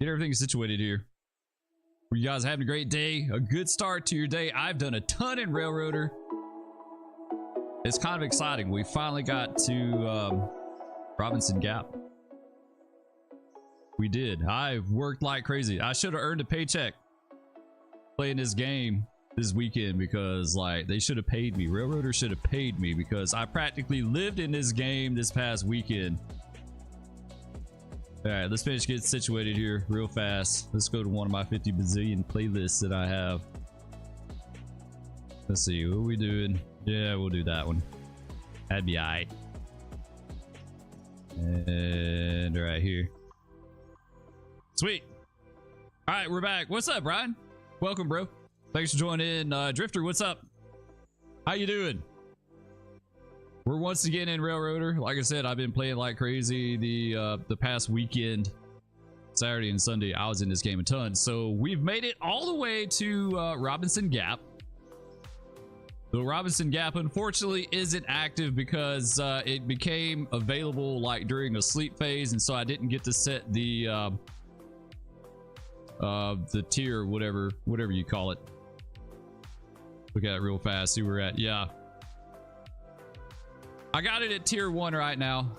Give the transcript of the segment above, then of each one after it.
Get everything situated here. You guys having a great day, a good start to your day. I've done a ton in Railroader. It's kind of exciting. We finally got to Robinson Gap. We did. I've worked like crazy. I should have earned a paycheck playing this game this weekend because like they should have paid me. Railroader should have paid me because I practically lived in this game this past weekend. All right, let's finish getting situated here real fast. Let's go to one of my 50 bazillion playlists that I have. Let's see, what are we doing? Yeah, we'll do that one. That'd be all right. And right here. Sweet. All right, we're back. What's up, Brian? Welcome, bro. Thanks for joining in. Drifter, what's up? How you doing? We're once again in Railroader. Like I said, I've been playing like crazy the past weekend. Saturday and Sunday, I was in this game a ton. So we've made it all the way to Robinson Gap. The Robinson Gap, unfortunately, isn't active because it became available like during a sleep phase, and so I didn't get to set the tier, whatever you call it. Look at it real fast. See where we're at. Yeah. I got it at tier 1 right now.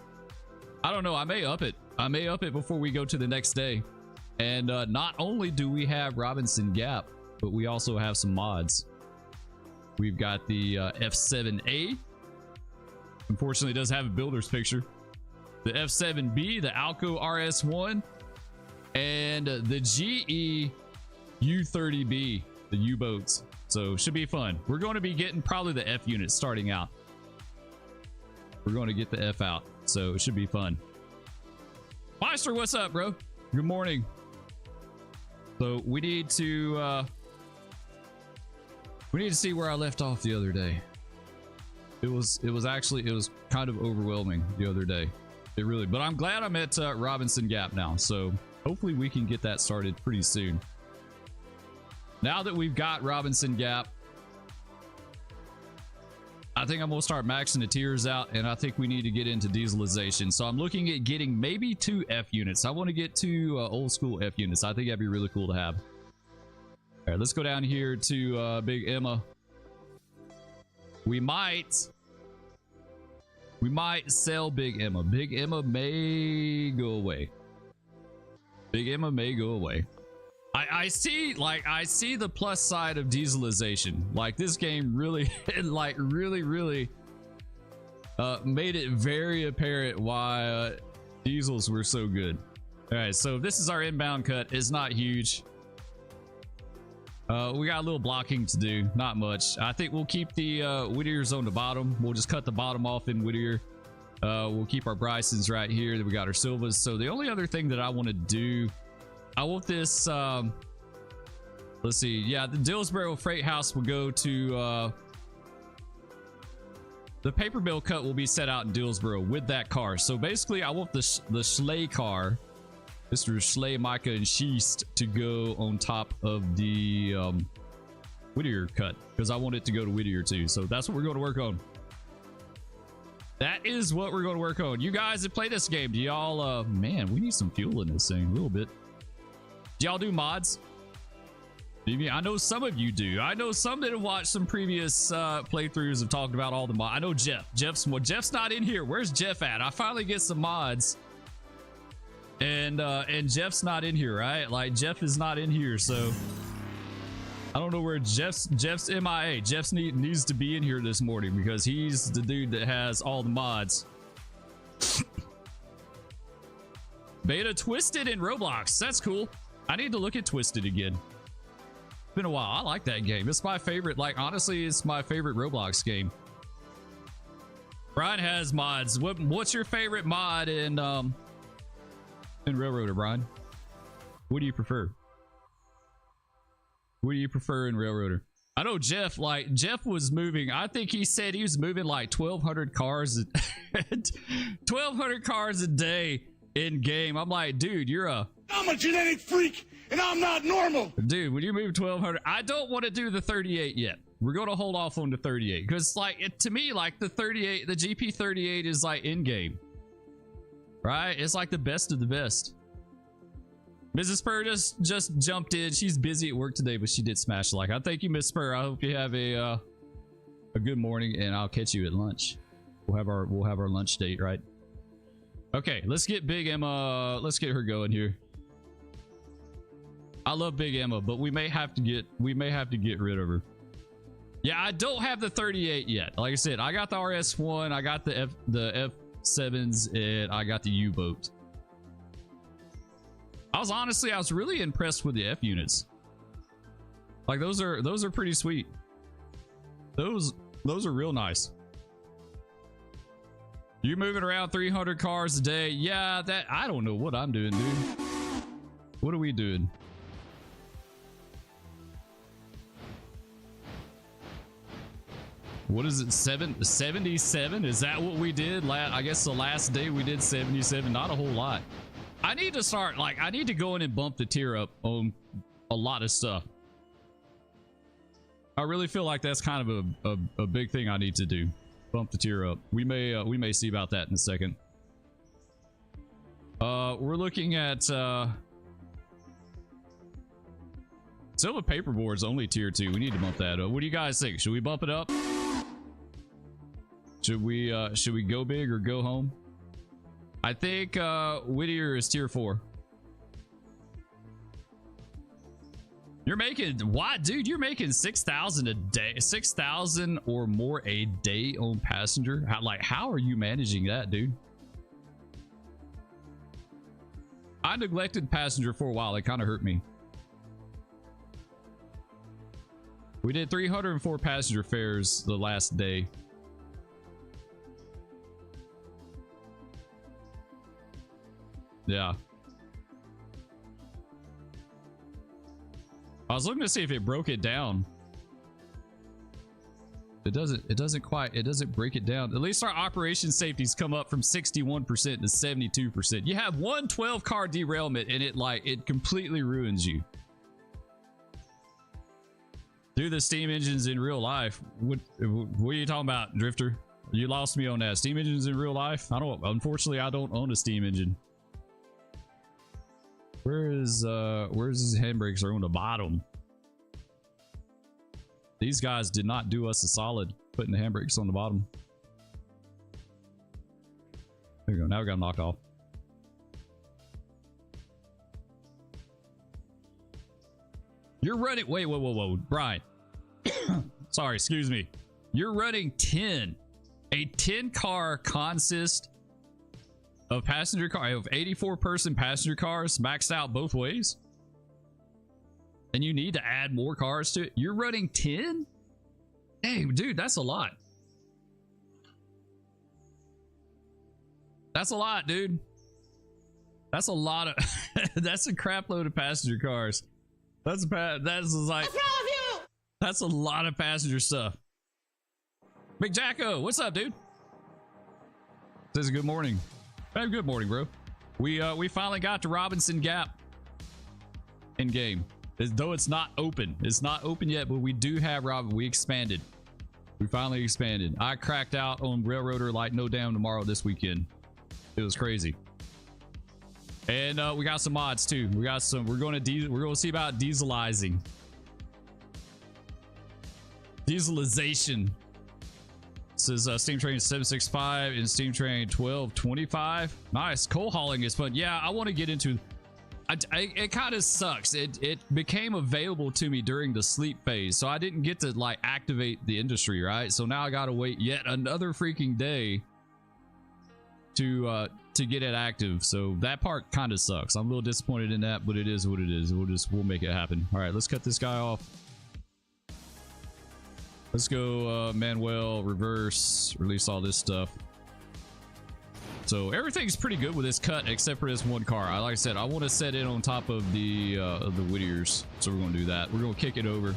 I don't know. I may up it. I may up it before we go to the next day. And not only do we have Robinson Gap, but we also have some mods. We've got the F7A. Unfortunately, it does have a builder's picture. The F7B, the Alco RS1, and the GE U30B, the U-boats. So should be fun. We're going to be getting probably the F unit starting out. We're going to get the F out, so it should be fun. Meister, what's up, bro? Good morning. So we need to see where I left off the other day. It was kind of overwhelming the other day. It really, but I'm glad I'm at Robinson Gap now, so hopefully we can get that started pretty soon. Now that we've got Robinson Gap, I think I'm going to start maxing the tiers out, and I think we need to get into dieselization. So I'm looking at getting maybe 2 F units. I want to get 2 old school F units. I think that'd be really cool to have. All right, let's go down here to Big Emma. We might sell Big Emma. Big Emma may go away. Big Emma may go away. I see the plus side of dieselization. Like this game really really made it very apparent why diesels were so good. All right, so this is our inbound cut. It's not huge. We got a little blocking to do, not much. I think we'll keep the Whittiers on the bottom. We'll just cut the bottom off in Whittier. We'll keep our Brysons right here. Then we got our Silvas. So the only other thing that I want to do, I want this let's see, yeah, the Dillsboro Freight House will go to the paper mill cut will be set out in Dillsboro with that car. So basically I want the Schley car, Mr. Schley, Micah, and Schist, to go on top of the Whittier cut because I want it to go to Whittier too. So that's what we're going to work on. That is what we're going to work on. You guys that play this game, do y'all man, we need some fuel in this thing a little bit. Do y'all do mods? I know some of you do. I know some that have watched some previous playthroughs have talked about all the mods. I know Jeff's not in here. Where's Jeff at? I finally get some mods, and Jeff's not in here, right? Like Jeff is not in here, so I don't know where Jeff's MIA. Jeff's needs to be in here this morning because he's the dude that has all the mods. Beta Twisted in Roblox. That's cool. I need to look at Twisted again. Been a while. I like that game. It's my favorite. Like, honestly, it's my favorite Roblox game. Brian has mods. What's your favorite mod in Railroader, Brian? What do you prefer? What do you prefer in Railroader? I know Jeff, like, Jeff was moving. I think he said he was moving like 1,200 cars, 1,200 cars a day in game. I'm like, dude, I'm a genetic freak and I'm not normal. Dude, when you move 1,200, I don't want to do the 38 yet. We're going to hold off on the 38 because, like, to me, like, the 38, the GP38 is like in game, right? It's like the best of the best. Mrs. Spur just jumped in. She's busy at work today, but she did smash the like. I thank you, Miss Spur. I hope you have a good morning, and I'll catch you at lunch. We'll have our lunch date, right? Okay, let's get Big Emma. Let's get her going here. I love Big Emma, but we may have to get rid of her. Yeah, I don't have the 38 yet. Like I said, I got the RS1, I got the F7s, and I got the U-boat. I was really impressed with the F units. Like, those are pretty sweet. Those are real nice. You're moving around 300 cars a day. Yeah, I don't know what I'm doing, dude. What are we doing? What is it? 77? Is that what we did? I guess the last day we did 77. Not a whole lot. I need to start, like, I need to go in and bump the tier up on a lot of stuff. I really feel like that's kind of a big thing I need to do. Bump the tier up. We may see about that in a second. We're looking at Silver Paperboard's only tier 2. We need to bump that up. What do you guys think? Should we bump it up? Should we go big or go home? I think Whittier is tier 4. You're making what, dude? You're making 6,000 a day, 6,000 or more a day on passenger. How are you managing that, dude? I neglected passenger for a while. It kind of hurt me. We did 304 passenger fares the last day. Yeah. I was looking to see if it broke it down. It doesn't break it down. At least our operation safety's come up from 61% to 72%. You have one 12-car derailment and it completely ruins you. Do the steam engines in real life. What are you talking about, Drifter? You lost me on that. Steam engines in real life? Unfortunately, I don't own a steam engine. Where's his handbrakes are on the bottom. These guys did not do us a solid putting the handbrakes on the bottom. There you go. Now we got them knocked off. You're running. Wait, whoa, Brian. Sorry, excuse me. You're running 10. A 10-car consist of passenger car of 84-person passenger cars maxed out both ways, and you need to add more cars to it. You're running 10? Hey, dude, that's a lot. That's a lot, dude. That's a lot of that's a crap load of passenger cars. That's like, what's wrong with you? That's a lot of passenger stuff. Big Jacko, what's up, dude? Says good morning. Hey, good morning, bro. We finally got to Robinson Gap in game. Though it's not open. It's not open yet, but we do have we expanded. We finally expanded. I cracked out on Railroader like no damn tomorrow this weekend. It was crazy. And we got some mods too. We're going to see about dieselizing. Dieselization. This is Steam Train 765 and Steam Train 1225. Nice. Coal hauling is fun. Yeah, I want to get into... it kind of sucks. It became available to me during the sleep phase, so I didn't get to like activate the industry, right? So now I gotta wait yet another freaking day to get it active. So that part kind of sucks. I'm a little disappointed in that, but it is what it is. We'll make it happen. All right, let's cut this guy off. Let's go Manuel, reverse, release all this stuff. So everything's pretty good with this cut except for this one car. Like I said, I want to set it on top of the Whittiers, so we're going to do that. We're going to kick it over.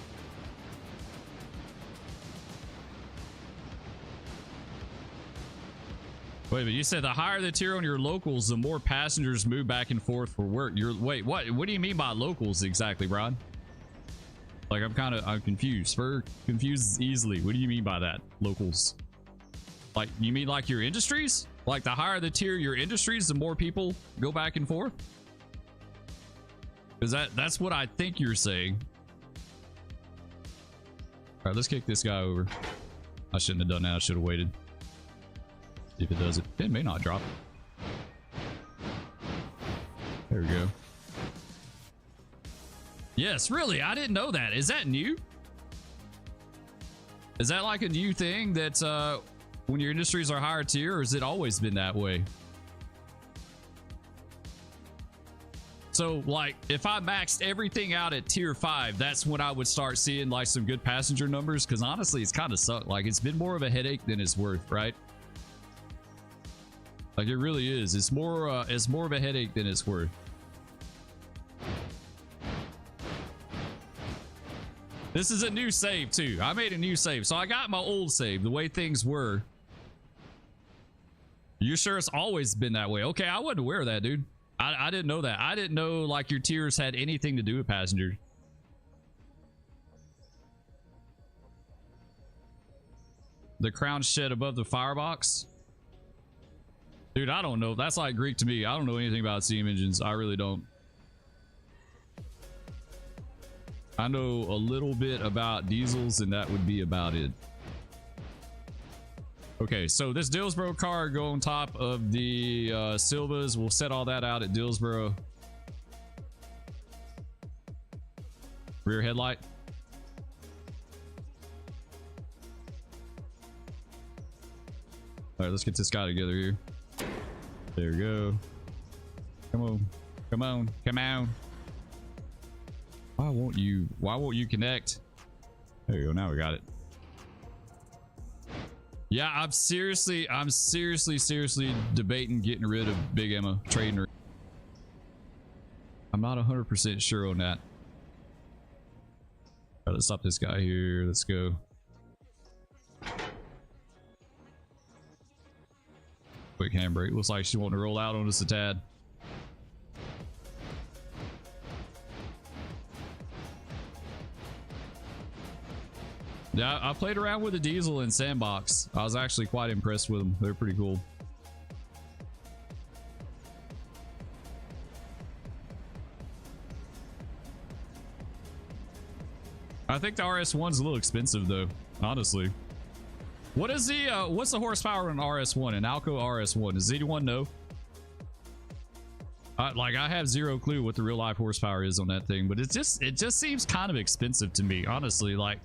Wait a minute, you said the higher the tier on your locals, the more passengers move back and forth for work. Wait, what do you mean by locals exactly, Brian? Like I'm confused. Spur confused easily. What do you mean by that? Locals. Like you mean like your industries? Like the higher the tier your industries, the more people go back and forth? Because that's what I think you're saying. Alright, let's kick this guy over. I shouldn't have done that. I should have waited. See if it does it. It may not drop. There we go. Yes, really? I didn't know that. Is that new? Is that like a new thing that when your industries are higher tier, or has it always been that way? So like if I maxed everything out at tier 5, that's when I would start seeing like some good passenger numbers, because honestly it's kind of sucked. Like it's been more of a headache than it's worth, right? Like it really is. It's more of a headache than it's worth. This is a new save too. I made a new save. So I got my old save, the way things were. You sure it's always been that way? Okay, I wasn't aware of that, dude. I didn't know that. I didn't know like your tiers had anything to do with passengers. The crown shed above the firebox. Dude, I don't know. That's like Greek to me. I don't know anything about steam engines. I really don't. I know a little bit about diesels, and that would be about it. Okay, so this Dillsboro car go on top of the Silvas. We'll set all that out at Dillsboro. Rear headlight. All right, let's get this guy together here. There we go. Come on, come on, come on. Why won't you connect? There you go. Now we got it. Yeah, I'm seriously debating getting rid of Big Emma, trading her. I'm not 100% sure on that. All right, let's stop this guy here. Let's go. Quick handbrake. Looks like she wanting to roll out on us a tad. Yeah, I played around with the diesel in Sandbox. I was actually quite impressed with them. They're pretty cool. I think the RS1's a little expensive though, honestly. What is the what's the horsepower on RS1 and Alco RS1? Does anyone know? Like I have zero clue what the real life horsepower is on that thing, but it just seems kind of expensive to me, honestly. Like,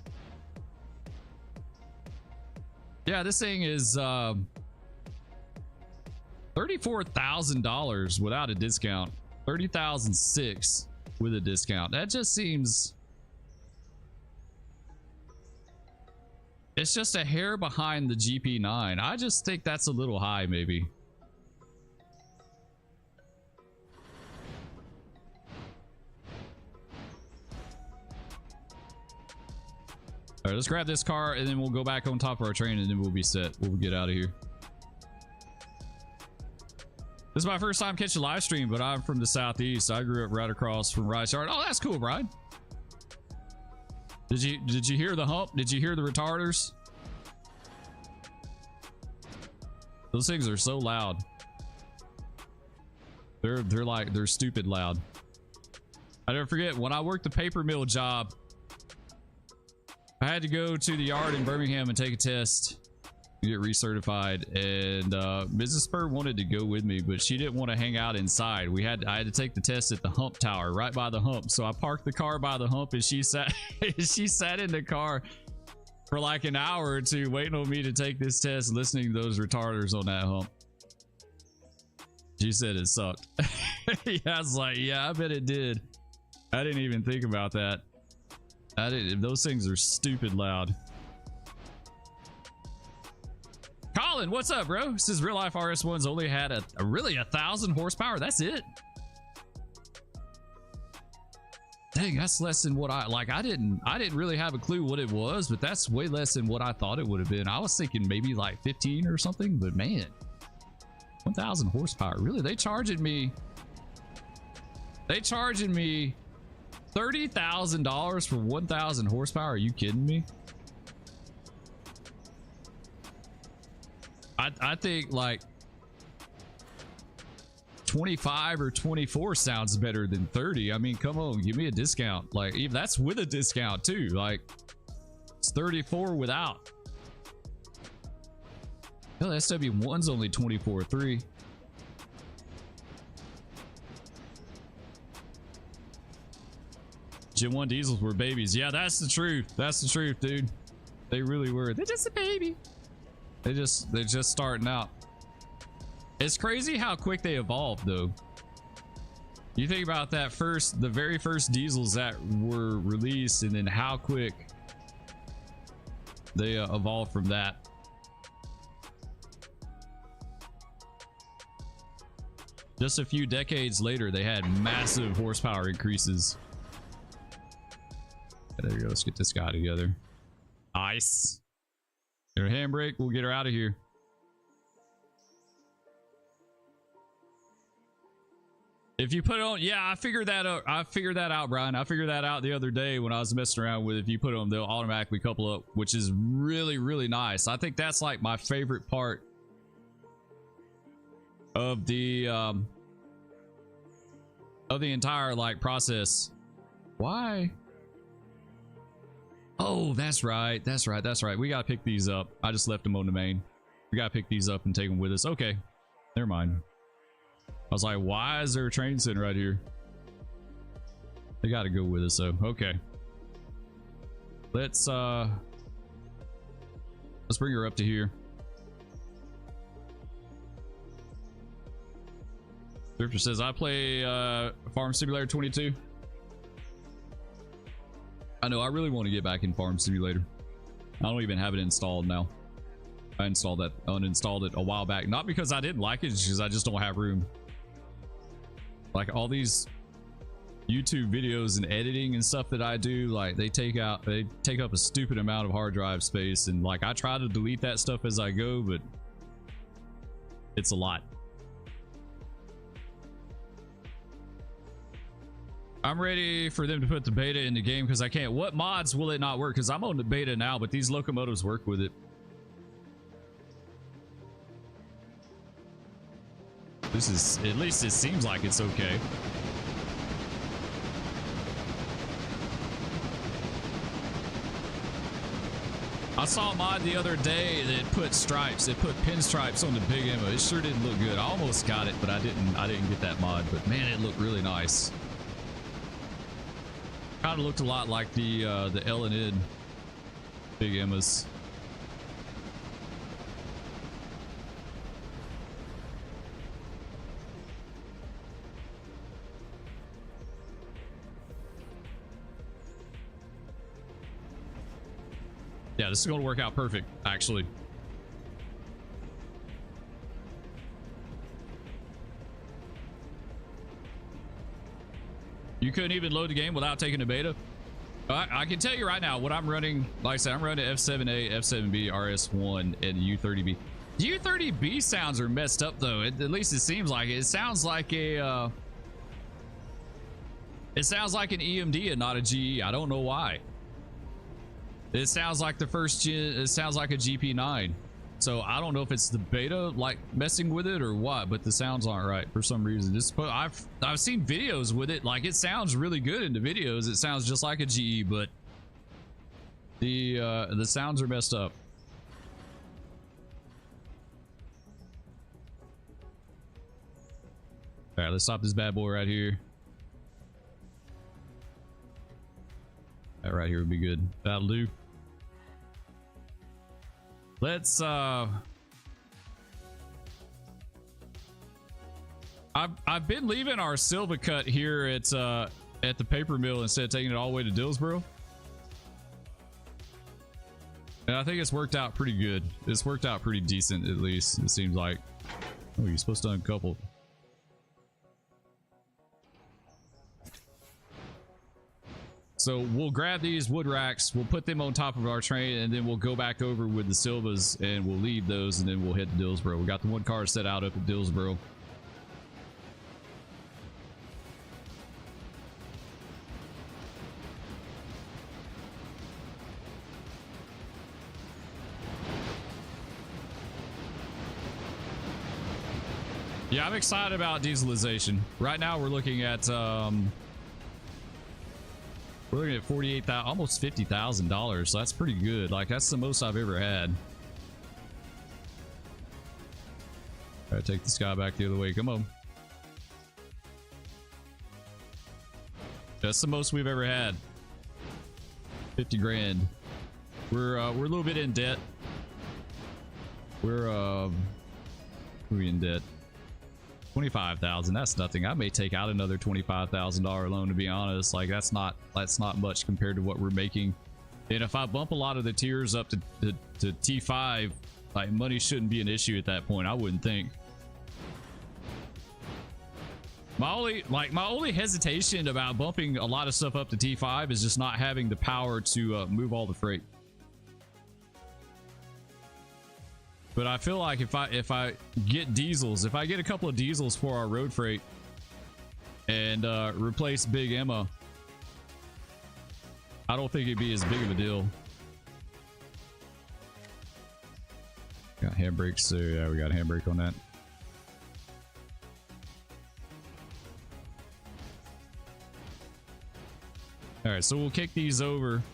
yeah, this thing is $34,000 without a discount. $30,006 with a discount. That just seems, it's just a hair behind the GP9. I just think that's a little high, maybe. All right, let's grab this car and then we'll go back on top of our train and then we'll be set. We'll get out of here. This is my first time catching a live stream, but I'm from the Southeast. I grew up right across from Rice Yard. Oh, that's cool, Brian. Did you hear the hump? Did you hear the retarders? Those things are so loud. They're stupid loud. I never forget when I worked the paper mill job. I had to go to the yard in Birmingham and take a test, get recertified, and Mrs. Spur wanted to go with me, but she didn't want to hang out inside. I had to take the test at the hump tower, right by the hump. So I parked the car by the hump, and she sat she sat in the car for like an hour or two waiting on me to take this test, listening to those retarders on that hump. She said it sucked. Yeah, I was like, yeah, I bet it did. I didn't even think about that. I didn't. Those things are stupid loud. Colin, what's up, bro? This is real life RS1's only had a really 1,000 horsepower. That's it. Dang, that's less than what I like. I didn't really have a clue what it was, but that's way less than what I thought it would have been. I was thinking maybe like 15 or something, but man, 1,000 horsepower. Really? They charging me $30,000 for 1,000 horsepower. Are you kidding me? I think like 25 or 24 sounds better than 30. I mean, come on, give me a discount. Like, even that's with a discount too. Like, it's 34 without. Hell, the SW1's only 24.3. Gen 1 diesels were babies. Yeah, that's the truth. That's the truth, dude. They really were. They're just a baby. They're just starting out. It's crazy how quick they evolved, though. You think about that the very first diesels that were released, and then how quick they evolved from that. Just a few decades later, they had massive horsepower increases. There we go. Let's get this guy together. Nice. Get her handbrake. We'll get her out of here. If you put it on, yeah, I figured that out. I figured that out, Brian. I figured that out the other day when I was messing around with it. If you put it on, they'll automatically couple up, which is really, really nice. I think that's like my favorite part of the entire like process. Why? Oh, that's right. That's right. That's right. We got to pick these up. I just left them on the main. We got to pick these up and take them with us. Okay. Never mind. I was like, why is there a train sitting right here? They got to go with us, though. Okay. Let's bring her up to here. Drifter says, I play Farm Simulator 22. I know, I really want to get back in Farm Simulator. I don't even have it installed now. I uninstalled it a while back. Not because I didn't like it, it's because I just don't have room. Like all these YouTube videos and editing and stuff that I do, like they take up a stupid amount of hard drive space, and like I try to delete that stuff as I go, but it's a lot. I'm ready for them to put the beta in the game because I can't. What mods will it not work? Because I'm on the beta now, but these locomotives work with it. This is, at least it seems like it's okay. I saw a mod the other day that put stripes. It put pinstripes on the big ammo. It sure didn't look good. I almost got it, but I didn't get that mod. But man, it looked really nice. Kind of looked a lot like the L&N big Emmas. Yeah, this is going to work out perfect, actually. You couldn't even load the game without taking a beta? I can tell you right now what I'm running. Like I said, I'm running F7A, F7B, RS1, and U30B. The U30B sounds are messed up though. At least it seems like it. It sounds like a it sounds like an EMD and not a GE. I don't know why. It sounds like the first gen. It sounds like a GP9. So I don't know if it's the beta like messing with it or what, but the sounds aren't right for some reason. I've seen videos with it, like it sounds really good in the videos. It sounds just like a GE, but The sounds are messed up. All right, let's stop this bad boy right here. That right here would be good. That'll do. Let's I've been leaving our Silva cut here at the paper mill instead of taking it all the way to Dillsboro. And I think it's worked out pretty good. It's worked out pretty decent, at least, it seems like. Oh, you're supposed to uncouple. So we'll grab these wood racks, we'll put them on top of our train, and then we'll go back over with the Silvas and we'll leave those, and then we'll head to Dillsboro. We got the one car set out up at Dillsboro. Yeah, I'm excited about dieselization. Right now we're looking at $48,000, almost $50,000. So that's pretty good. Like, that's the most I've ever had. All right, take this guy back the other way. Come on. That's the most we've ever had. 50 grand. We're a little bit in debt. We're in debt. 25,000. That's nothing. I may take out another $25,000 loan, to be honest. Like, that's not much compared to what we're making. And if I bump a lot of the tiers up to T5, like, money shouldn't be an issue at that point, I wouldn't think. My only hesitation about bumping a lot of stuff up to T5 is just not having the power to move all the freight. But I feel like if I get diesels, if I get a couple of diesels for our road freight and replace Big Emma, I don't think it'd be as big of a deal. Got handbrakes, so yeah, we got a handbrake on that. All right, so we'll kick these over.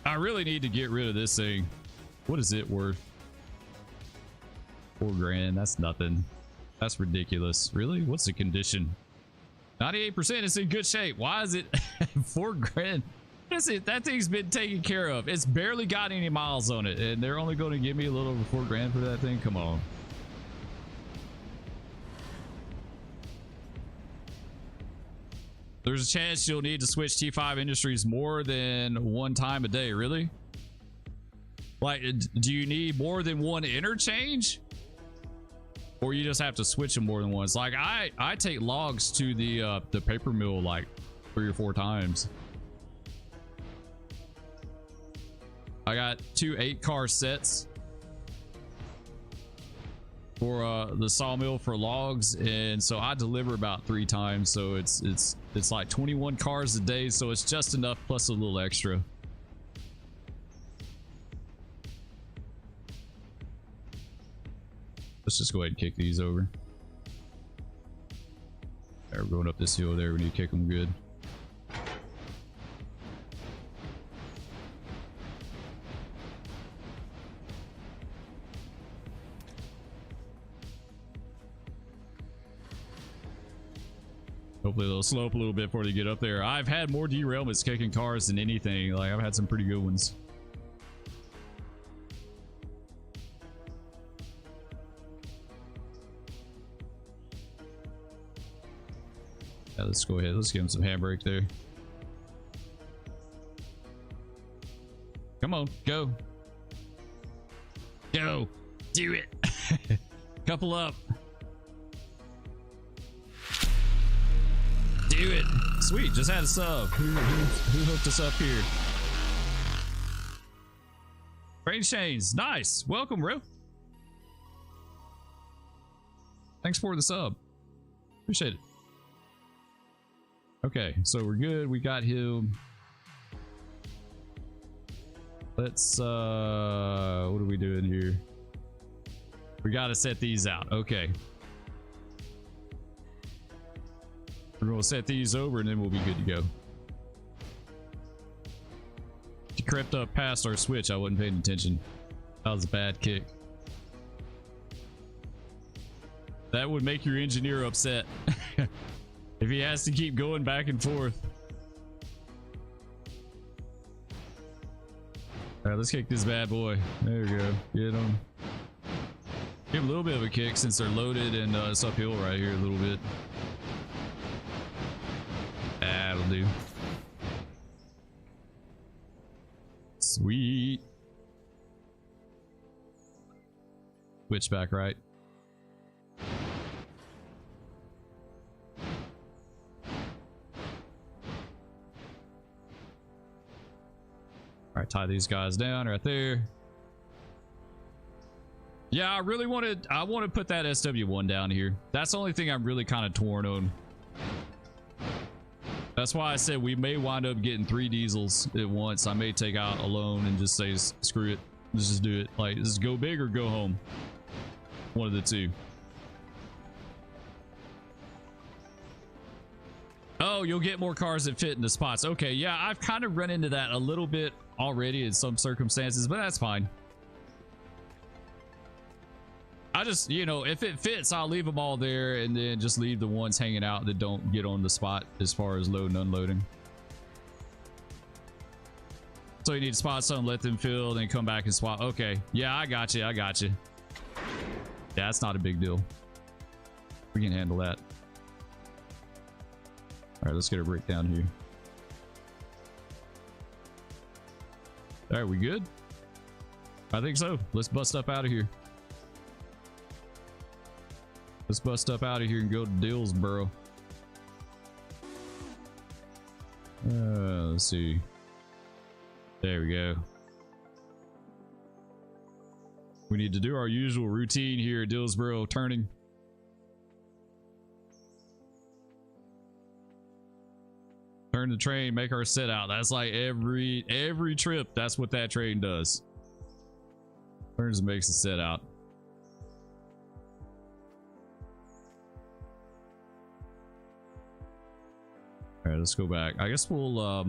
I really need to get rid of this thing. What is it worth? 4 grand. That's nothing. That's ridiculous. Really? What's the condition? 98%. It's in good shape. Why is it 4 grand? That's it. That thing's been taken care of. It's barely got any miles on it, and they're only going to give me a little over 4 grand for that thing. Come on. There's a chance you'll need to switch T5 Industries more than one time a day. Really? Like, do you need more than one interchange? Or you just have to switch them more than once? Like, I take logs to the paper mill like 3 or 4 times. I got 2 8-car sets for the sawmill for logs, and so I deliver about 3 times. So it's like 21 cars a day. So it's just enough plus a little extra. Let's just go ahead and kick these over. Right, we're going up this hill there. We need to kick them good. Hopefully they'll slow up a little bit before they get up there. I've had more derailments kicking cars than anything. Like, I've had some pretty good ones. Yeah, let's go ahead. Let's give him some handbrake there. Come on, go. Go. Do it. Couple up. Do it. Sweet, just had a sub. Who hooked us up here? Brain Chains, nice. Welcome, bro. Thanks for the sub. Appreciate it. Okay, so we're good. We got him. Let's what are we doing here? We got to set these out. Okay. We're going to set these over and then we'll be good to go. crept up past our switch. I wasn't paying attention. That was a bad kick. That would make your engineer upset if he has to keep going back and forth. All right, let's kick this bad boy. There we go. Get him. Give him a little bit of a kick since they're loaded, and it's uphill right here a little bit. That'll do. Sweet. Switch back right. All right, tie these guys down right there. Yeah, I really want to put that SW1 down here. That's the only thing I'm really kind of torn on. That's why I said we may wind up getting 3 diesels at once. I may take out a loan and just say, screw it. Let's just do it. Like, just go big or go home. One of the two. Oh, you'll get more cars that fit in the spots. Okay, yeah, I've kind of run into that a little bit already in some circumstances, but that's fine. I just, you know, if it fits, I'll leave them all there and then just leave the ones hanging out that don't get on the spot as far as loading and unloading. So you need to spot some, let them fill, then come back and swap. Okay, yeah, I got you. I got you. Yeah, that's not a big deal. We can handle that. All right, let's get a breakdown here. All right, we good? I think so. Let's bust up out of here. Let's bust up out of here and go to Dillsboro. Let's see. There we go. We need to do our usual routine here at Dillsboro, turning. Turn the train, make our set out. That's like every trip. That's what that train does. Turns and makes a set out. All right, let's go back. I guess we'll go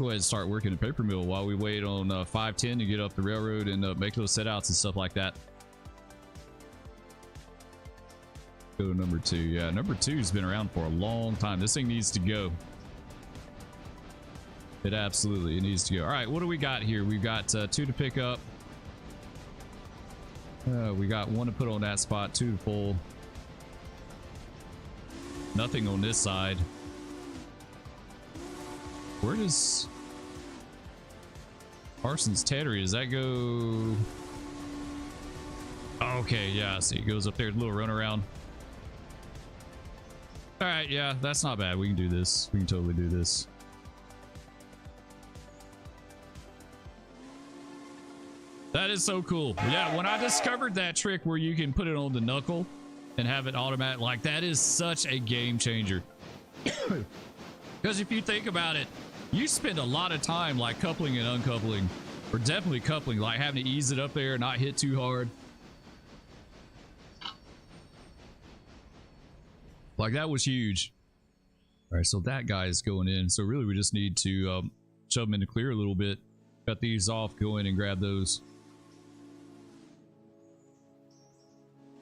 ahead and start working at paper mill while we wait on 510 to get up the railroad and make those set outs and stuff like that. Go to number 2. Yeah, number 2's been around for a long time. This thing needs to go. It needs to go. All right, what do we got here? We've got 2 to pick up. We got 1 to put on that spot, 2 to pull. Nothing on this side. Where does Parsons Tannery, does that go? Okay, yeah, I see. It goes up there, a little run around. All right, yeah, that's not bad. We can do this. We can totally do this. That is so cool. Yeah, when I discovered that trick where you can put it on the knuckle and have it automatic, like, that is such a game changer. Because if you think about it, you spend a lot of time like coupling and uncoupling, or definitely coupling, like having to ease it up there and not hit too hard. Like, that was huge. All right, so that guy is going in. So really we just need to shove them in the clear a little bit. Cut these off, go in and grab those.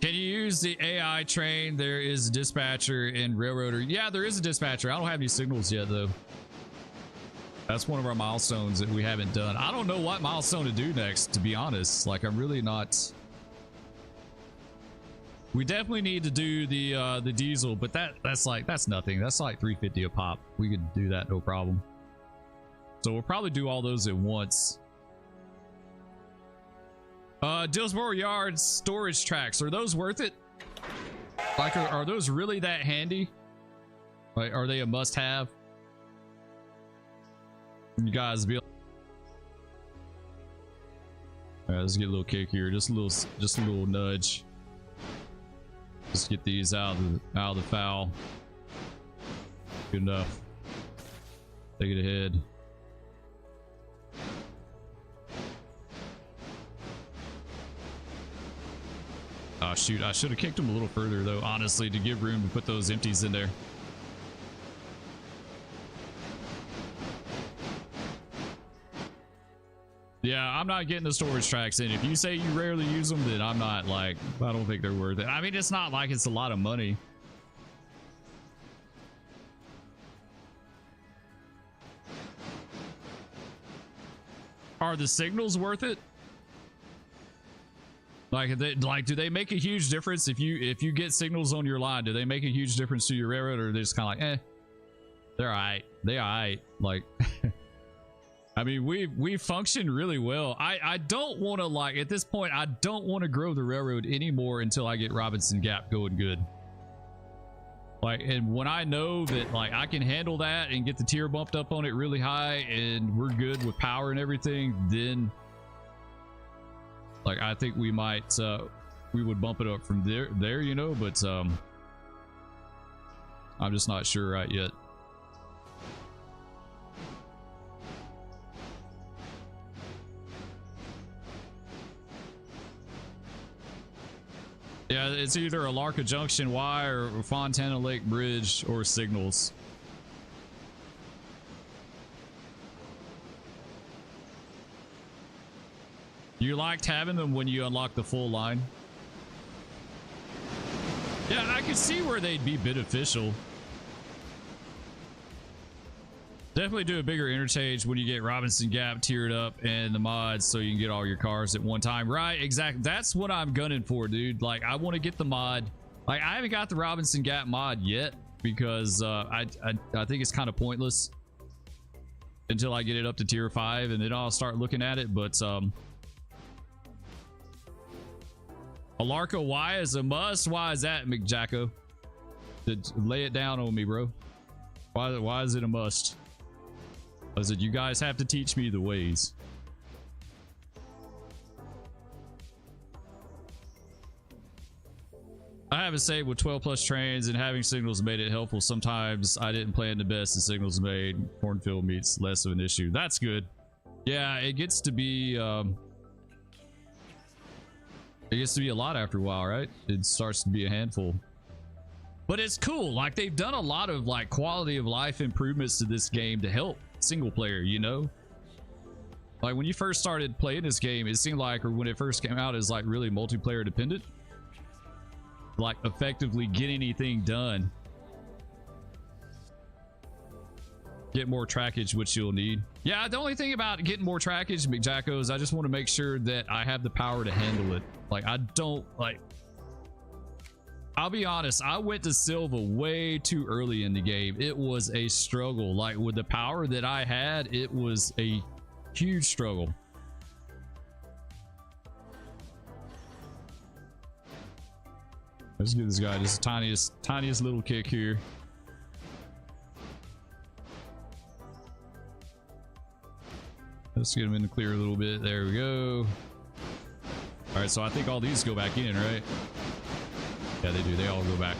Can you use the AI train? There is a dispatcher and railroader. Yeah, there is a dispatcher. I don't have any signals yet, though. That's one of our milestones that we haven't done. I don't know what milestone to do next, to be honest. Like, I'm really not. We definitely need to do the diesel, but that's nothing. That's like 350 a pop. We could do that, no problem. So we'll probably do all those at once. Dillsboro Yard storage tracks, are those worth it? Like, are those really that handy? Like, are they a must-have? You guys be. All right, let's get a little kick here. Just a little nudge. Just get these out of the foul. Good enough. Take it ahead. Oh shoot, I should have kicked him a little further though, honestly, to give room to put those empties in there. Yeah, I'm not getting the storage tracks in. If you say you rarely use them, then I'm not like, I don't think they're worth it. I mean, it's not like it's a lot of money. Are the signals worth it? Like, do they make a huge difference if you get signals on your line? Do they make a huge difference to your railroad, or they're just kind of like, they're all right. They're all right. Like, I mean, we function really well. I don't want to, like, at this point, I don't want to grow the railroad anymore until I get Robinson Gap going good. Like, and when I know that, like, I can handle that and get the tier bumped up on it really high and we're good with power and everything, then, like, I think we might, we would bump it up from there, you know, but, I'm just not sure right yet. Yeah, it's either Alarka Junction Y or Fontana Lake Bridge or signals. You liked having them when you unlock the full line? Yeah, I could see where they'd be beneficial. Definitely do a bigger interchange when you get Robinson Gap tiered up and the mods so you can get all your cars at one time. Right, exactly. That's what I'm gunning for, dude. Like, I want to get the mod. Like, I haven't got the Robinson Gap mod yet because I think it's kind of pointless until I get it up to tier 5 and then I'll start looking at it. But Alarka Y is a must. Why is that, McJacko? Lay it down on me, bro. Why is it a must? I said, you guys have to teach me the ways. I have a say with 12 plus trains and having signals made it helpful. Sometimes I didn't plan the best and signals made cornfield meets less of an issue. That's good. Yeah, it gets to be a lot after a while, right? It starts to be a handful. But it's cool. Like, they've done a lot of, like, quality of life improvements to this game to help single player, you know? Like, when you first started playing this game, it seemed like, or when it first came out, is like really multiplayer dependent. Like, effectively get anything done. Get more trackage, which you'll need. Yeah, the only thing about getting more trackage, McJacko, is I just want to make sure that I have the power to handle it. Like, I don't, like... I'll be honest, I went to Silva way too early in the game. It was a struggle. Like, with the power that I had, it was a huge struggle. Let's give this guy just the tiniest little kick here. Let's get him in the clear a little bit. There we go. All right, so I think all these go back in, right? Yeah, they do. They all go back.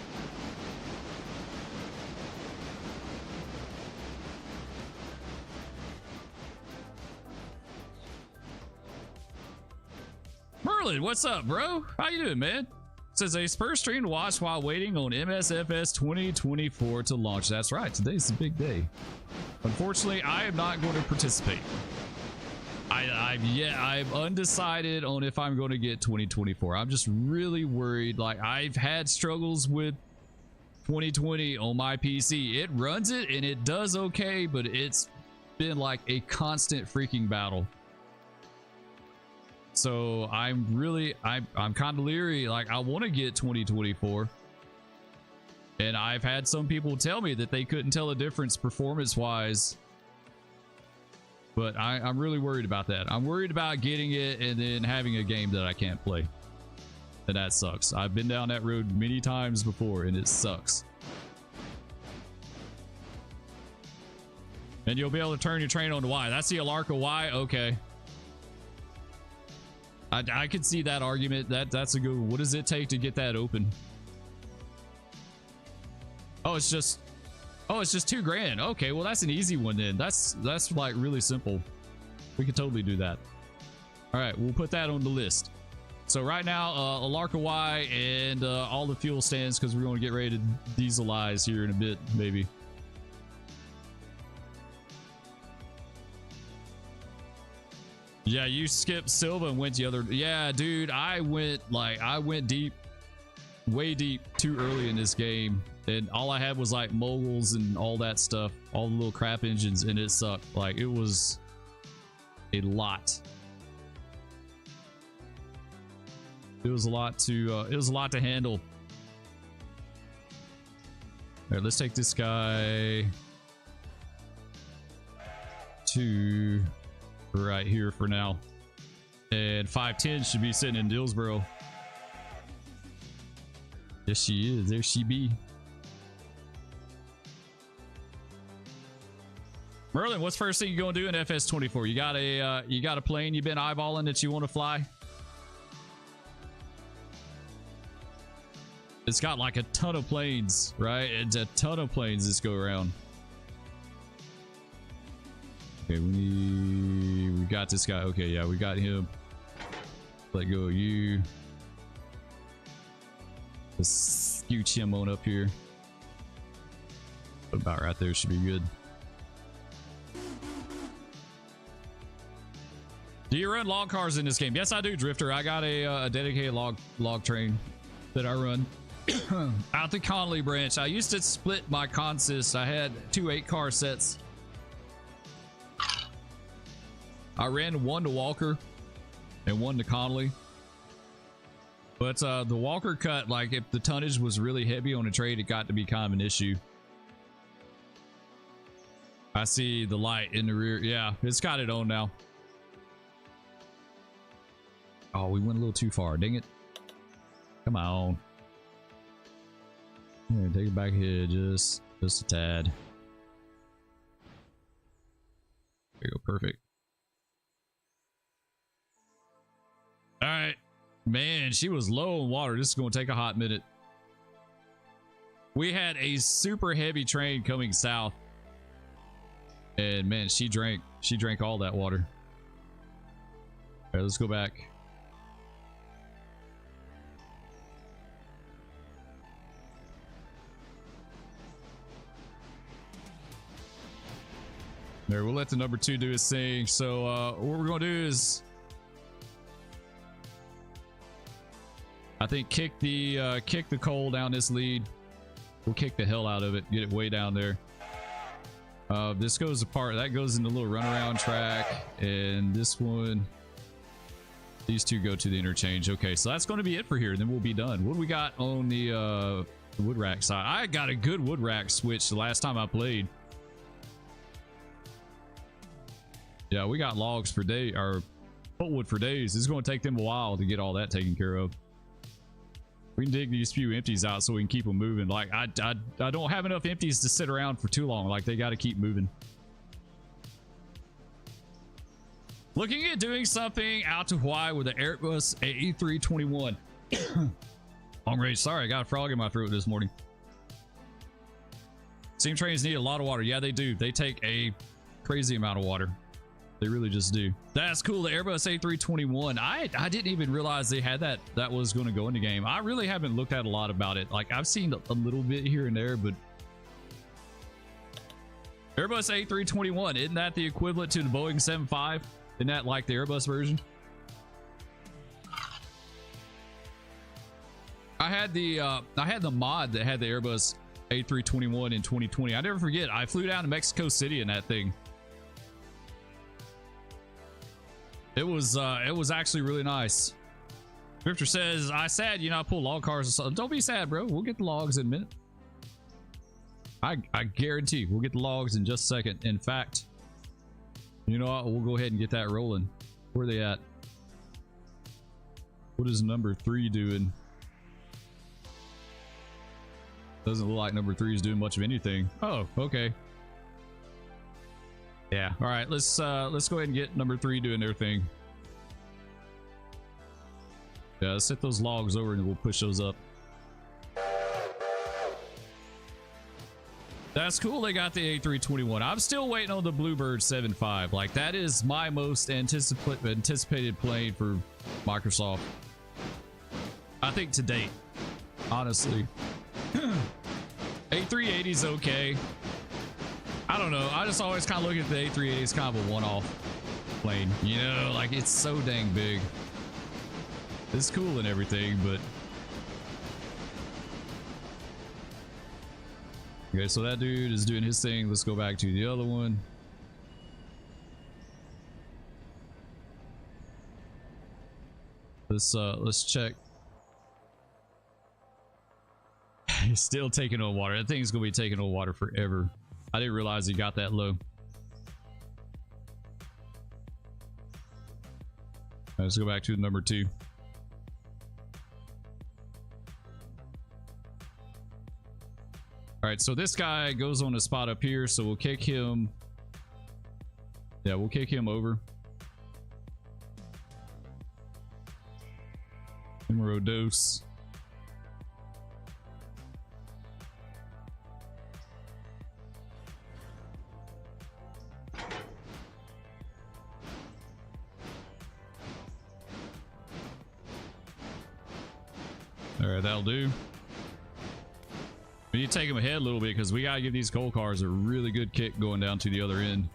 Merlin, what's up, bro? How you doing, man? Says a Spur stream to watch while waiting on MSFS 2024 to launch. That's right. Today's the big day. Unfortunately, I am not going to participate. I'm undecided on if I'm going to get 2024. I'm just really worried. Like, I've had struggles with 2020 on my PC. It runs it and it does okay, but it's been like a constant freaking battle. So I'm kind of leery. Like, I want to get 2024. And I've had some people tell me that they couldn't tell a difference performance wise. But I'm really worried about that. I'm worried about getting it and then having a game that I can't play. And that sucks. I've been down that road many times before and it sucks. And you'll be able to turn your train on to Y. That's the Alarka Y? Okay. I could see that argument. That's a good one. What does it take to get that open? Oh, it's just $2,000. Okay, well, that's an easy one then. That's like really simple. We could totally do that. All right, we'll put that on the list. So right now, Alarka Y and all the fuel stands, because we're going to get ready to dieselize here in a bit, maybe. Yeah, you skipped Silva and went the other. Yeah, dude, I went deep, way deep, too early in this game, and all I had was like moguls and all that stuff, all the little crap engines, and it sucked. Like, it was a lot. It was a lot to handle. All right, let's take this guy to right here for now, and 510 should be sitting in Dillsboro. Yes, she is. There she be. Merlin, what's first thing you gonna do in FS24? You got a plane you've been eyeballing that you want to fly? It's got like a ton of planes, right? It's a ton of planes this go around. Okay, we got this guy. Okay, yeah, we got him. Let go of you. Let's scooch him on up here. About right there should be good. Do you run log cars in this game? Yes, I do, Drifter. I got a dedicated log train that I run out the Conley branch. I used to split my consist. I had 2 8-car sets. I ran one to Walker and one to Conley. But the Walker cut, like if the tonnage was really heavy on a trade, it got to be kind of an issue. I see the light in the rear. Yeah, it's got it on now. Oh, we went a little too far. Dang it. Come on. Yeah, take it back here just a tad. There you go. Perfect. All right. Man, she was low on water. This is going to take a hot minute. We had a super heavy train coming south. And man, she drank all that water. All right, let's go back. There, we'll let the number 2 do his thing. So what we're going to do is, I think kick the coal down this lead. We'll kick the hell out of it. Get it way down there. This goes apart. That goes in the little runaround track, and this one. These two go to the interchange. Okay, so that's going to be it for here. Then we'll be done. What do we got on the wood rack side? I got a good wood rack switch the last time I played. Yeah, we got logs for day or pulpwood for days. It's going to take them a while to get all that taken care of. We can dig these few empties out so we can keep them moving. Like I don't have enough empties to sit around for too long. Like they got to keep moving. Looking at doing something out to Hawaii with the Airbus A321. Long range. Sorry, I got a frog in my throat this morning. Steam trains need a lot of water. Yeah, they do. They take a crazy amount of water. They really just do. That's cool. The Airbus A321. I didn't even realize they had that was going to go in the game. I really haven't looked at a lot about it. Like I've seen a little bit here and there, but Airbus A321, isn't that the equivalent to the Boeing 75? Isn't that like the Airbus version? I had the mod that had the Airbus A321 in 2020. I never forget. I flew down to Mexico City in that thing. It was actually really nice. Drifter says, I sad you not pull log cars or something. Don't be sad, bro. We'll get the logs in a minute. I guarantee we'll get the logs in just a second. In fact, you know what? We'll go ahead and get that rolling. Where are they at? What is number 3 doing? Doesn't look like number 3 is doing much of anything. Oh, okay. Yeah. All right. Let's go ahead and get number 3 doing their thing. Yeah, let's set those logs over and we'll push those up. That's cool. They got the A321. I'm still waiting on the Bluebird 7.5. Like that is my most anticipated plane for Microsoft. I think to date, honestly. A380 is okay. I don't know. I just always kind of look at the A380 as kind of a one-off. airplane, you know, like it's so dang big. It's cool and everything, but okay, so that dude is doing his thing. Let's go back to the other one. Let's check. He's still taking on water. That thing's gonna be taking on water forever. I didn't realize he got that low. Let's go back to number 2. All right, so this guy goes on a spot up here, so we'll kick him. Yeah, we'll kick him over. Numero dos. All right, that'll do. We need to take them ahead a little bit because we gotta give these coal cars a really good kick going down to the other end.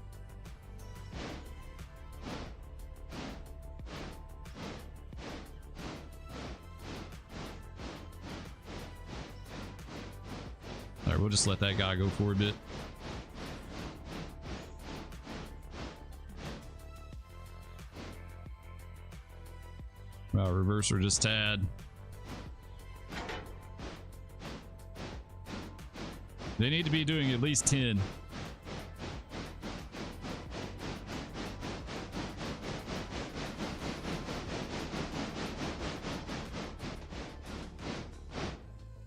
All right, we'll just let that guy go for a bit. Reverser just tad. They need to be doing at least 10.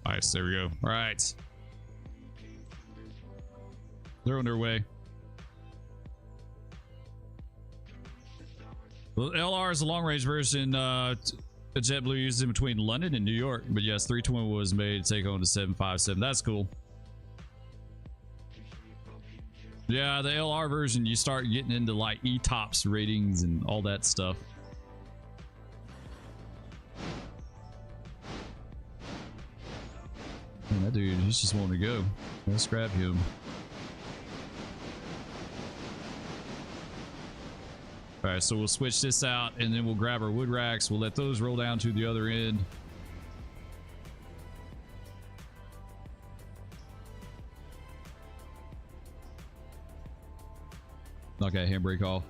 Nice, there we go. All right. They're on their way. Well, LR is a long-range version. JetBlue used in between London and New York. But yes, 320 was made to take on the 757. That's cool. Yeah, the LR version, you start getting into like ETOPS ratings and all that stuff. Man, that dude, he's just wanting to go. Let's grab him. All right, so we'll switch this out and then we'll grab our wood racks. We'll let those roll down to the other end. Okay, handbrake off.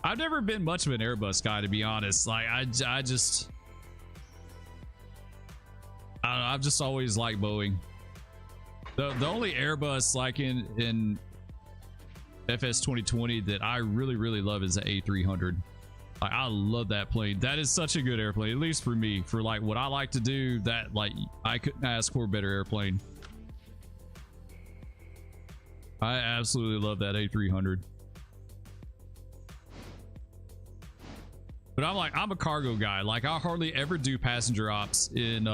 I've never been much of an Airbus guy, to be honest. Like I just I don't know, I've just always liked Boeing. The only Airbus like in FS 2020 that I really love is the A300. I love that plane. That is such a good airplane, at least for me. For like what I like to do, that like I couldn't ask for a better airplane. I absolutely love that A300. But I'm a cargo guy. Like I hardly ever do passenger ops in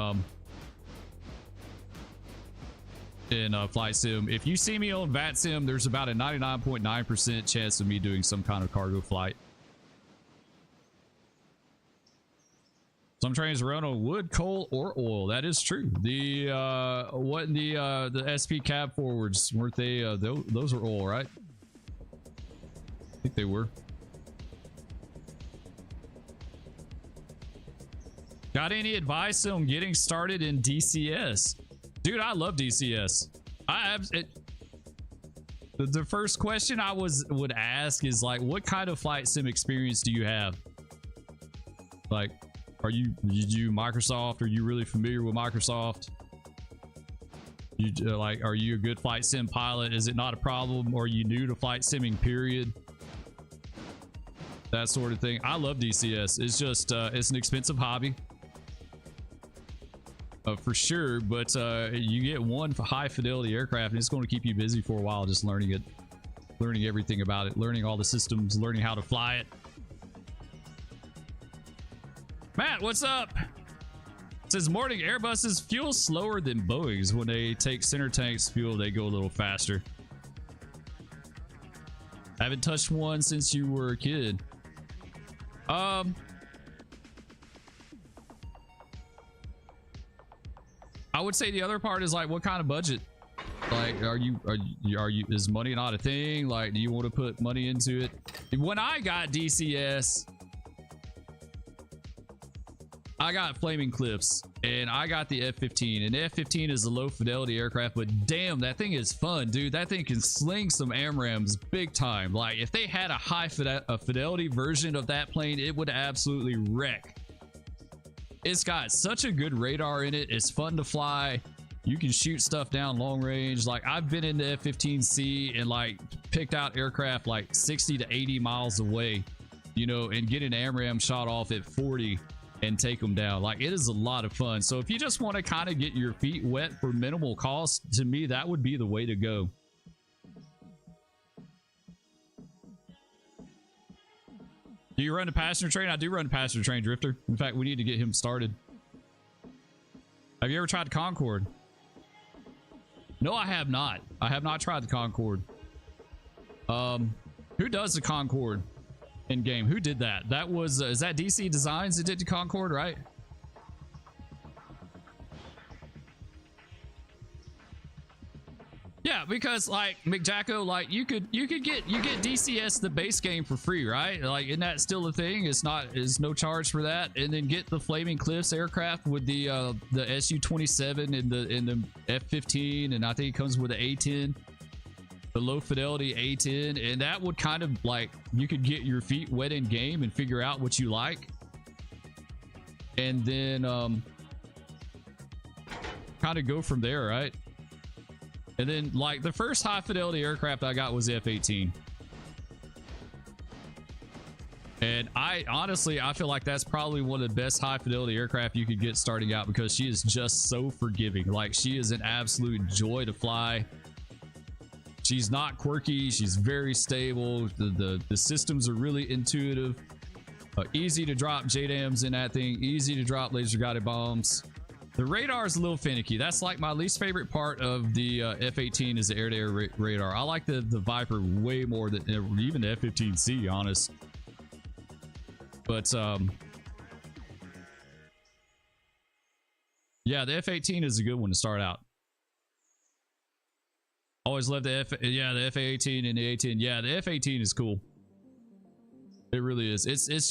flight sim. If you see me on VAT sim, there's about a 99.9% chance of me doing some kind of cargo flight. Some trains run on wood, coal, or oil. That is true. The what the SP cab forwards, weren't they? Those are oil, right? I think they were. Got any advice on getting started in DCS? Dude, I love DCS. The first question I would ask is like, what kind of flight sim experience do you have? Like, are you Microsoft? Are you really familiar with Microsoft? You like, are you a good flight sim pilot? Is it not a problem? Or are you new to flight simming, period? That sort of thing. I love DCS. It's just it's an expensive hobby. For sure, but you get one high fidelity aircraft and it's going to keep you busy for a while, just learning it, learning everything about it, learning all the systems, learning how to fly it. Matt, what's up? It says morning, Airbuses fuel slower than Boeing's. When they take center tanks fuel, they go a little faster. I haven't touched one since you were a kid. I would say the other part is like, what kind of budget? Like, are you is money not a thing? Like, do you want to put money into it? When I got DCS, I got Flaming Cliffs and I got the F-15, and the F-15 is a low fidelity aircraft, but damn, that thing is fun, dude. That thing can sling some AMRAAMs big time. Like, if they had a high fidelity version of that plane, it would absolutely wreck. It's got such a good radar in it. It's fun to fly. You can shoot stuff down long range. Like, I've been in the F-15C and like picked out aircraft like 60 to 80 miles away, you know, and get an AMRAAM shot off at 40 and take them down. Like, it is a lot of fun. So if you just want to kind of get your feet wet for minimal cost, to me, that would be the way to go. Do you run a passenger train? I do run a passenger train, Drifter. In fact, we need to get him started. Have you ever tried the Concorde? No, I have not. I have not tried the Concorde. Who does the Concorde in game? Who did that? That was is that DC Designs that did the Concorde, right? Yeah, because like McJacko, like you get DCS the base game for free, right? Like, isn't that still a thing? It's not, is no charge for that, and then get the Flaming Cliffs aircraft with the Su-27 and the F-15, and I think it comes with the A-10, the low fidelity A-10, and that would kind of like, you could get your feet wet in game and figure out what you like, and then kind of go from there, right? And then, like, the first high fidelity aircraft I got was the F-18. And I honestly, I feel like that's probably one of the best high fidelity aircraft you could get starting out, because she is just so forgiving. Like, she is an absolute joy to fly. She's not quirky. She's very stable. The systems are really intuitive. Easy to drop JDAMs in that thing. Easy to drop laser guided bombs. The radar is a little finicky. That's like my least favorite part of the F-18 is the air-to-air radar. I like the Viper way more than even the F-15C, honest. But yeah, the F-18 is a good one to start out. Always love the F-18 and the A-10. Yeah, the F-18 is cool. It really is. It's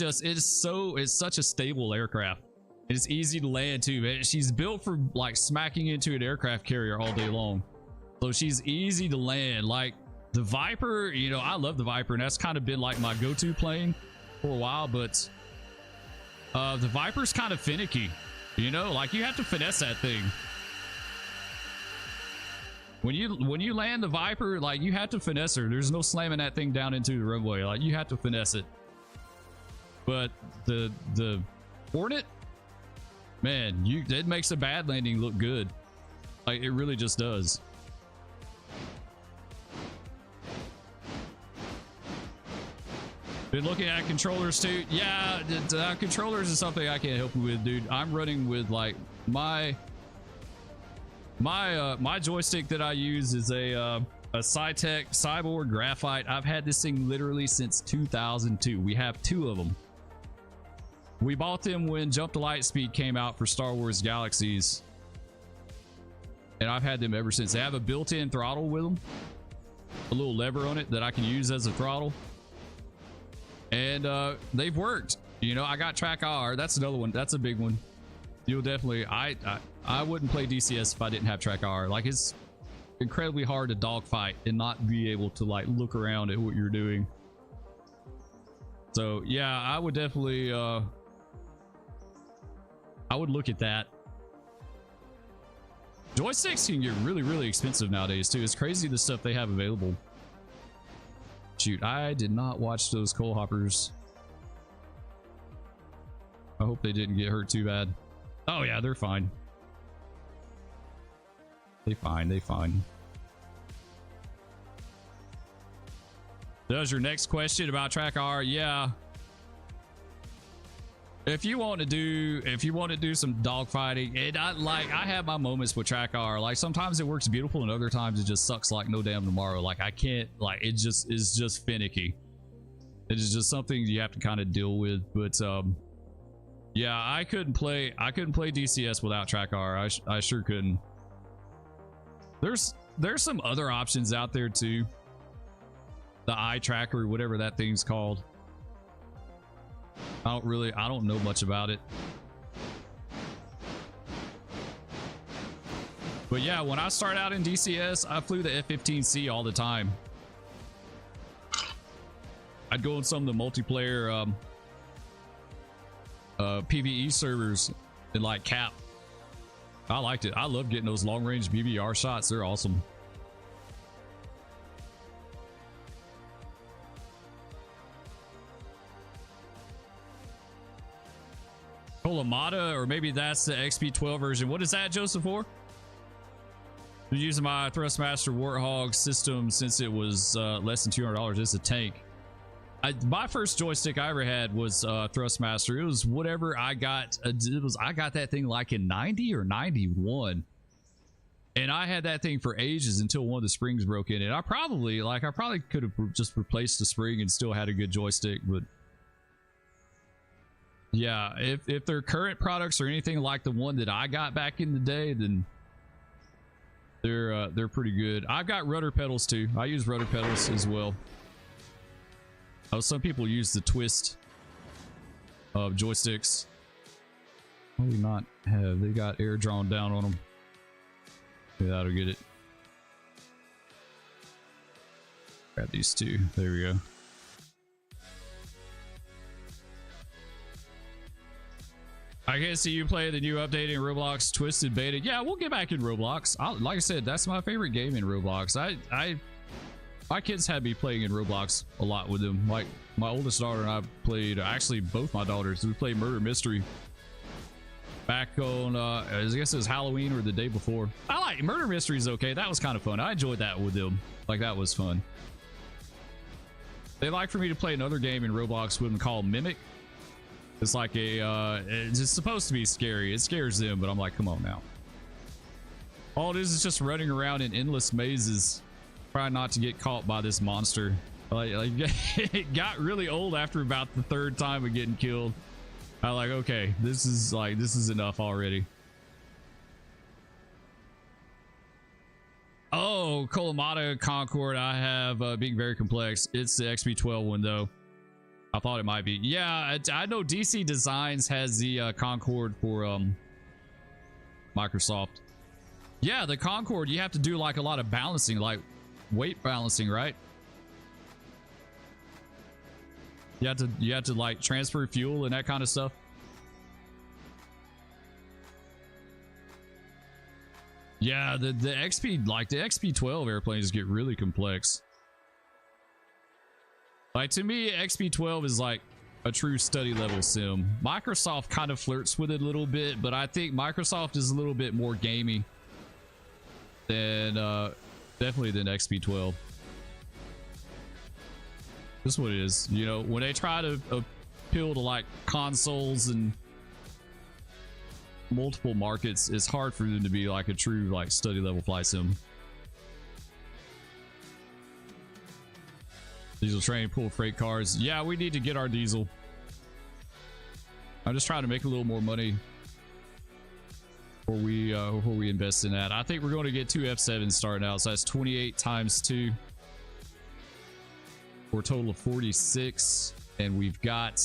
such a stable aircraft. It's easy to land too. She's built for like smacking into an aircraft carrier all day long. So she's easy to land. Like the Viper, you know, I love the Viper, and that's kind of been like my go-to plane for a while, but the Viper's kind of finicky, you know, like you have to finesse that thing. When you land the Viper, like you have to finesse her. There's no slamming that thing down into the runway. Like you have to finesse it. But the Hornet, man, it makes a bad landing look good. Like it really just does. Been looking at controllers too. Yeah, controllers is something I can't help you with, dude. I'm running with like my joystick that I use is a Cytec Cyborg Graphite. I've had this thing literally since 2002. We have two of them. We bought them when Jump to Lightspeed came out for Star Wars Galaxies, and I've had them ever since. They have a built-in throttle with them, a little lever on it that I can use as a throttle, and they've worked. You know, I got Track R. That's another one. That's a big one. You'll definitely, I wouldn't play DCS if I didn't have Track R. Like, it's incredibly hard to dogfight and not be able to like look around at what you're doing. So yeah, I would definitely I would look at that. Joysticks can get really, really expensive nowadays too. It's crazy the stuff they have available. Shoot, I did not watch those coal hoppers. I hope they didn't get hurt too bad. Oh yeah, they're fine. They fine. Does your next question about Track R? Yeah. If you want to do some dogfighting, and I have my moments with Track R. Like sometimes it works beautiful, and other times it just sucks like no damn tomorrow. Like I can't, like it just is just finicky. It is just something you have to kind of deal with. But Yeah, I couldn't play DCS without track R. I sure couldn't. There's some other options out there too. The eye tracker, whatever that thing's called. I don't know much about it. But yeah, when I started out in DCS, I flew the F-15C all the time. I'd go on some of the multiplayer PvE servers and like cap. I liked it. I love getting those long range BBR shots. They're awesome. Kolamata, or maybe that's the XP12 version. What is that, Joseph, for? I'm using my Thrustmaster Warthog system since it was less than $200. It's a tank. My first joystick I ever had was Thrustmaster. It was whatever I got. I got that thing like in 90 or 91, and I had that thing for ages until one of the springs broke in it. I probably could have just replaced the spring and still had a good joystick. But yeah, if their current products are anything like the one that I got back in the day, then they're pretty good. I've got rudder pedals too. I use rudder pedals as well. Oh, some people use the twist of joysticks. Probably not have. They got air drawn down on them. Yeah, that'll get it. Grab these two. There we go. I can't see you play the new update in Roblox Twisted Beta. Yeah, we'll get back in Roblox. Like I said, that's my favorite game in Roblox. My kids had me playing in Roblox a lot with them. Like my oldest daughter and I played, actually both my daughters, we played Murder Mystery back on, I guess it was Halloween or the day before. I like Murder Mystery's okay. That was kind of fun. I enjoyed that with them. Like that was fun. They like for me to play another game in Roblox with them called Mimic. It's like it's supposed to be scary. It scares them, but I'm like, come on now. All it is just running around in endless mazes. Try not to get caught by this monster. Like it got really old after about the third time of getting killed. I like, okay, this is enough already. Oh, Kolamata Concord, I have being very complex. It's the XP12 one though. I thought it might be. Yeah, I know DC Designs has the Concord for Microsoft. Yeah, the Concord, you have to do like a lot of balancing, like weight balancing, right? You have to like transfer fuel and that kind of stuff. Yeah, the XP, like the XP12 airplanes get really complex. Like to me, XP12 is like a true study level sim. Microsoft kind of flirts with it a little bit, but I think Microsoft is a little bit more gamey than definitely than XP12. This is what it is. You know, when they try to appeal to like consoles and multiple markets, it's hard for them to be like a true like study level flight sim. Diesel train, pull freight cars. Yeah, we need to get our diesel. I'm just trying to make a little more money before we invest in that. I think we're going to get 2 F7s starting out, so that's 28 times 2 for a total of 46, and we've got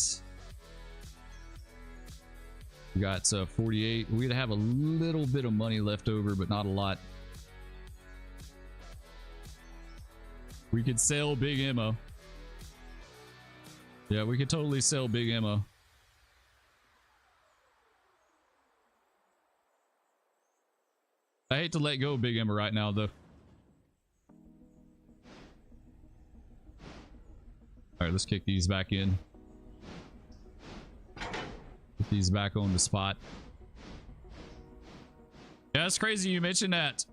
48. We're gonna have a little bit of money left over, but not a lot. We could sell big ammo. Yeah, we could totally sell big ammo. I hate to let go of big ammo right now, though. All right, let's kick these back in. Put these back on the spot. Yeah, it's crazy you mentioned that.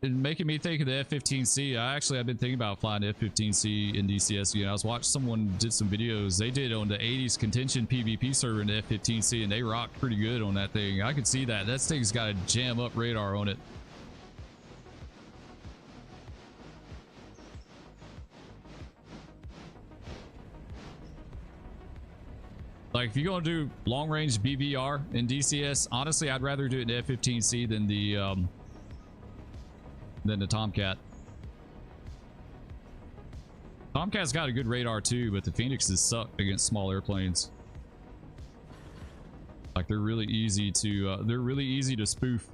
It's making me think of the F-15C. I've been thinking about flying the F-15C in DCS again. I was watching someone did some videos they did on the 80s contention PvP server in the F-15C, and they rocked pretty good on that thing. I could see that. That thing's got a jam up radar on it. Like if you're gonna do long range BVR in DCS, honestly, I'd rather do it in the F-15C than the Tomcat. Tomcat's got a good radar too, but the Phoenixes suck against small airplanes. Like they're really easy to spoof.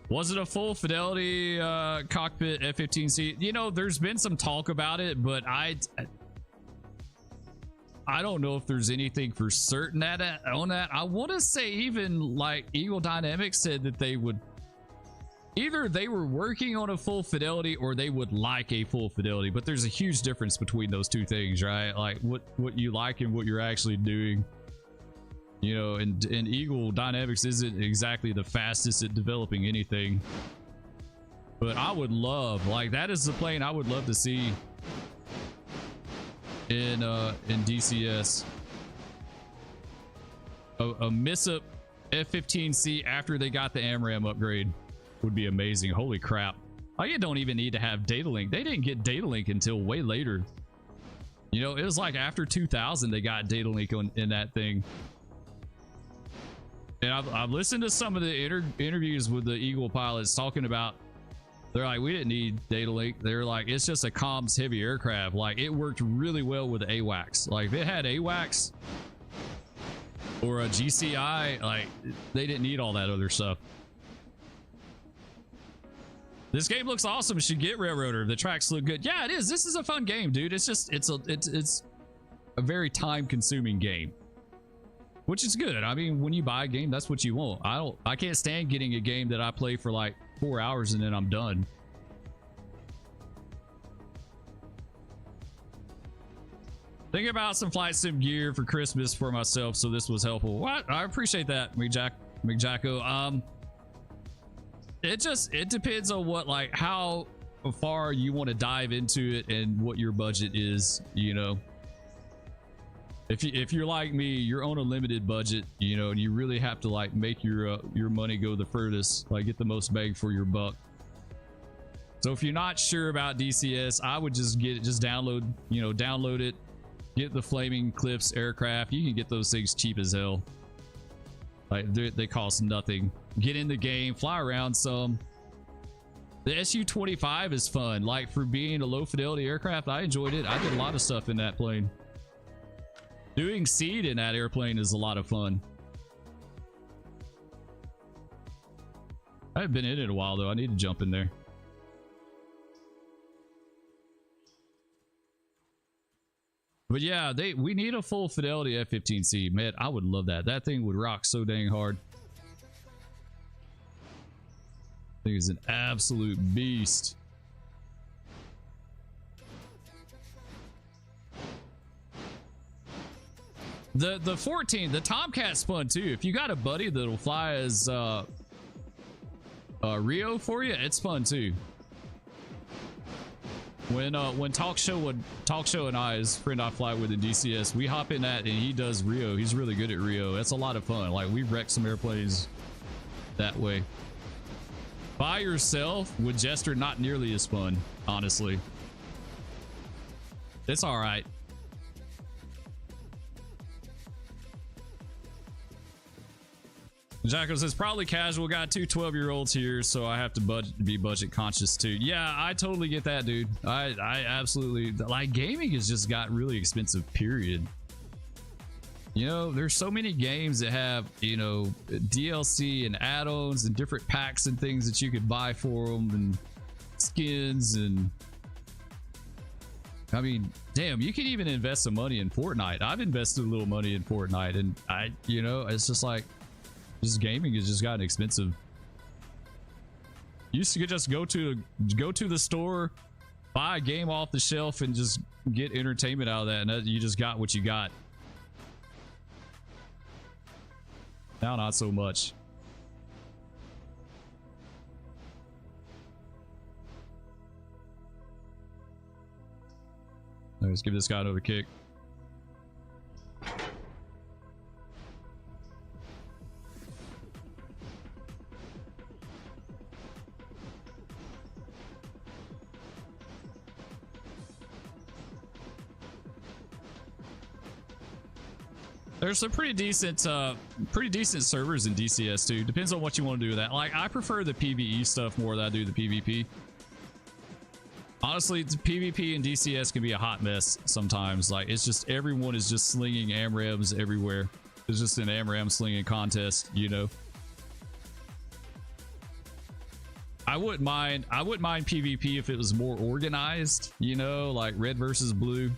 Was it a full fidelity cockpit F-15C? You know, there's been some talk about it, but I don't know if there's anything for certain on that. I want to say even like Eagle Dynamics said that they would either they were working on a full fidelity or they would like a full fidelity, but there's a huge difference between those two things, right? Like what you like and what you're actually doing. You know, and Eagle Dynamics isn't exactly the fastest at developing anything. But I would love, like, that is the plane I would love to see in DCS. A miss-up F-15C after they got the AMRAAM upgrade would be amazing. Holy crap. I don't even need to have data link. They didn't get data link until way later. You know, it was like after 2000 they got data link in that thing. And I've listened to some of the interviews with the Eagle pilots talking about, they're like, we didn't need data link. They're like, it's just a comms heavy aircraft. Like it worked really well with AWACS. Like if it had AWACS or a GCI, like they didn't need all that other stuff. This game looks awesome. Should get Railroader. The tracks look good. Yeah, it is. This is a fun game, dude. It's just it's a very time consuming game. Which is good. I mean, when you buy a game, that's what you want. I can't stand getting a game that I play for like 4 hours and then I'm done. Thinking about some flight sim gear for Christmas for myself, so this was helpful. What? I appreciate that, McJacko. It depends on what, like, how far you want to dive into it and what your budget is, you know. If you're like me, you're on a limited budget, you know, and you really have to like make your money go the furthest, like get the most bang for your buck. So if you're not sure about DCS, I would just get it, just download it, get the Flaming Cliffs aircraft. You can get those things cheap as hell. Like they cost nothing. Get in the game, fly around some. The Su-25 is fun. Like for being a low fidelity aircraft, I enjoyed it. I did a lot of stuff in that plane. Doing seed in that airplane is a lot of fun. I haven't been in it a while though. I need to jump in there. But yeah, we need a full fidelity F-15C. Man, I would love that. That thing would rock so dang hard. I think it's an absolute beast. The 14, the Tomcat's fun too. If you got a buddy that'll fly as Rio for you, it's fun too. When Talk Show and I, his friend I fly with in DCS, we hop in that and he does Rio. He's really good at Rio. That's a lot of fun. Like we've wrecked some airplanes that way. By yourself with Jester, not nearly as fun, honestly. It's all right. Jacko says, probably casual. Got two 12-year-olds here, so I have to be budget conscious too. Yeah, I totally get that, dude. I absolutely, like, gaming has just got really expensive, period. You know, there's so many games that have, you know, DLC and add-ons and different packs and things that you could buy for them and skins, and I mean, damn, you can even invest some money in Fortnite. I've invested a little money in Fortnite, and you know, it's just like, just gaming has just gotten expensive. You used to just go to the store, buy a game off the shelf, and just get entertainment out of that, and you just got what you got. Now, not so much. Let's give this guy another kick. There's some pretty decent servers in DCS too. Depends on what you want to do with that. Like, I prefer the PvE stuff more than I do the PvP. Honestly, the PvP and DCS can be a hot mess sometimes. Like, it's just everyone is just slinging AMRAMs everywhere. It's just an AMRAM slinging contest, you know. I wouldn't mind PvP if it was more organized, you know, like red versus blue.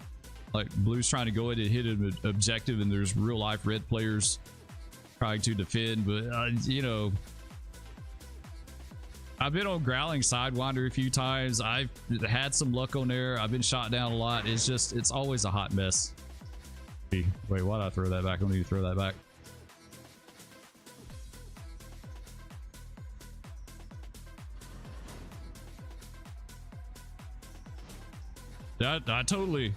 Like, blue's trying to go in and hit an objective, and there's real life red players trying to defend. But you know, I've been on Growling Sidewinder a few times. I've had some luck on there. I've been shot down a lot. It's always a hot mess. Wait, why did I throw that back? I need to throw that back. I totally.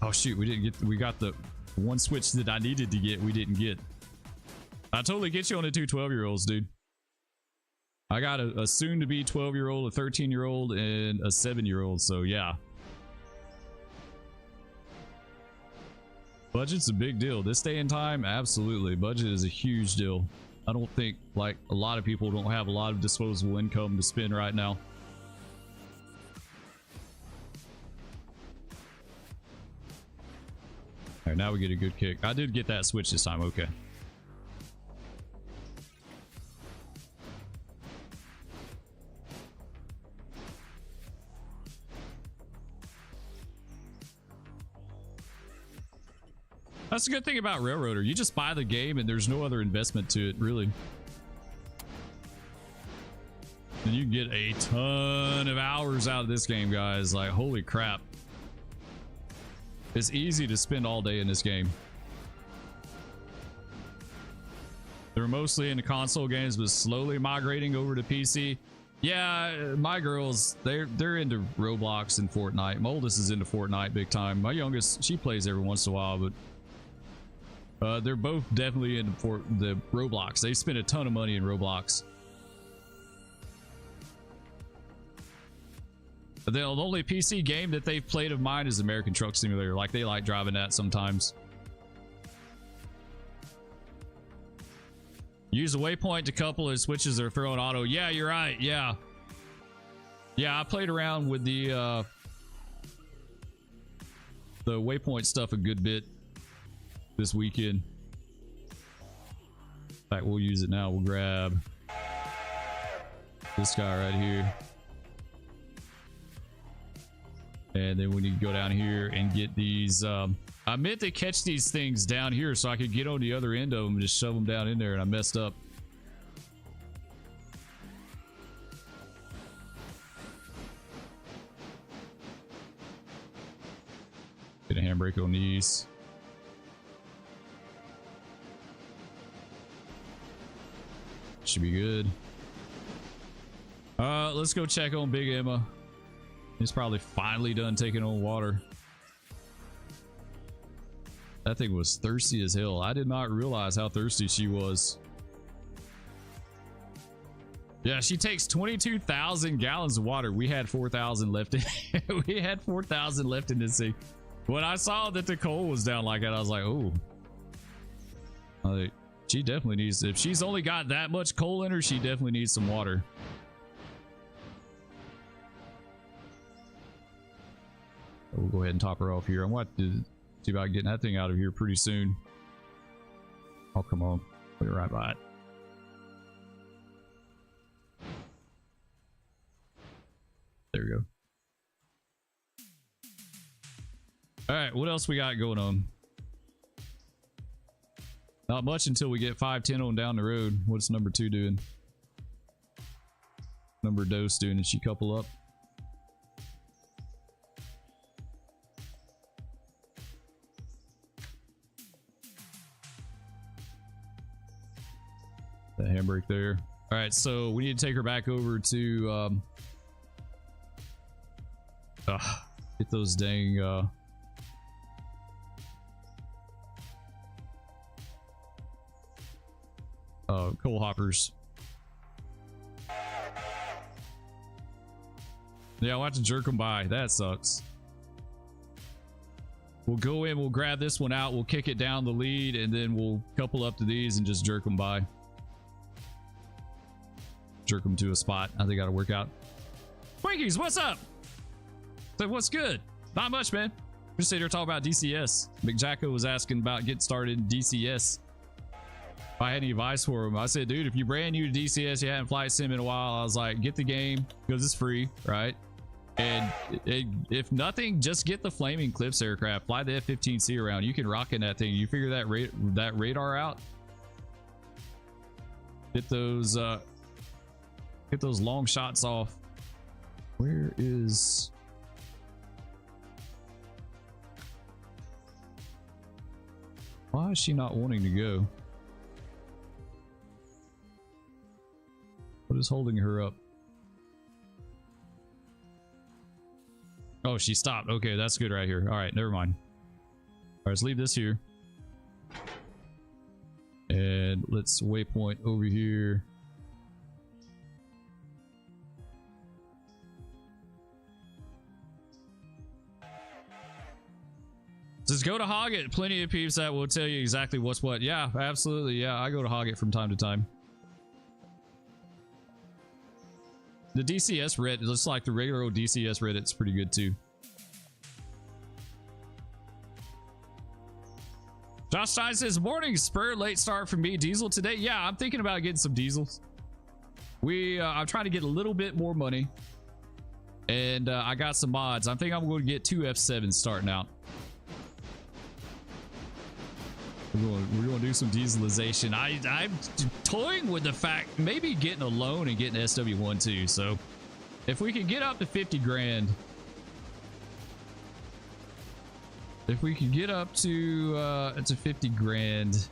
Oh shoot, we got the one switch that I needed to get, we didn't get. I totally get you on the two 12-year-olds, dude. I got a soon-to-be 12-year-old, a 13-year-old, and a 7-year-old, so yeah. Budget's a big deal. This day and time, absolutely. Budget is a huge deal. I don't think, like, a lot of people don't have a lot of disposable income to spend right now. Alright, now we get a good kick. I did get that switch this time, okay. That's a good thing about Railroader. You just buy the game and there's no other investment to it, really. And you can get a ton of hours out of this game, guys. Like, holy crap. It's easy to spend all day in this game. They're mostly into console games, but slowly migrating over to PC. Yeah, my girls, they're into Roblox and Fortnite. My oldest is into Fortnite big time. My youngest, she plays every once in a while, but they're both definitely into the Roblox. They spend a ton of money in Roblox. The only PC game that they've played of mine is American Truck Simulator. Like, they like driving that sometimes. Use a waypoint to couple as switches are throwing auto. Yeah, you're right. Yeah. Yeah, I played around with the waypoint stuff a good bit this weekend. In fact, we'll use it now. We'll grab this guy right here. And then we need to go down here and get these. I meant to catch these things down here so I could get on the other end of them and just shove them down in there, and I messed up. Get a handbrake on these. Should be good. Let's go check on Big Emma. He's probably finally done taking on water. That thing was thirsty as hell. I did not realize how thirsty she was. Yeah, she takes 22,000 gallons of water. We had 4,000 left in we had 4,000 left in this thing. When I saw that the coal was down like that, I was like, oh. Like, she definitely needs, if she's only got that much coal in her, she definitely needs some water. We'll go ahead and top her off here. I'm going to see about getting that thing out of here pretty soon. Oh, come on. Put it right by it. There we go. All right, what else we got going on? Not much until we get 510 on down the road. What's number 2 doing? Number Dose doing? Did she couple up? That handbrake there. All right, so we need to take her back over to get those dang coal hoppers. Yeah, I'll have to jerk them by. That sucks. We'll go in, we'll grab this one out, we'll kick it down the lead, and then we'll couple up to these and just jerk them by. Jerk them to a spot. I think that'll work out. Twinkies, what's up? So what's good? Not much, man. Just sitting here talking about DCS. McJacko was asking about getting started in DCS. If I had any advice for him, I said, dude, if you're brand new to DCS, you haven't flight sim in a while, I was like, get the game because it's free, right? And if nothing, just get the Flaming Cliffs aircraft. Fly the F-15C around. You can rock in that thing. You figure that radar out. Get those long shots off. Where is? Why is she not wanting to go? What is holding her up? Oh, she stopped. Okay, that's good right here. All right, never mind. All right, let's leave this here. And let's waypoint over here. Just go to Hoggett. Plenty of peeps that will tell you exactly what's what. Yeah, absolutely. Yeah, I go to Hoggett from time to time. The DCS Reddit, just like the regular old DCS Reddit's pretty good too. Josh Stein says, morning, Spur, late start for me. Diesel today? Yeah, I'm thinking about getting some diesels. I'm trying to get a little bit more money. And I got some mods. I think I'm going to get 2 F7s starting out. We're going to do some dieselization. I'm toying with the fact maybe getting a loan and getting SW1 too. So if we can get up to 50 grand, if we can get up to 50 grand,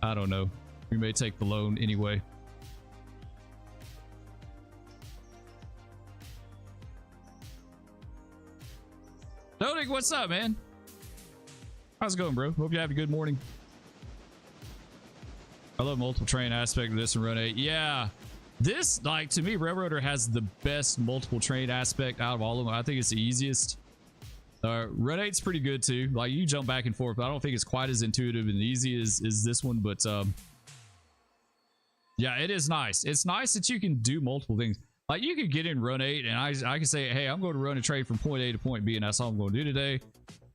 I don't know. We may take the loan anyway. Dodig, what's up, man? How's it going, bro? Hope you have a good morning. I love multiple train aspect of this and Run 8. Yeah, this, like, to me, Railroader has the best multiple train aspect out of all of them. I think it's the easiest. Run 8's pretty good too. Like, you jump back and forth, but I don't think it's quite as intuitive and easy as this one. But yeah, it is nice. It's nice that you can do multiple things. Like, you could get in Run 8 and I can say, hey, I'm going to run a train from point A to point B, and that's all I'm going to do today.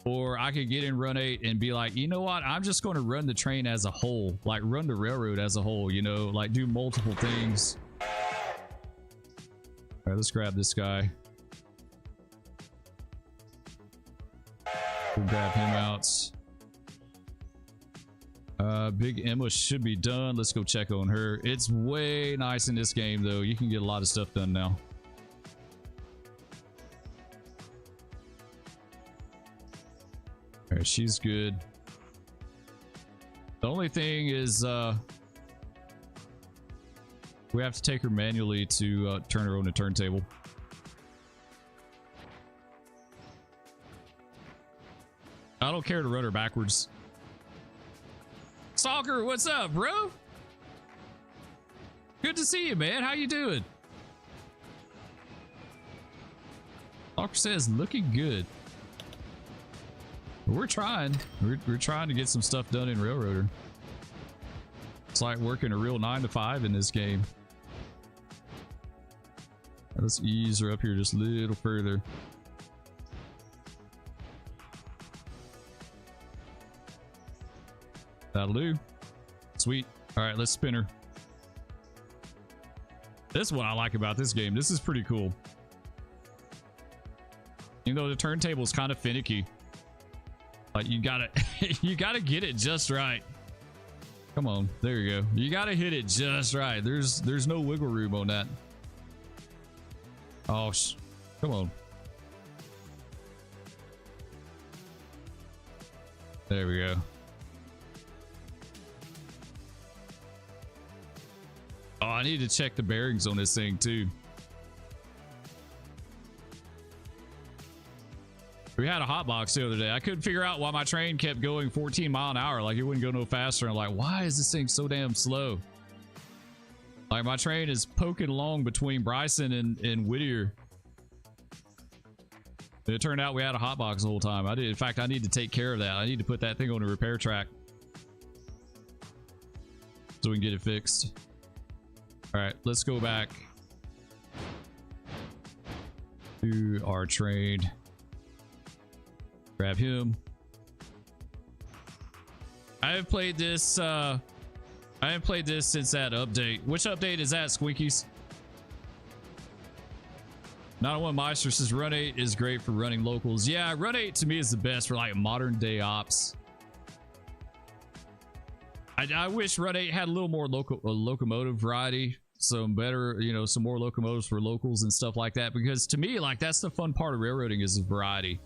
Or I could get in Run 8 and be like, you know what? I'm just going to run the train as a whole. Like, run the railroad as a whole, you know? Like, do multiple things. All right, let's grab this guy. We'll grab him out. Big Emma should be done. Let's go check on her. It's way nice in this game, though. You can get a lot of stuff done now. All right, she's good. The only thing is we have to take her manually to turn her on the turntable. I don't care to run her backwards. Stalker, what's up, bro? Good to see you, man. How you doing? Stalker says, looking good. We're trying. We're trying to get some stuff done in Railroader. It's like working a real 9 to 5 in this game. Let's ease her up here just a little further. That'll do. Sweet. All right, let's spin her. This is what I like about this game. This is pretty cool. Even though the turntable is kind of finicky. Like, you gotta you gotta get it just right. Come on, there you go. You gotta hit it just right. There's no wiggle room on that. Oh, come on. There we go. Oh, I need to check the bearings on this thing too. We had a hot box the other day. I couldn't figure out why my train kept going 14 mile an hour. Like, it wouldn't go no faster. I'm like, why is this thing so damn slow? Like, my train is poking along between Bryson and Whittier. It turned out we had a hot box the whole time. I did. In fact, I need to take care of that. I need to put that thing on a repair track so we can get it fixed. All right, let's go back to our train. Grab him. I haven't played this. I haven't played this since that update. Which update is that, Squinkies? Not one Meister says Run 8 is great for running locals. Yeah, Run 8 to me is the best for like modern day ops. I wish Run 8 had a little more locomotive variety, some better, you know, some more locomotives for locals and stuff like that. Because to me, like, that's the fun part of railroading is the variety,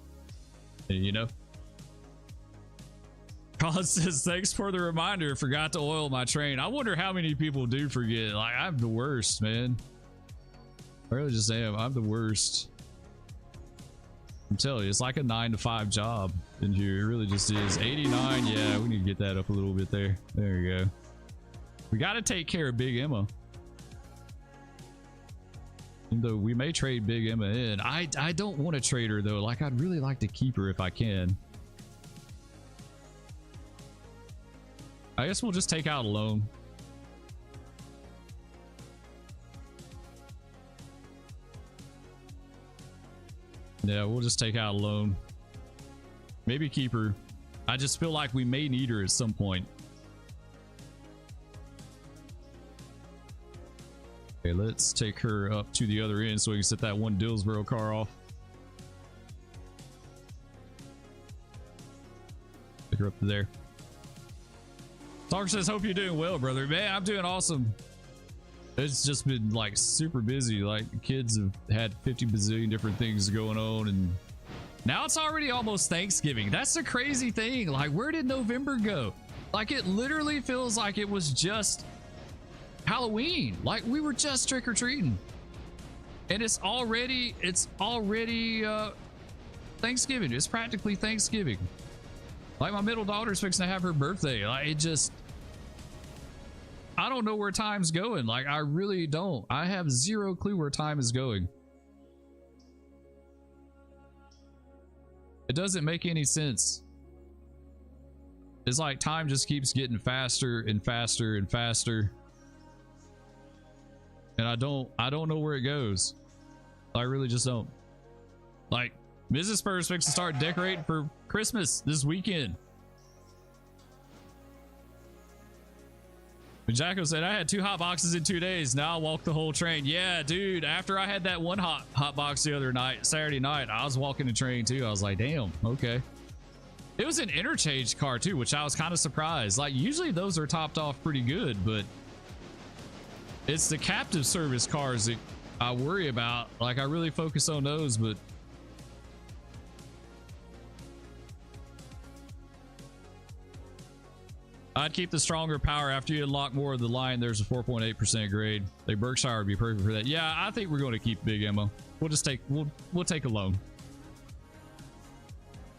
you know. Colin says, thanks for the reminder. Forgot to oil my train. I wonder how many people do forget. Like, I'm the worst, man. I really just am. I'm the worst. I'm telling you, it's like a 9-to-5 job in here. It really just is. 89. Yeah, we need to get that up a little bit there. There you go. We got to take care of Big Emma. Even though we may trade Big Emma in. I don't want to trade her, though. Like, I'd really like to keep her if I can. I guess we'll just take out a loan. Yeah, we'll just take out a loan. Maybe keep her. I just feel like we may need her at some point. Okay, let's take her up to the other end so we can set that one Dillsboro car off. Take her up to there. Talker says, hope you're doing well, brother. Man, I'm doing awesome. It's just been like super busy. Like the kids have had 50 bazillion different things going on, and now it's already almost Thanksgiving. That's the crazy thing. Like, where did November go? Like, it literally feels like it was just Halloween. Like, we were just trick-or-treating, and it's already Thanksgiving. It's practically Thanksgiving. Like, my middle daughter's fixing to have her birthday. Like, it just, I don't know where time's going. Like, I really don't. I have zero clue where time is going. It doesn't make any sense. It's like time just keeps getting faster and faster and faster. And I don't know where it goes. I really just don't. Like, Mrs. Spur's fixing to start decorating for Christmas this weekend. Jacko said, I had 2 hot boxes in 2 days. Now I'll walk the whole train. Yeah, dude, after I had that one hot box the other night, Saturday night, I was walking the train too. I was like, damn, okay. It was an interchange car too, which I was kind of surprised. Like, usually those are topped off pretty good, but it's the captive service cars that I worry about. Like, I really focus on those, but I'd keep the stronger power. After you unlock more of the line, there's a 4.8% grade. Like, Berkshire would be perfect for that. Yeah, I think we're going to keep Big Emma. We'll just take, we'll take a loan.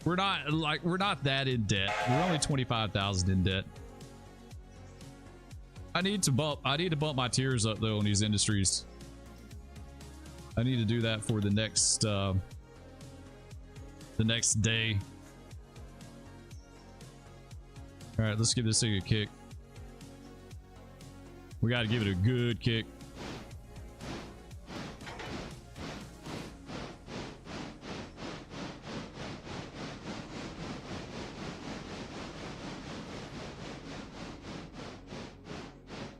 We're not that in debt. We're only 25,000 in debt. I need to bump my tiers up though on these industries. I need to do that for the next day. All right, let's give this thing a kick. We got to give it a good kick.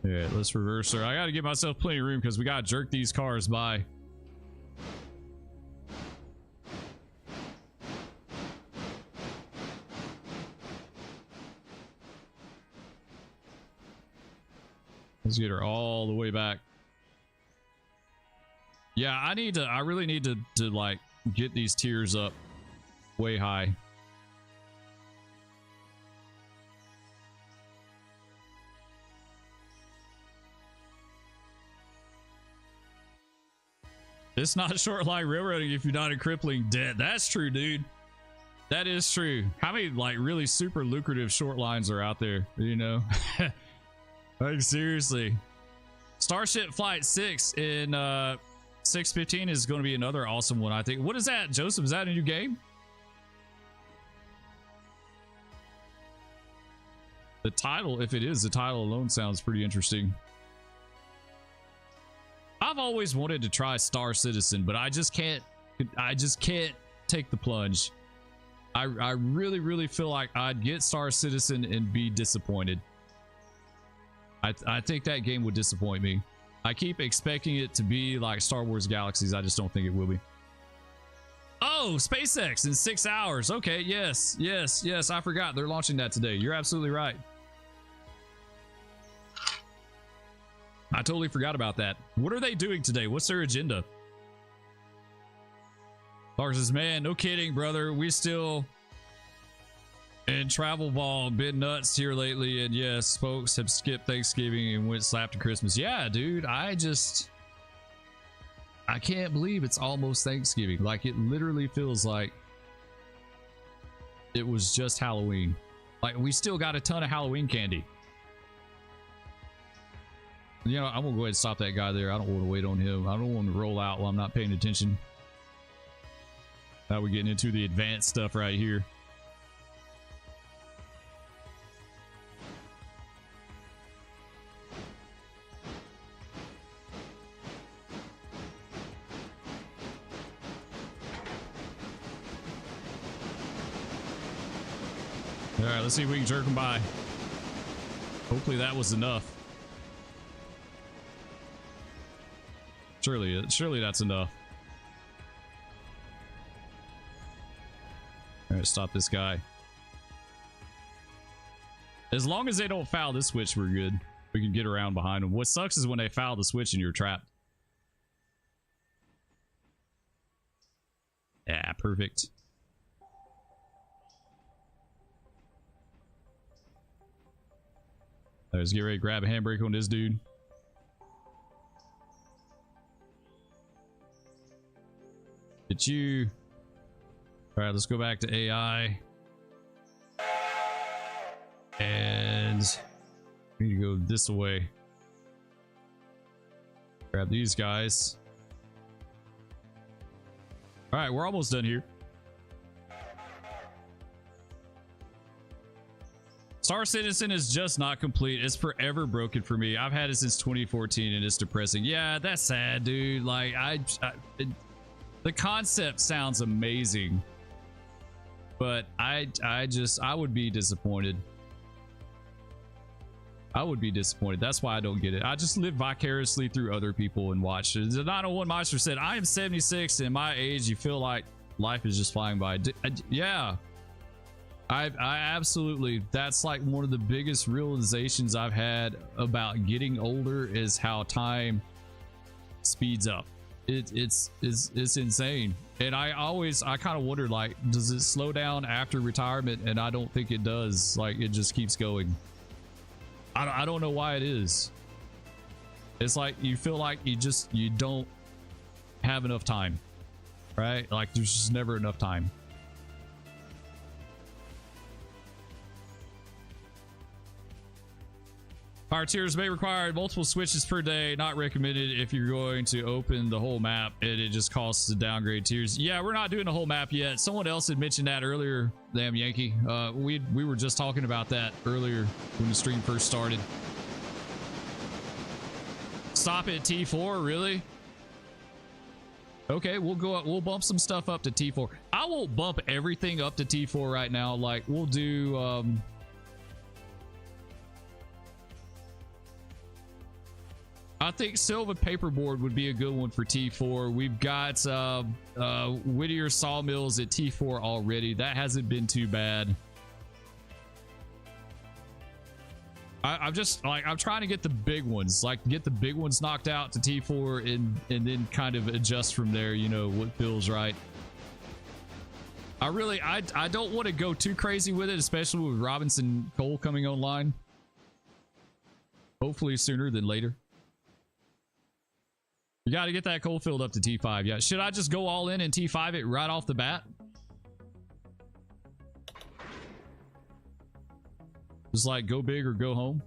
Yeah, let's reverse her. I got to give myself plenty of room because we got to jerk these cars by. Let's get her all the way back. Yeah, I really need to like get these tiers up way high. It's not short line railroading if you're not in crippling debt. That's true, dude. That is true. How many like really super lucrative short lines are out there, you know? Like, seriously. Starship Flight 6 in 615 is going to be another awesome one, I think. What is that, Joseph? Is that a new game? The title, if it is, the title alone sounds pretty interesting. I've always wanted to try Star Citizen, but I just can't take the plunge. I really, really feel like I'd get Star Citizen and be disappointed. I think that game would disappoint me. I keep expecting it to be like Star Wars Galaxies. I just don't think it will be. Oh, SpaceX in 6 hours. Okay, yes. I forgot they're launching that today. You're absolutely right. I totally forgot about that. What are they doing today? What's their agenda? Lars says, man, no kidding, brother. We still in travel ball been nuts here lately. And yes, folks have skipped Thanksgiving and went slap to Christmas. Yeah, dude, I can't believe it's almost Thanksgiving. Like, it literally feels like it was just Halloween. Like, we still got a ton of Halloween candy. You know, I'm gonna go ahead and stop that guy there. I don't want to wait on him. I don't want to roll out while I'm not paying attention. Now we're getting into the advanced stuff right here. All right, let's see if we can jerk him by. Hopefully that was enough. Surely that's enough. All right, stop this guy. As long as they don't foul this switch, we're good. We can get around behind them. What sucks is when they foul the switch and you're trapped. Yeah, perfect. Let's get ready to grab a handbrake on this dude. Get you. All right, let's go back to AI. And we need to go this way. Grab these guys. All right, we're almost done here. Star Citizen is just not complete. It's forever broken for me. I've had it since 2014 and it's depressing. Yeah, that's sad, dude. Like, the concept sounds amazing, but I would be disappointed. I would be disappointed. That's why I don't get it. I just live vicariously through other people and watch. The 901 Monster said, I am 76 and my age, you feel like life is just flying by. Yeah. I absolutely, that's like one of the biggest realizations I've had about getting older is how time speeds up. It's insane. And I kind of wonder, like, does it slow down after retirement? And I don't think it does. Like, it just keeps going. I don't know why it is. It's like you feel like you don't have enough time, right? Like, there's just never enough time. Our tiers may require multiple switches per day. Not recommended if you're going to open the whole map, and it just costs to downgrade tiers. Yeah, we're not doing the whole map yet. Someone else had mentioned that earlier. Damn Yankee. We were just talking about that earlier when the stream first started. Stop at T4, really? Okay, we'll go up. We'll bump some stuff up to T4. I won't bump everything up to T4 right now. Like, we'll do I think Silva Paperboard would be a good one for T4. We've got Whittier Sawmills at T4 already. That hasn't been too bad. I'm just like, I'm trying to get the big ones, like get the big ones knocked out to T4 and then kind of adjust from there, you know, what feels right. I don't want to go too crazy with it, especially with Robinson Coal coming online. Hopefully sooner than later. You got to get that coal filled up to T5. Yeah. Should I just go all in and T5 it right off the bat? Just like go big or go home.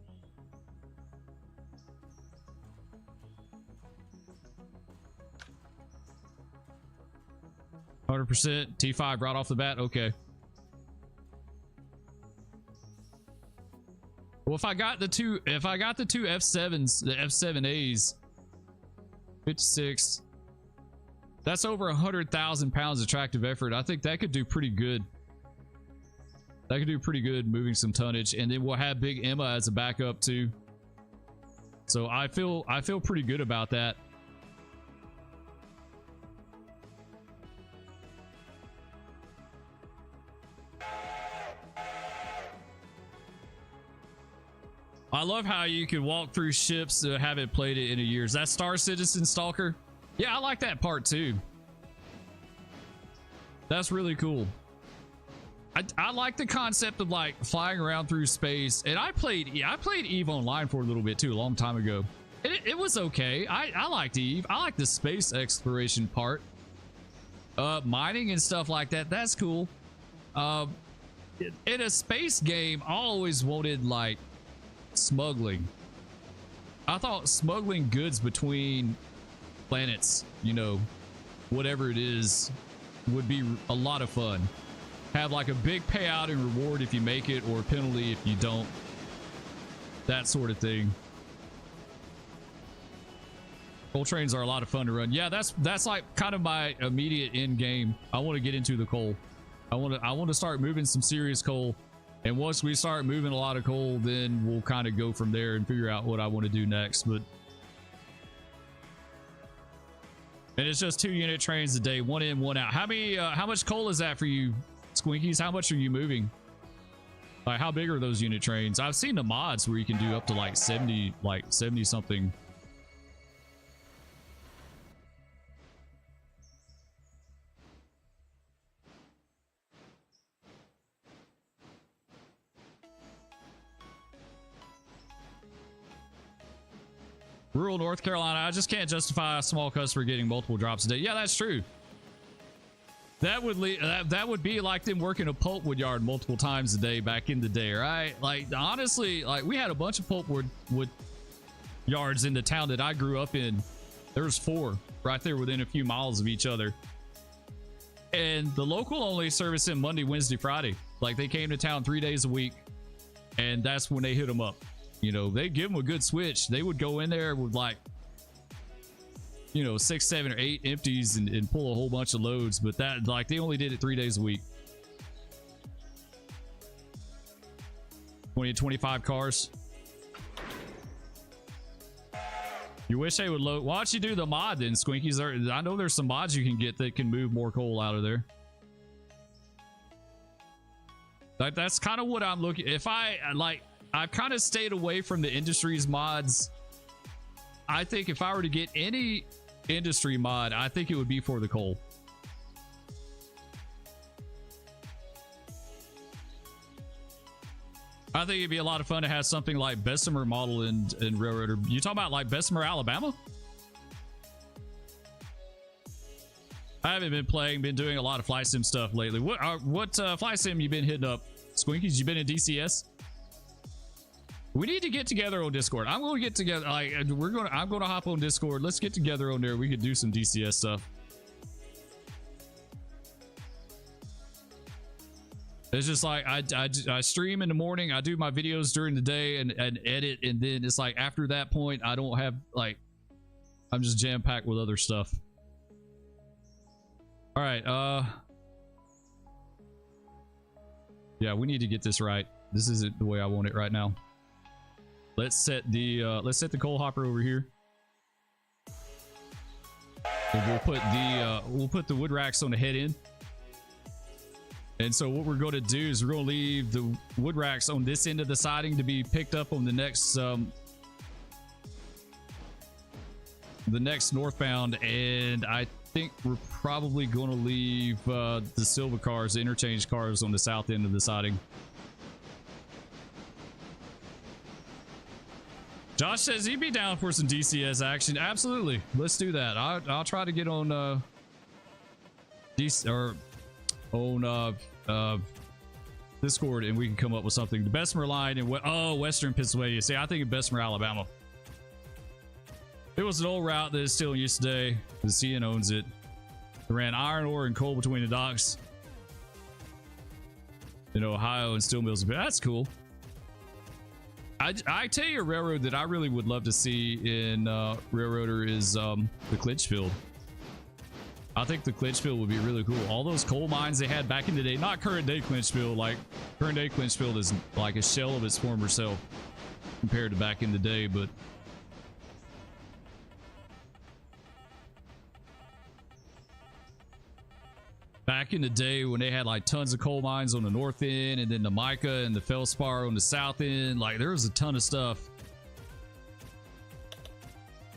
100% T5 right off the bat. Okay. Well, if I got the two F7s, the F7As, 56, that's over 100,000 pounds of tractive effort. I think that could do pretty good. That could do pretty good moving some tonnage, and then we'll have Big Emma as a backup too. So I feel pretty good about that. I love how you can walk through ships that haven't played it in a year. Is that Star Citizen Stalker? Yeah, I like that part too. That's really cool. I like the concept of like flying around through space. And I played EVE Online for a little bit too, a long time ago. It was okay. I liked EVE. I like the space exploration part. Mining and stuff like that. That's cool. In a space game, I always wanted like smuggling. I thought smuggling goods between planets, you know, whatever it is, would be a lot of fun. Have like a big payout and reward if you make it, or a penalty if you don't. That sort of thing. Coal trains are a lot of fun to run. Yeah, that's like kind of my immediate end game. I want to get into the coal. I want to start moving some serious coal. And once we start moving a lot of coal, then we'll kind of go from there and figure out what I want to do next. But and it's just 2 unit trains a day, 1 in, 1 out. How much coal is that for you, Squinkies? How much are you moving? Like, how big are those unit trains? I've seen the mods where you can do up to like 70 something. Rural North Carolina, I just can't justify a small customer getting multiple drops a day. Yeah, that's true. That would be like them working a pulpwood yard multiple times a day back in the day, right? Like, honestly, like we had a bunch of pulpwood yards in the town that I grew up in. There's 4 right there within a few miles of each other. And the local only service in Monday, Wednesday, Friday. Like, they came to town 3 days a week, and that's when they hit them up. You know, they give them a good switch. They would go in there with like, you know, 6, 7, or 8 empties and pull a whole bunch of loads. But that, like, they only did it 3 days a week. 20 to 25 cars. You wish they would load. Why don't you do the mod then, Squinkies? I know there's some mods you can get that can move more coal out of there. Like, that's kind of what I'm looking. If I've kind of stayed away from the industry's mods. I think if I were to get any industry mod, I think it would be for the coal. I think it'd be a lot of fun to have something like Bessemer model in Railroader. You talking about like Bessemer, Alabama? I haven't been doing a lot of flight sim stuff lately. What flight sim you been hitting up, Squinkies? You been in DCS? We need to get together on Discord. I'm going to get together. Like, I'm going to hop on Discord. Let's get together on there. We could do some DCS stuff. It's just like I stream in the morning. I do my videos during the day and edit, and then it's like after that point, I don't have like, I'm just jam packed with other stuff. All right. Yeah, we need to get this right. This isn't the way I want it right now. Let's set the coal hopper over here. And we'll put the wood racks on the head end. And so what we're going to do is we're going to leave the wood racks on this end of the siding to be picked up on the next northbound. And I think we're probably going to leave the silver cars, the interchange cars, on the south end of the siding. Josh says he'd be down for some DCS action. Absolutely, let's do that. I'll try to get on Discord, and we can come up with something. The Bessemer line in Western Pennsylvania. See, I think of Bessemer, Alabama. It was an old route that is still in use today. The CN owns it. They ran iron ore and coal between the docks in Ohio and steel mills. That's cool. I tell you a railroad that I really would love to see in Railroader is the Clinchfield. I think the Clinchfield would be really cool. All those coal mines they had back in the day, not current day Clinchfield, like current day Clinchfield is like a shell of its former self compared to back in the day, but back in the day when they had like tons of coal mines on the north end and then the mica and the feldspar on the south end, like there was a ton of stuff.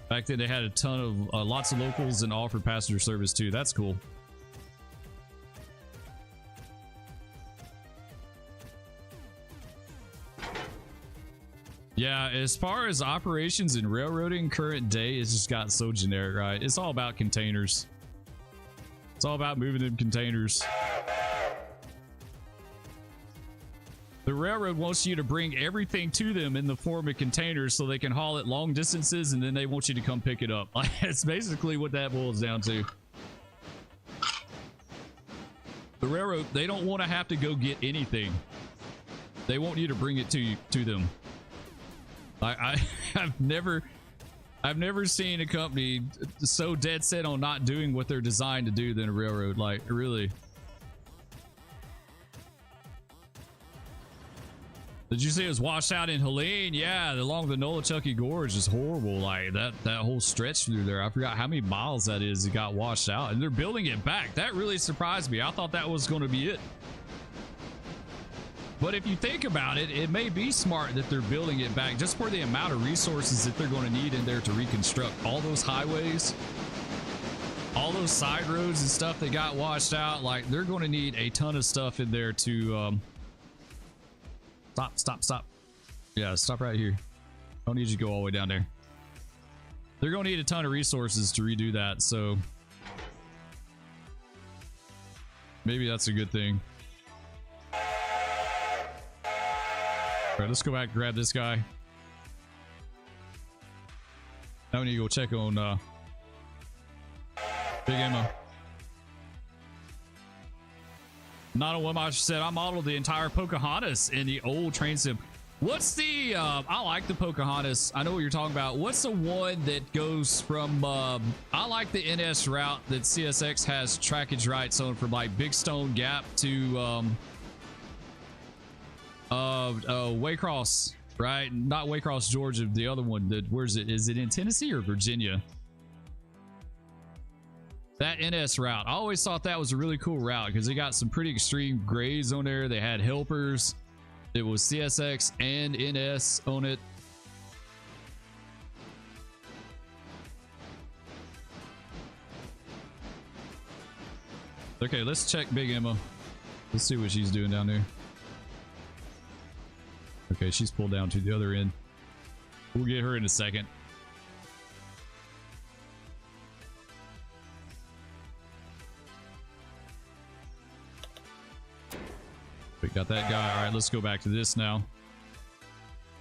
Back then they had a ton of lots of locals and offered passenger service too. That's cool. Yeah, as far as operations and railroading current day, it's just got so generic, right? It's all about containers. It's all about moving them containers. The railroad wants you to bring everything to them in the form of containers so they can haul it long distances, and then they want you to come pick it up. Like, that's basically what that boils down to. The railroad, they don't want to have to go get anything. They want you to bring it to them. I've never seen a company so dead set on not doing what they're designed to do than a railroad. Like, really. Did you see it was washed out in Helene? Yeah, along the Nolichucky Gorge is horrible. Like that whole stretch through there. I forgot how many miles that is. It got washed out, and they're building it back. That really surprised me. I thought that was going to be it. But if you think about it, it may be smart that they're building it back just for the amount of resources that they're going to need in there to reconstruct all those highways, all those side roads and stuff that got washed out. Like, they're going to need a ton of stuff in there to stop. Yeah, stop right here. Don't need you to go all the way down there. They're going to need a ton of resources to redo that, so maybe that's a good thing. All right, let's go back and grab this guy. Now we need to go check on Big Emma. Not a one I said I modeled the entire Pocahontas in the old train sim. What's the I like the Pocahontas. I know what you're talking about. What's the one that goes from I like the NS route that CSX has trackage rights on from like Big Stone Gap to Waycross, right? Not Waycross, Georgia. The other one, where's it? Is it in Tennessee or Virginia? That NS route, I always thought that was a really cool route because they got some pretty extreme grades on there. They had helpers. It was CSX and NS on it. Okay, let's check Big Emma. Let's see what she's doing down there. Okay, she's pulled down to the other end. We'll get her in a second. We got that guy. All right, let's go back to this now.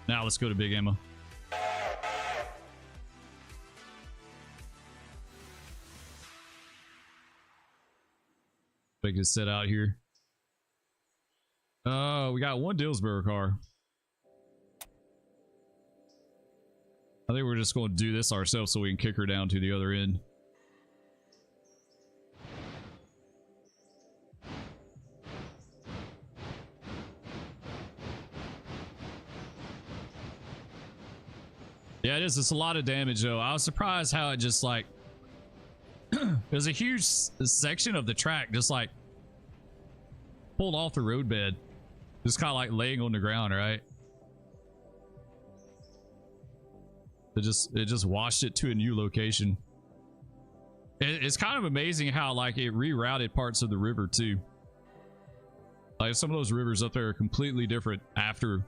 Now let's go to Big Emma. We can set out here. We got one Dillsboro car. I think we're just going to do this ourselves so we can kick her down to the other end. Yeah, it is. It's a lot of damage, though. I was surprised how it just, like... there's a huge section of the track just, like, pulled off the roadbed. Just kind of, like, laying on the ground, right? It just washed it to a new location. It's kind of amazing how, like, it rerouted parts of the river, too. Like, some of those rivers up there are completely different after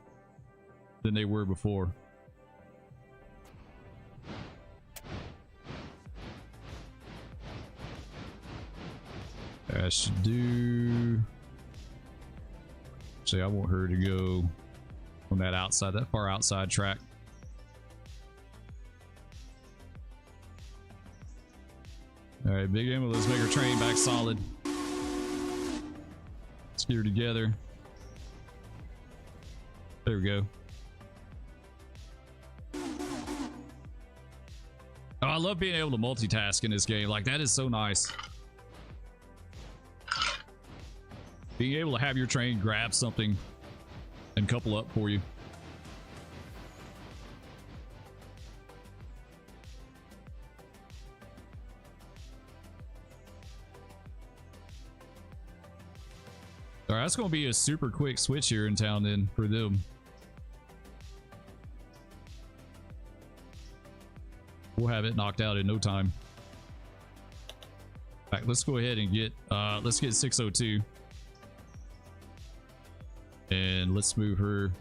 than they were before. I should do... Actually, I want her to go on that outside, that far outside track. All right, Big Emma, let's make her train back solid. Let's get her together. There we go. Oh, I love being able to multitask in this game. Like, that is so nice. Being able to have your train grab something and couple up for you. All right, that's going to be a super quick switch here in town then for them. We'll have it knocked out in no time. All right, let's go ahead and get let's get 602. And let's move her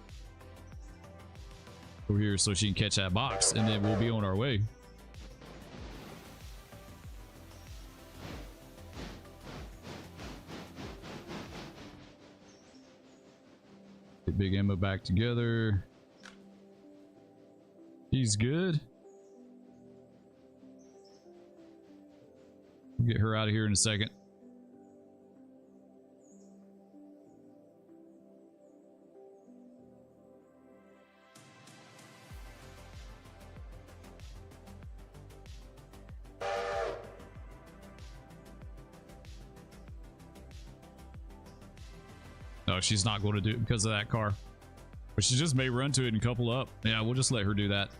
over here so she can catch that box, and then we'll be on our way. Get Big Emma back together. He's good. We'll get her out of here in a second. No, she's not going to do it because of that car. But she just may run to it and couple up. Yeah, we'll just let her do that.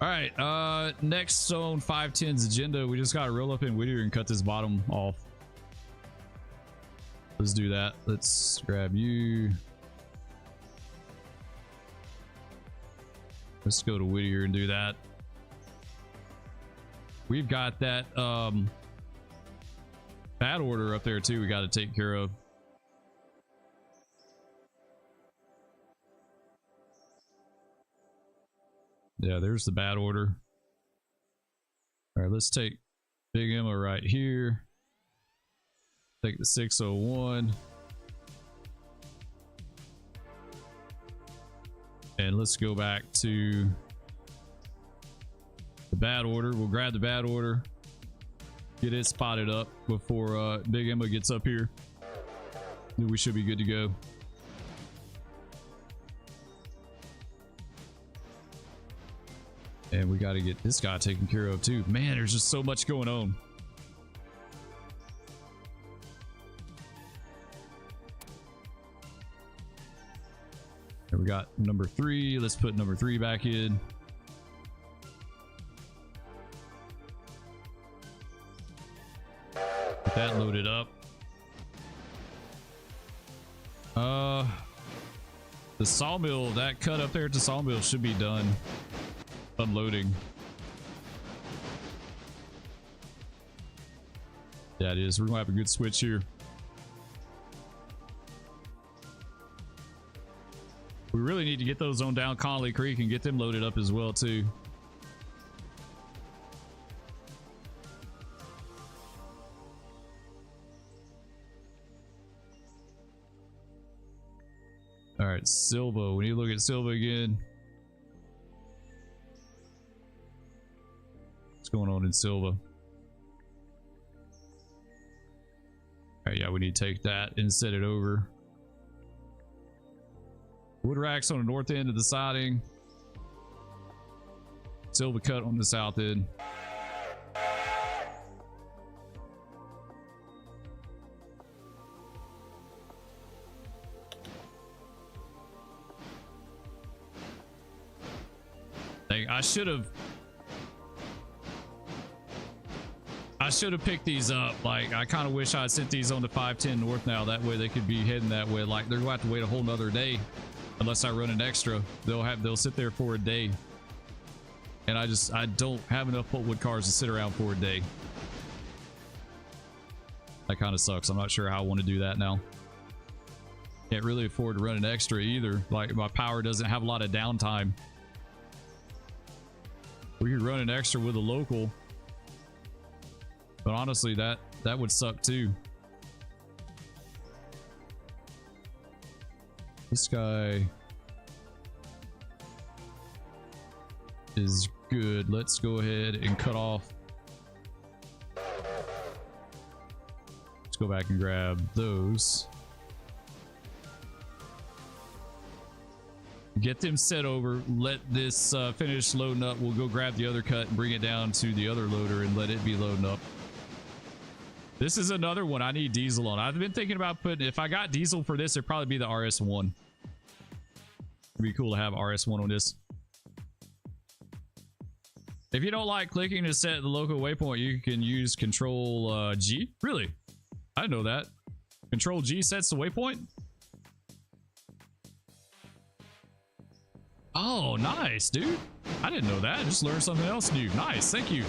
All right, next zone 510's agenda. We just got to roll up in Whittier and cut this bottom off. Let's do that. Let's grab you. Let's go to Whittier and do that. We've got that bad order up there too we got to take care of. Yeah, there's the bad order. All right, let's take Big Emma right here. Take the 601. And let's go back to the bad order. We'll grab the bad order. Get it spotted up before Big Emma gets up here. Then we should be good to go. And we got to get this guy taken care of too. Man, there's just so much going on. And we got number 3. Let's put number 3 back in. Get that loaded up. The sawmill, that cut up there at the sawmill should be done. Unloading. Yeah, it is. We're gonna have a good switch here. We really need to get those on down Conley Creek and get them loaded up as well too. All right, Silva. We need to look at Silva again. What's going on in Silva? All right, yeah, we need to take that and set it over. Wood racks on the north end of the siding. Silva cut on the south end. Dang, I should have picked these up. Like, I kind of wish I had sent these on to 510 north now. That way they could be heading that way. Like, they're gonna have to wait a whole nother day unless I run an extra. They'll sit there for a day, and I don't have enough pulpwood cars to sit around for a day. That kind of sucks. I'm not sure how I want to do that now. Can't really afford to run an extra either. Like, my power doesn't have a lot of downtime. We could run an extra with a local, but honestly, that would suck too. This guy is good. Let's go ahead and cut off. Let's go back and grab those. Get them set over. Let this finish loading up. We'll go grab the other cut and bring it down to the other loader and let it be loading up. This is another one I need diesel on. I've been thinking about putting, if I got diesel for this, it'd probably be the RS1. It'd be cool to have RS1 on this. If you don't like clicking to set the local waypoint, you can use Control G. Really? I didn't know that. Control G sets the waypoint? Oh, nice, dude. I didn't know that. I just learned something else new. Nice, thank you.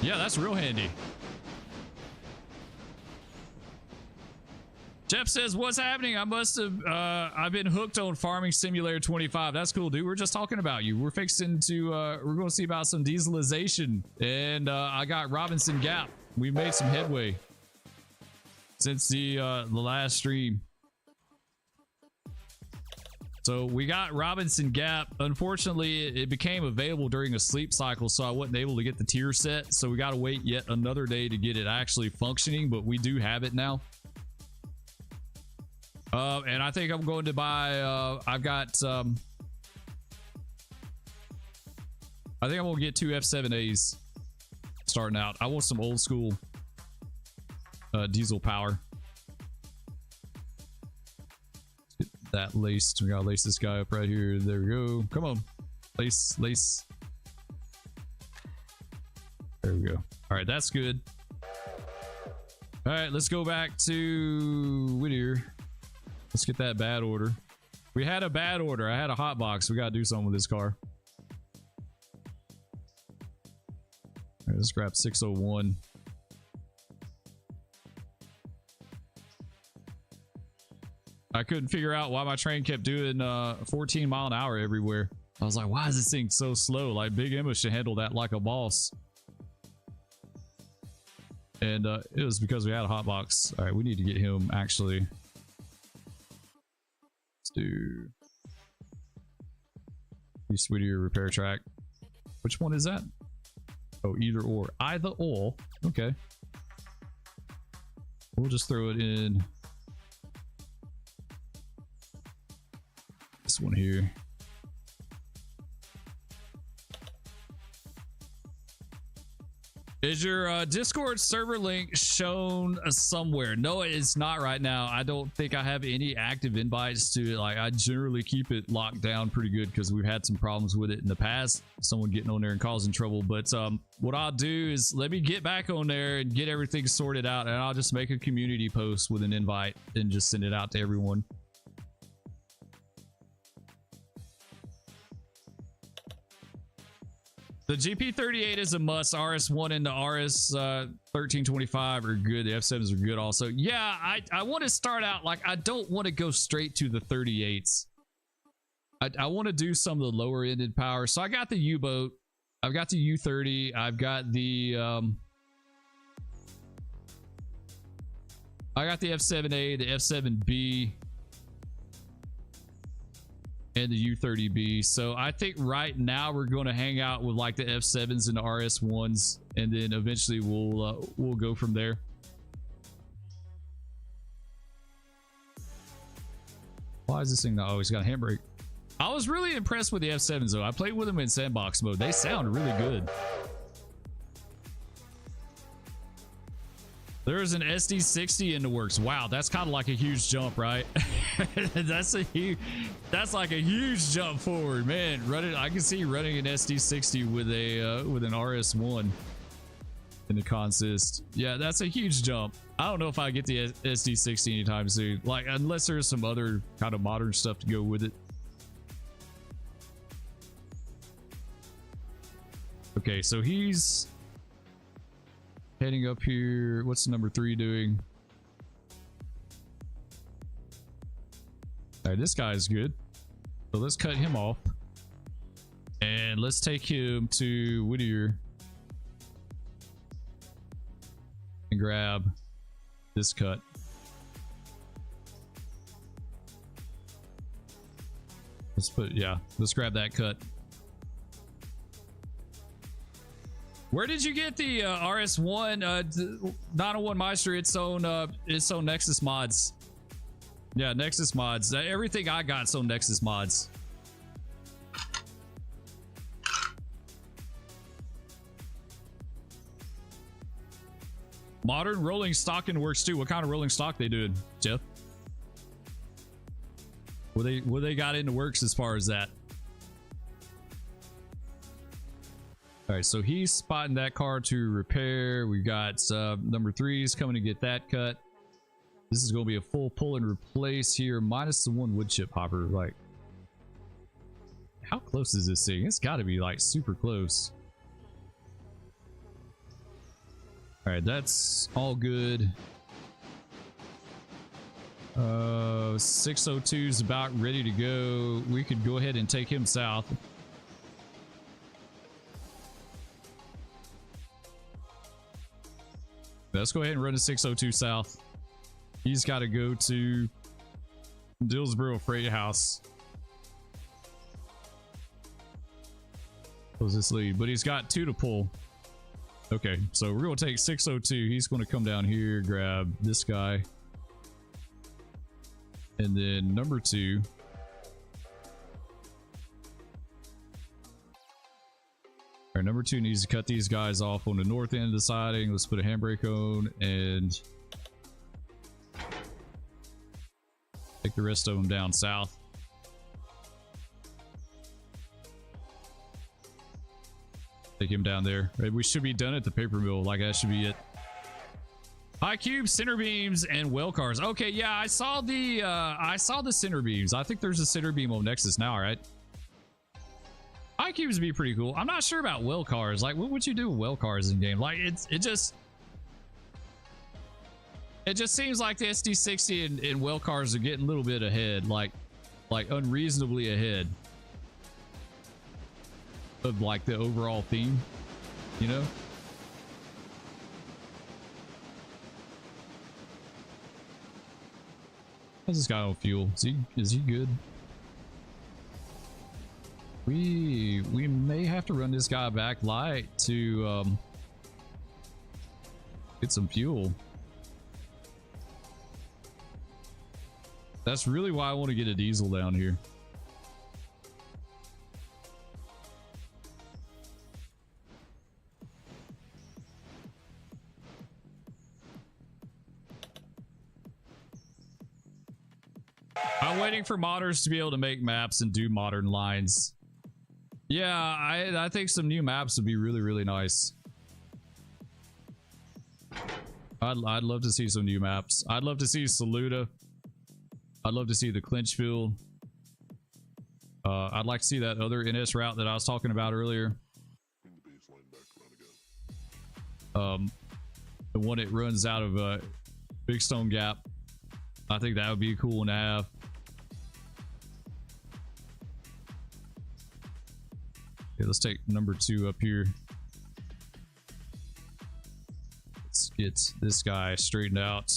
Yeah, that's real handy. Jeff says, what's happening? I must have, I've been hooked on Farming Simulator 25. That's cool, dude. We're just talking about you. We're fixing to, we're going to see about some dieselization. And I got Robinson Gap. We've made some headway since the last stream. So we got Robinson Gap. Unfortunately, it became available during a sleep cycle, so I wasn't able to get the tier set. So we got to wait yet another day to get it actually functioning, but we do have it now. And I think I'm going to buy, I've got, I think I'm going to get 2 F7As starting out. I want some old school diesel power. Get that laced. We gotta lace this guy up right here. There we go. Come on. Lace, lace. There we go. All right, that's good. All right, let's go back to Whittier. Let's get that bad order. We had a bad order. I had a hot box. We got to do something with this car. All right, let's grab 601. I couldn't figure out why my train kept doing 14 mile an hour everywhere. I was like, why is this thing so slow? Like, Big Emma should handle that like a boss. And it was because we had a hot box. All right, we need to get him actually. Do East Whittier repair track. Which one is that? Oh, either or. Either or. Okay. We'll just throw it in this one here. Is your Discord server link shown somewhere? No, it's not right now. I don't think I have any active invites to it. Like, I generally keep it locked down pretty good because we've had some problems with it in the past. Someone getting on there and causing trouble. But what I'll do is let me get back on there and get everything sorted out, and I'll just make a community post with an invite and just send it out to everyone. The GP38 is a must. RS1 and the RS 1325 are good. The F7s are good also. Yeah, I want to start out like, I don't want to go straight to the 38s. I want to do some of the lower ended power. So I got the U-boat. I've got the U30. I've got the F7A, the F7B, and the U30B. So I think right now we're going to hang out with like the F7s and the RS1s, and then eventually we'll go from there. Why is this thing not always got a handbrake? I was really impressed with the F7s though. I played with them in sandbox mode. They sound really good. There's an SD60 in the works. Wow, that's kind of like a huge jump, right? that's like a huge jump forward, man. I can see running an SD60 with a with an RS1 in the consist. Yeah, that's a huge jump. I don't know if I get the SD60 anytime soon, like unless there's some other kind of modern stuff to go with it. Okay, so he's heading up here. What's number 3 doing? All right, this guy's good. So let's cut him off. And let's take him to Whittier. And grab this cut. Let's grab that cut. Where did you get the RS1 901 Meister its own Nexus mods? Yeah, Nexus mods. Everything I got so Nexus mods. Modern rolling stock in works too. What kind of rolling stock they doing, Jeff? What they got into works as far as that? All right, so he's spotting that car to repair. We got number 3's coming to get that cut. This is going to be a full pull and replace here, minus the one wood chip hopper. Like, how close is this thing? It's got to be like super close. All right, that's all good. 602 is about ready to go. We could go ahead and take him south. Let's go ahead and run to 602 south. He's got to go to Dillsboro Freight House. Close this lead, but he's got 2 to pull. Okay, so we're going to take 602. He's going to come down here, grab this guy. And then number 2. All right, number 2 needs to cut these guys off on the north end of the siding. Let's put a handbrake on and take the rest of them down south. Take him down there. We should be done at the paper mill. Like, that should be it. High cube, center beams, and well cars. Okay, yeah, I saw the center beams. I think there's a center beam on Nexus now, right? High cubes would be pretty cool. I'm not sure about well cars. Like, what would you do with well cars in game? Like, it just seems like the SD60 and well cars are getting a little bit ahead, like unreasonably ahead of like the overall theme, you know? How's this guy on fuel? Is he good? We may have to run this guy back light to get some fuel. That's really why I want to get a diesel down here. I'm waiting for modders to be able to make maps and do modern lines. Yeah, I think some new maps would be really, really nice. I'd love to see some new maps. I'd love to see Saluda. I'd love to see the Clinchfield. I'd like to see that other NS route that I was talking about earlier. The one that runs out of Big Stone Gap. I think that would be a cool one to have. Okay, let's take number 2 up here. Let's get this guy straightened out.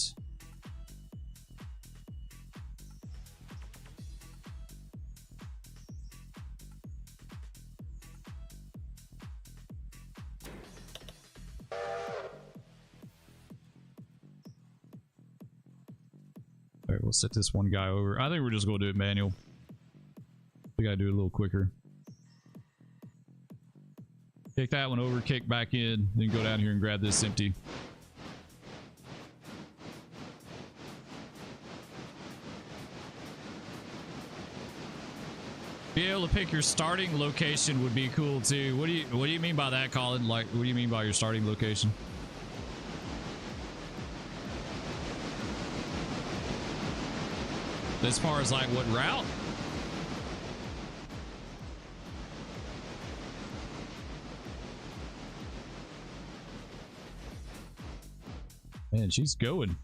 All right, we'll set this one guy over. I think we're just going to do it manual. We got to do it a little quicker. Kick that one over, kick back in, then go down here and grab this empty. Be able to pick your starting location would be cool too. What do you mean by that, Colin? Like, what do you mean by your starting location? As far as like what route? Man, she's going.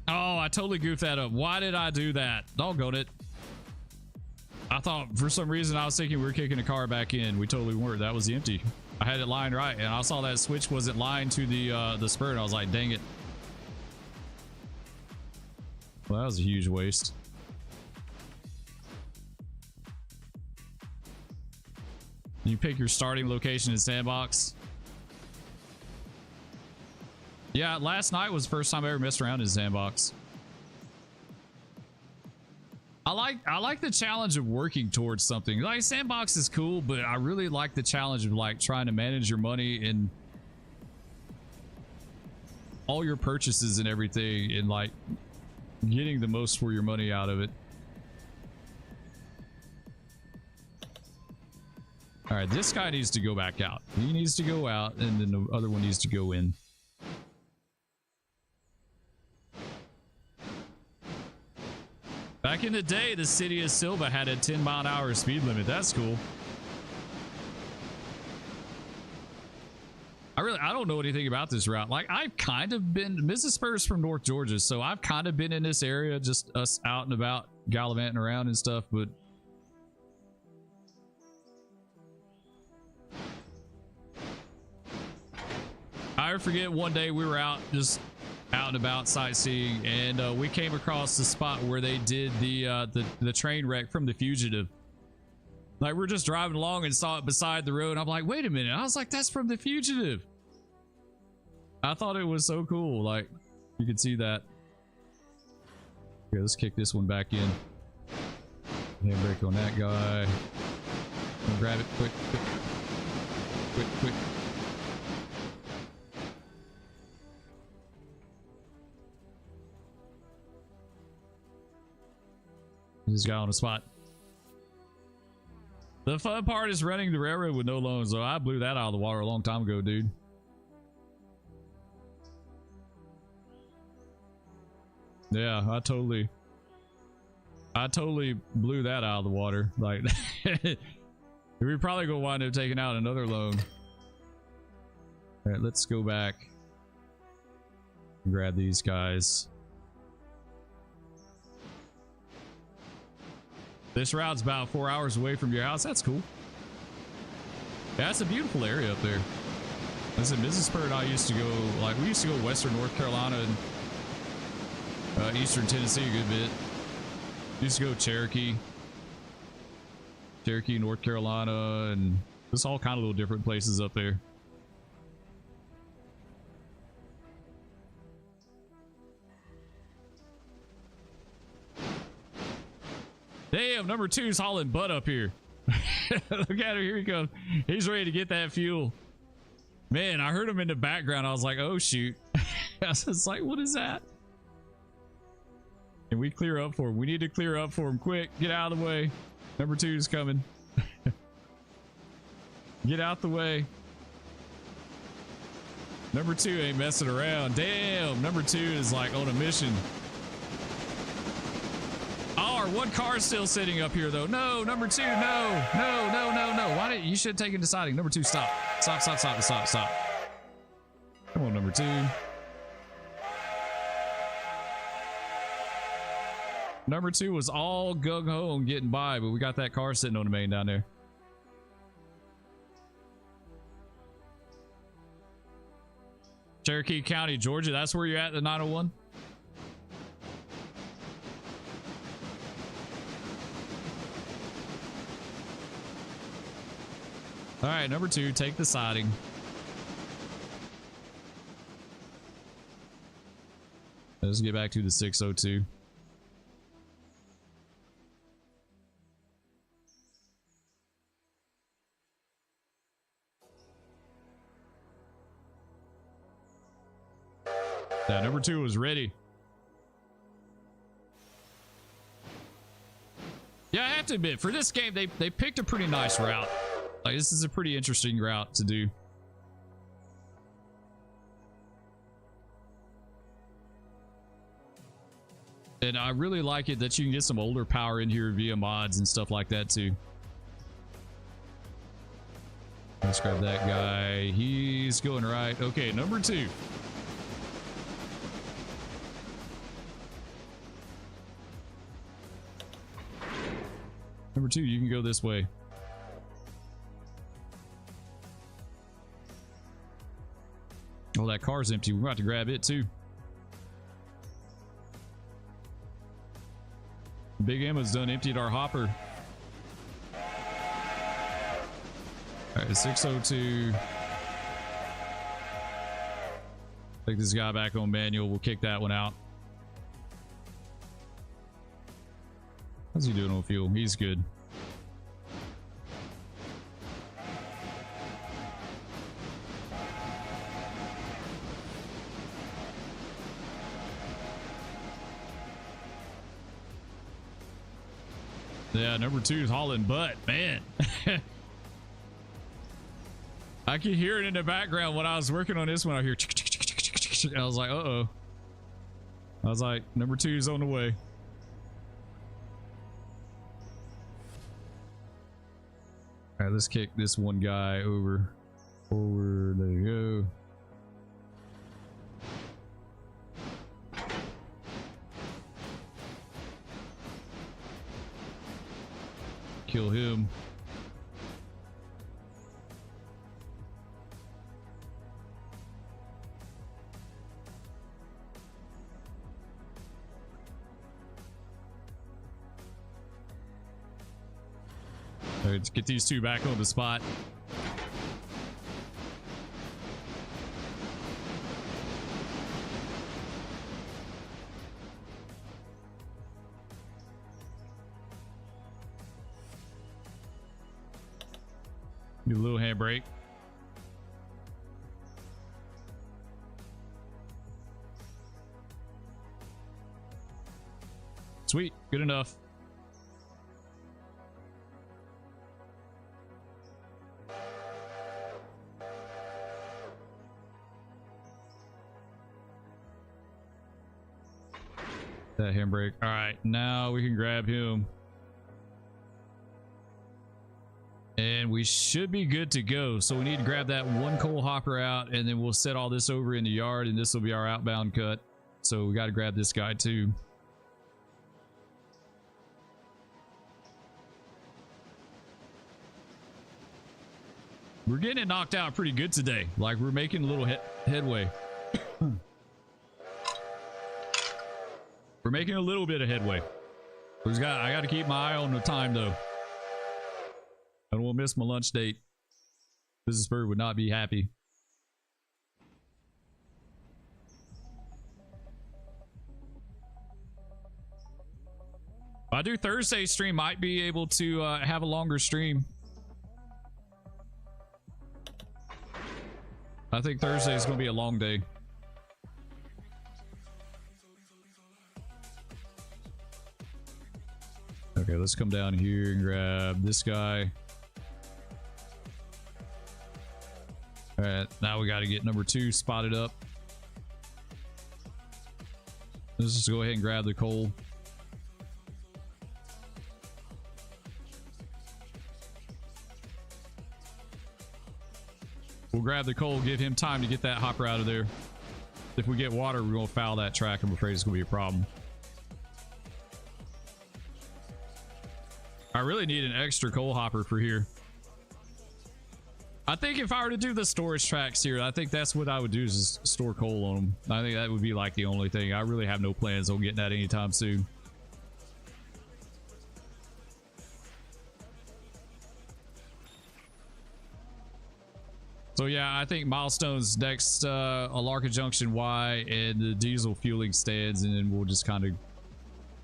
Oh, I totally goofed that up. Why did I do that? Doggone it. I thought for some reason I was thinking we were kicking the car back in. We totally weren't. That was the empty. I had it lined right, and I saw that switch wasn't lined to the spur, and I was like, dang it. Well, that was a huge waste. You pick your starting location in Sandbox. Yeah, last night was the first time I ever messed around in Sandbox. I like the challenge of working towards something. Like, Sandbox is cool, but I really like the challenge of like trying to manage your money and all your purchases and everything, and like getting the most for your money out of it. All right, this guy needs to go back out. He needs to go out, and then the other one needs to go in. Back in the day, the city of Silva had a 10-mile-an-hour speed limit. That's cool. I don't know anything about this route. Like, I've kind of been, Mrs. Spur's from North Georgia, so I've kind of been in this area, just us out and about, gallivanting around and stuff, but I forget one day we were out, just out and about sightseeing, and we came across the spot where they did the train wreck from The Fugitive. Like, we're just driving along and saw it beside the road. I'm like, wait a minute. I was like, that's from The Fugitive. I thought it was so cool. Like, you could see that. Okay, let's kick this one back in. Handbrake on that guy. Grab it quick, quick, quick, quick. This guy on the spot. The fun part is running the railroad with no loans, though. I blew that out of the water a long time ago, dude. Yeah, I totally blew that out of the water. Like, we're probably gonna wind up taking out another loan. All right, let's go back and grab these guys. This route's about 4 hours away from your house. That's cool. Yeah, that's a beautiful area up there. Listen, Mrs. Spur and I used to go, like, we used to go western North Carolina and eastern Tennessee a good bit. We used to go Cherokee, North Carolina, and just all kind of little different places up there. Damn, number 2's hauling butt up here. Look at him, here he goes. He's ready to get that fuel. Man, I heard him in the background. I was like, oh shoot. I was just like, what is that? Can we clear up for him? We need to clear up for him quick. Get out of the way. Number 2's coming. Get out the way. Number 2 ain't messing around. Damn, number 2 is like on a mission. Oh, our one car's still sitting up here though. No, number 2, no. Why didn't you should have taken deciding? Number 2, stop. Stop. Come on, number 2. Number 2 was all gung-ho on getting by, but we got that car sitting on the main down there. Cherokee County, Georgia. That's where you're at, the 901? All right, number 2, take the siding. Let's get back to the 602. Yeah, number 2 was ready. Yeah, I have to admit, for this game, they picked a pretty nice route. Like, this is a pretty interesting route to do. And I really like it that you can get some older power in here via mods and stuff like that too. Let's grab that guy. He's going right. Okay, number 2. Number 2, you can go this way. Oh, that car's empty. We're about to grab it too. Big Emma's done emptied our hopper. All right, 602. Take this guy back on manual. We'll kick that one out. How's he doing on fuel? He's good. Yeah, number 2 is hauling butt, man. I could hear it in the background when I was working on this one. I hear I was like, uh-oh. I was like, number 2 is on the way. All right, let's kick this one guy over. Forward, there you go. Kill him. All right, let's get these 2 back on the spot. Do a little handbrake. Sweet, good enough. That handbrake. All right, now we can grab him. And we should be good to go. So we need to grab that one coal hopper out, and then we'll set all this over in the yard, and this will be our outbound cut. So we got to grab this guy too. We're getting it knocked out pretty good today. Like, we're making a little headway. We're making a little bit of headway. I got to keep my eye on the time though. I don't want to miss my lunch date. Mrs. Spur would not be happy. If I do Thursday stream, might be able to have a longer stream. I think Thursday is going to be a long day. Okay, let's come down here and grab this guy. All right, now we got to get number 2 spotted up. Let's just go ahead and grab the coal. We'll grab the coal, give him time to get that hopper out of there. If we get water, we're going to foul that track. I'm afraid it's going to be a problem. I really need an extra coal hopper for here. I think if I were to do the storage tracks here, I think that's what I would do, is store coal on them. I think that would be like the only thing. I really have no plans on getting that anytime soon. So yeah, I think milestones next, Alarka Junction Y and the diesel fueling stands, and then we'll just kind of,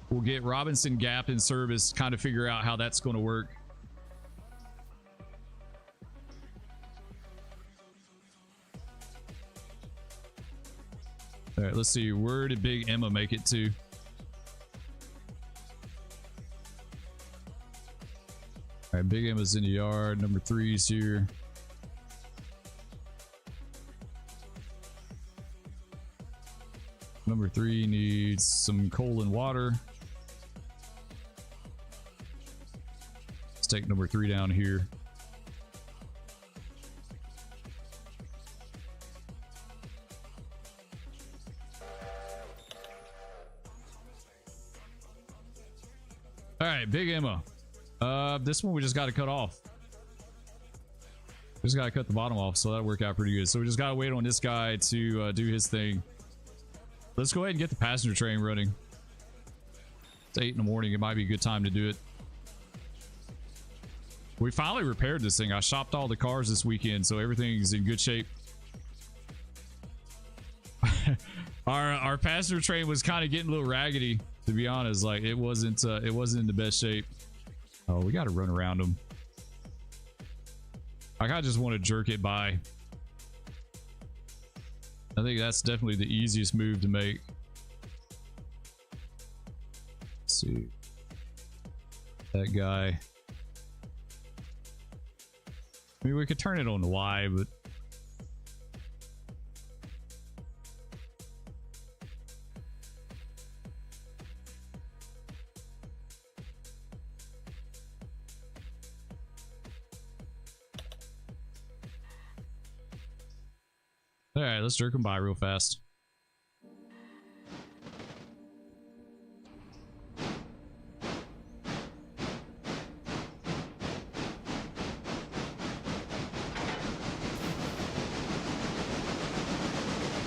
we'll get Robinson Gap in service, kind of figure out how that's going to work. All right, let's see. Where did Big Emma make it to? All right, Big Emma's in the yard. Number 3's here. Number 3 needs some coal and water. Let's take number 3 down here. All right, Big Emma. This one we just got to cut off. Just gotta cut the bottom off, so that'll work out pretty good. So we just gotta wait on this guy to do his thing. Let's go ahead and get the passenger train running. It's 8 in the morning. It might be a good time to do it. We finally repaired this thing. I shopped all the cars this weekend, so everything's in good shape. Our passenger train was kind of getting a little raggedy, to be honest. Like it wasn't in the best shape. Oh, we got to run around them. Like I just want to jerk it by. I think that's definitely the easiest move to make. Let's see. That guy. I mean, we could turn it on the Y, but all right, let's jerk them by real fast.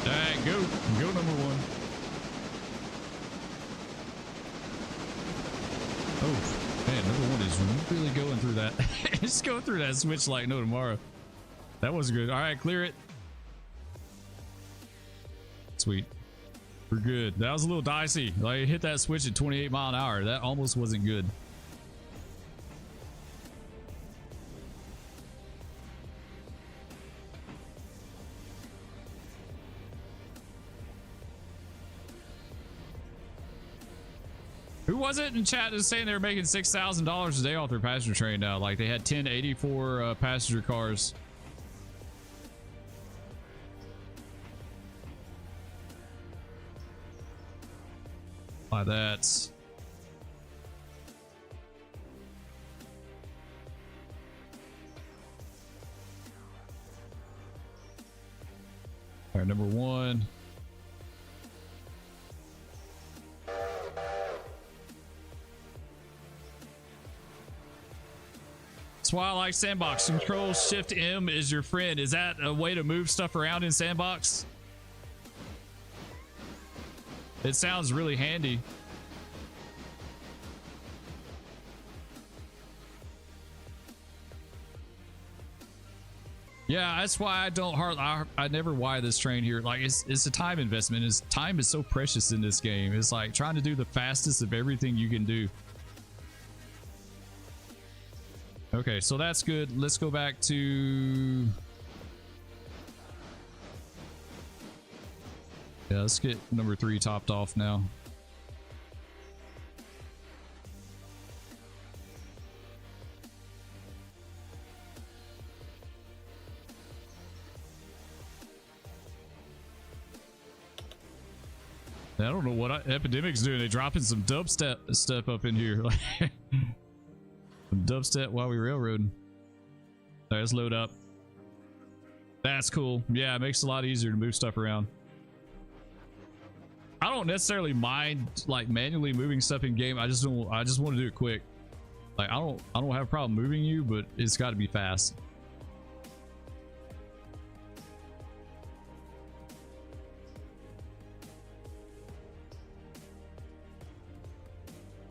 All right, go number one. Oh man, number one is really going through that. Just going through that switch like no tomorrow. That was good. All right, clear it. Sweet, we're good. That was a little dicey. Like it hit that switch at 28 mile an hour. That almost wasn't good. Who was it in chat that's saying they were making $6,000 a day off their passenger train now? Like they had 10 84 passenger cars. Like that. All right, number one. That's why I like Sandbox. Control Shift M is your friend. Is that a way to move stuff around in Sandbox? It sounds really handy. Yeah, that's why I don't I never wire this train here. Like it's a time investment. Time is so precious in this game. It's like trying to do the fastest of everything you can do. Okay, so that's good. Let's go back to... Yeah, let's get number 3 topped off now. I don't know what Epidemic's doing. They dropping some dubstep stuff up in here. Some dubstep while we railroading. All right, let's load up. That's cool. Yeah, it makes it a lot easier to move stuff around. I don't necessarily mind like manually moving stuff in game. I just want to do it quick. Like I don't have a problem moving you, but it's got to be fast.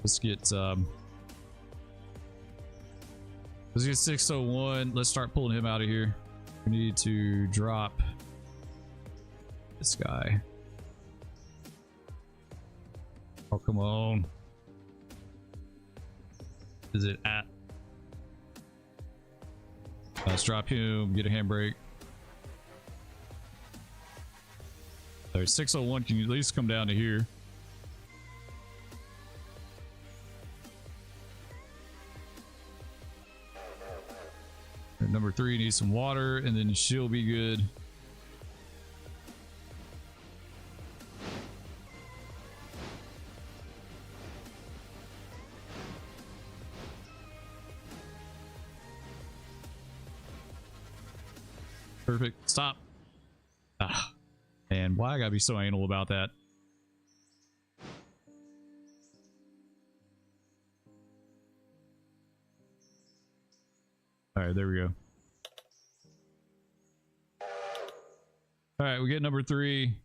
Let's get 601. Let's start pulling him out of here. We need to drop this guy. Oh, come on. Is it at? Let's drop him, get a handbrake. There's 601. Can you at least come down to here? Number 3 needs some water, and then she'll be good. Perfect. Stop. Ah, and why I gotta be so anal about that? All right, there we go. All right, we get number 3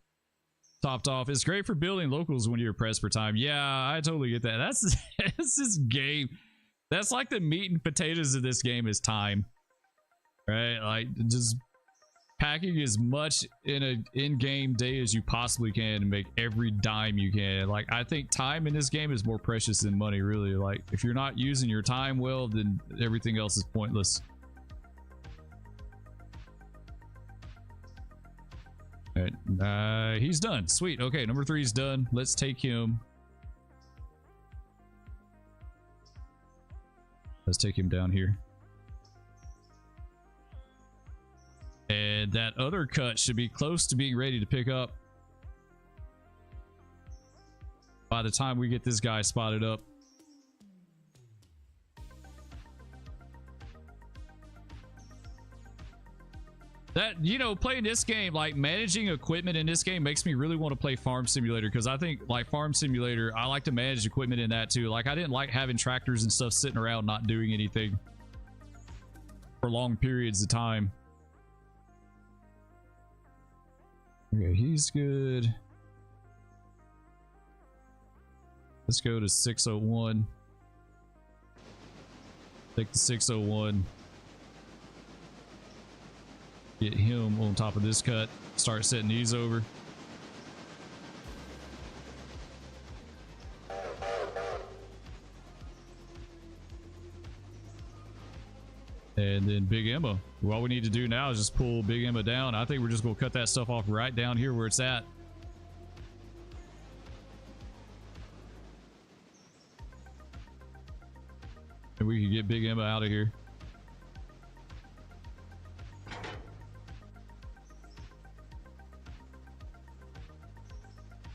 topped off. It's great for building locals when you're pressed for time. Yeah, I totally get that. That's this game. That's like the meat and potatoes of this game is time, right? Like just packing as much in an in-game day as you possibly can and make every dime you can. Like I think time in this game is more precious than money, really. Like if you're not using your time well, then everything else is pointless. All right, he's done. Sweet. Okay, number 3 is done. Let's take him. Let's take him down here. And that other cut should be close to being ready to pick up by the time we get this guy spotted up. That, you know, playing this game, like managing equipment in this game makes me really want to play Farm Simulator, because I think like Farm Simulator, I like to manage equipment in that too. Like I didn't like having tractors and stuff sitting around not doing anything for long periods of time. Okay, he's good. Let's go to 601. Take the 601. Get him on top of this cut. Start setting these over. And then Big Emma. All we need to do now is just pull Big Emma down. I think we're just going to cut that stuff off right down here where it's at. And we can get Big Emma out of here.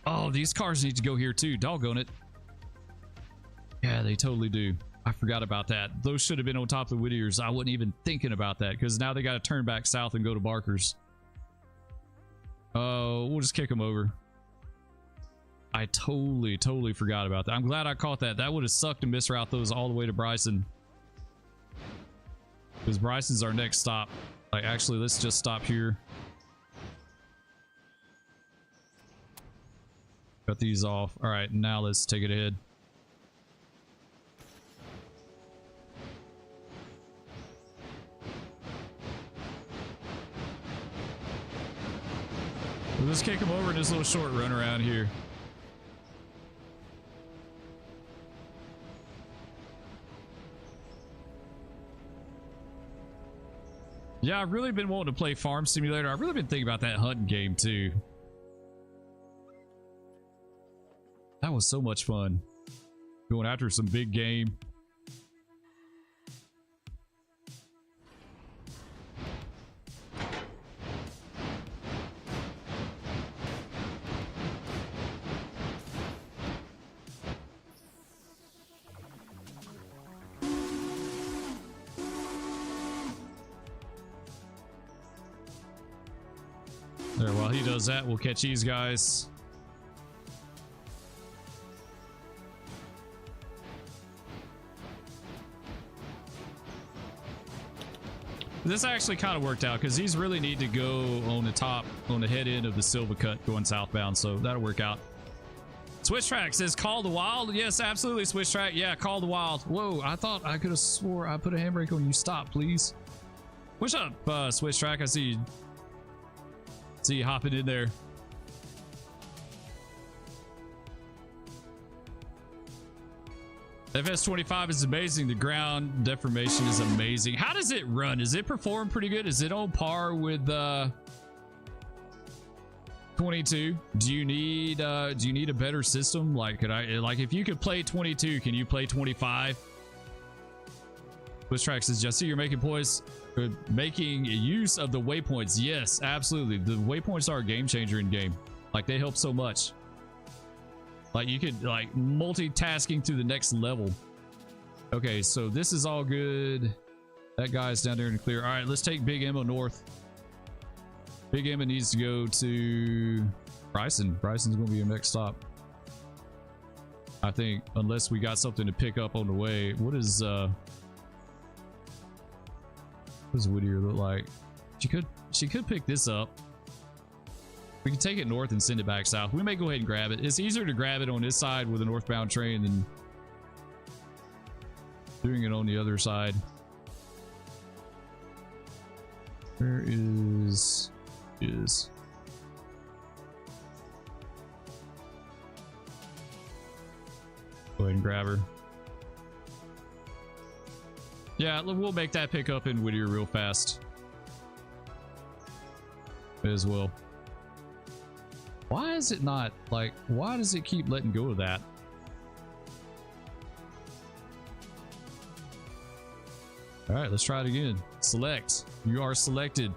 Oh, these cars need to go here too. Doggone it. Yeah, they totally do. I forgot about that. Those should have been on top of the Whittiers. I wasn't even thinking about that because now they got to turn back south and go to Barker's. Oh, we'll just kick them over. I totally forgot about that. I'm glad I caught that. That would have sucked to misroute those all the way to Bryson. Because Bryson's our next stop. Like, actually, let's just stop here. Cut these off. All right, now let's take it ahead. We'll just kick him over in this little short run around here. Yeah, I've really been wanting to play Farm Simulator. I've really been thinking about that hunting game too. That was so much fun. Going after some big game. There, while he does that, we'll catch these guys. This actually kind of worked out because these really need to go on the top, on the head end of the Silva cut going southbound, so that'll work out. Switch Track says call the wild. Yes, absolutely, Switch Track. Yeah, call the wild. Whoa, I thought I could have swore I put a handbrake on you. Stop, please. What's up, Switch Track? I see you hopping in there. FS25 is amazing. The ground deformation is amazing. How does it run? Does it perform pretty good? Is it on par with 22? Do you need a better system? Like, if you could play 22, can you play 25? Switch Track says, I see you're making points. Making use of the waypoints. Yes, absolutely. The waypoints are a game changer in game. Like, they help so much. Like, you could like multitasking to the next level. Okay, so this is all good. That guy's down there in the clear. All right, let's take Big Emma north. Big Emma needs to go to Bryson. Bryson's gonna be your next stop, I think, unless we got something to pick up on the way. What does Whittier look like? She could pick this up. We can take it north and send it back south. We may go ahead and grab it. It's easier to grab it on this side with a northbound train than doing it on the other side. Where is go ahead and grab her. Yeah, we'll make that pickup in Whittier real fast as well. Why is it not like, why does it keep letting go of that? All right, let's try it again. Select. You are selected.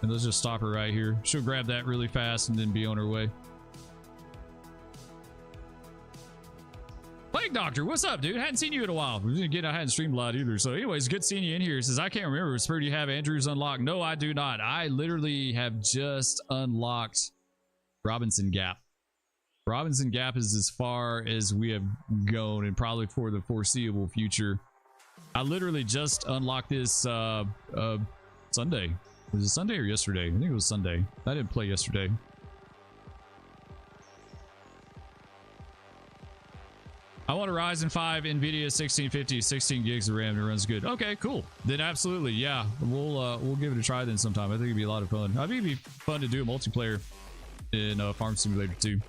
And let's just stop her right here. She'll grab that really fast and then be on her way. Plague Doctor, what's up, dude? Hadn't seen you in a while. Again, I hadn't streamed a lot either. So anyways, good seeing you in here. It says, I can't remember. Spur, do you have Andrews unlocked? No, I do not. I literally have just unlocked Robinson Gap. Robinson Gap is as far as we have gone and probably for the foreseeable future. I literally just unlocked this Sunday. Was it Sunday or yesterday? I think it was Sunday. I didn't play yesterday. I want a Ryzen 5 NVIDIA 1650, 16 gigs of RAM. It runs good. Okay, cool. Then absolutely, yeah. We'll give it a try then sometime. I think it'd be a lot of fun. I think it'd be fun to do a multiplayer in Farm Simulator 2.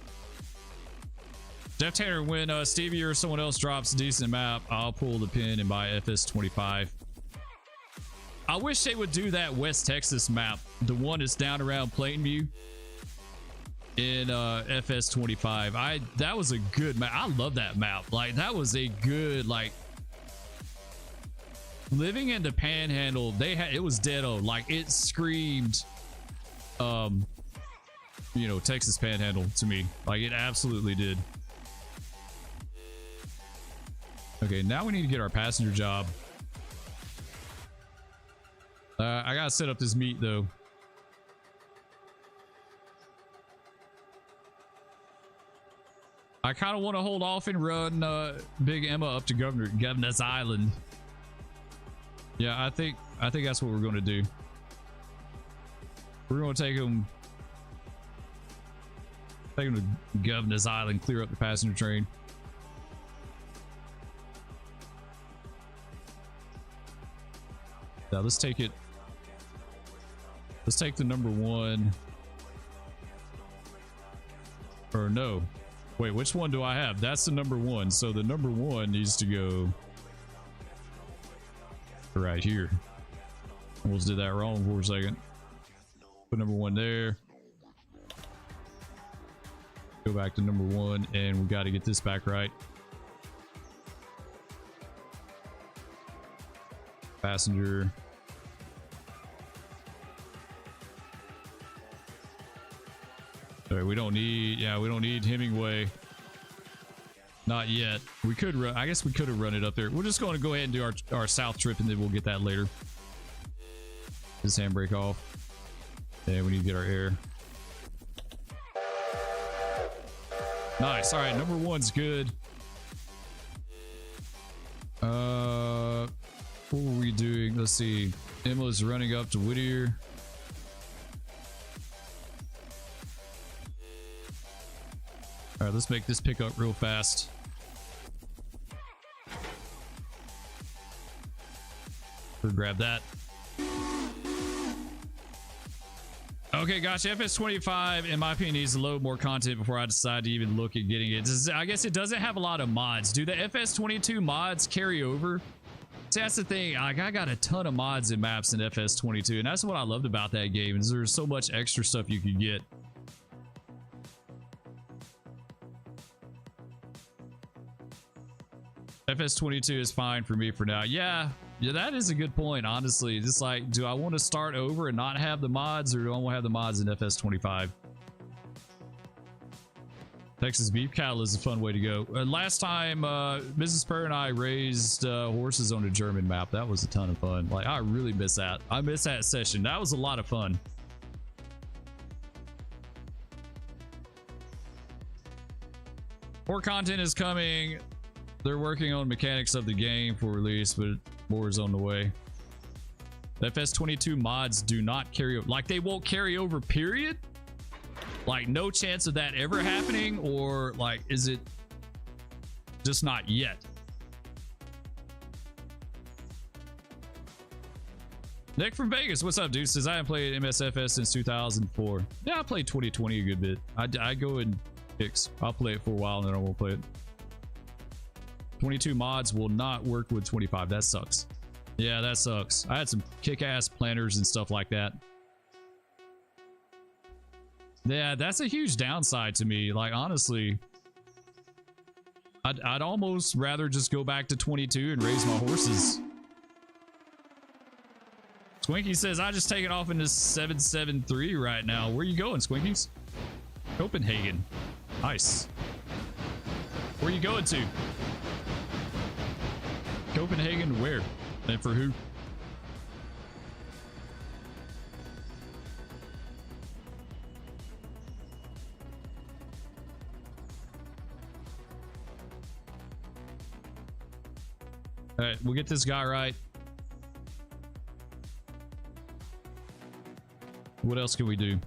Jeff Tanner, when Stevie or someone else drops a decent map, I'll pull the pin and buy FS25. I wish they would do that West Texas map, the one that's down around Plainview in FS25. That was a good map. I love that map. Like, that was a good, like, living in the Panhandle. It was dead-o. Like, it screamed you know, Texas Panhandle to me. Like, it absolutely did. Okay, now we need to get our passenger job. I gotta set up this meet though. I kind of want to hold off and run Big Emma up to Governor's Island. Yeah, I think that's what we're going to do. We're going to take him to Governor's Island, clear up the passenger train. Now let's take it. Let's take the number one. Or no. Wait, which one do I have? That's the number one. So the number one needs to go right here. Almost did that wrong for a second. Put number one there. Go back to number one, and we got to get this back right. Passenger. All right, we don't need Hemingway. Not yet. We could run. I guess we could have run it up there. We're just going to go ahead and do our south trip, and then we'll get that later. This handbrake off. And we need to get our air. Nice. All right, number one's good. What were we doing? Let's see. Emma's running up to Whittier. All right, let's make this pick up real fast. We'll grab that. Okay, gotcha. FS25, in my opinion, needs to load more content before I decide to even look at getting it. I guess it doesn't have a lot of mods. Do the FS22 mods carry over? See, that's the thing. Like, I got a ton of mods and maps in FS22, and that's what I loved about that game. Is there's so much extra stuff you could get. FS22 is fine for me for now. Yeah, that is a good point, honestly. Just like, do I want to start over and not have the mods, or do I want to have the mods in FS25? Texas beef cattle is a fun way to go. Last time, Mrs. Spur and I raised horses on a German map. That was a ton of fun. Like, I really miss that. I miss that session. That was a lot of fun. More content is coming. They're working on mechanics of the game for release, but more is on the way. FS22 mods do not carry over. Like, they won't carry over, period? Like, no chance of that ever happening? Or, like, is it just not yet? Nick from Vegas, what's up, dude? Says, I haven't played MSFS since 2004. Yeah, I played 2020 a good bit. I go in picks. I'll play it for a while and then I won't play it. 22 mods will not work with 25. That sucks. Yeah, that sucks. I had some kick-ass planners and stuff like that. Yeah, that's a huge downside to me. Like, honestly, I'd almost rather just go back to 22 and raise my horses. Squinky says, I just take it off into 773 right now. Where you going, Squinkies? Copenhagen. Nice. Where you going to? Copenhagen where? And for who? All right, we'll get this guy right. What else can we do?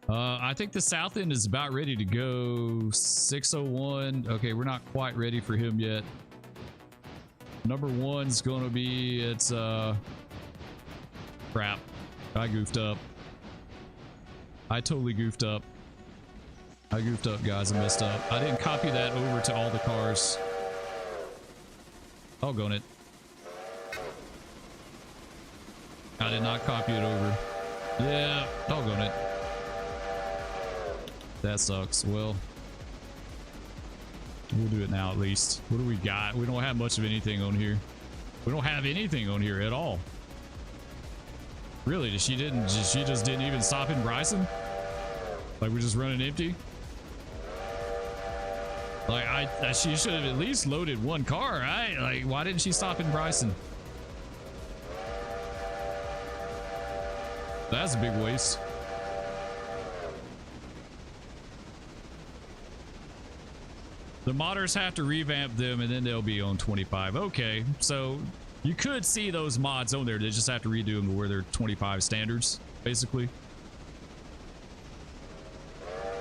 I think the south end is about ready to go. 601. Okay, we're not quite ready for him yet. Number one's gonna be, it's crap. I goofed up. I totally goofed up. I goofed up, guys. I messed up. I didn't copy that over to all the cars. Doggone it. I did not copy it over. Yeah, doggone it. That sucks. Well, we'll do it now at least. What do we got? We don't have much of anything on here. We don't have anything on here at all. Really? She just didn't even stop in Bryson? Like, we're just running empty? Like, she should have at least loaded one car, right? Like, why didn't she stop in Bryson? That's a big waste. The modders have to revamp them and then they'll be on 25. Okay, so you could see those mods on there. They just have to redo them to where they're 25 standards, basically.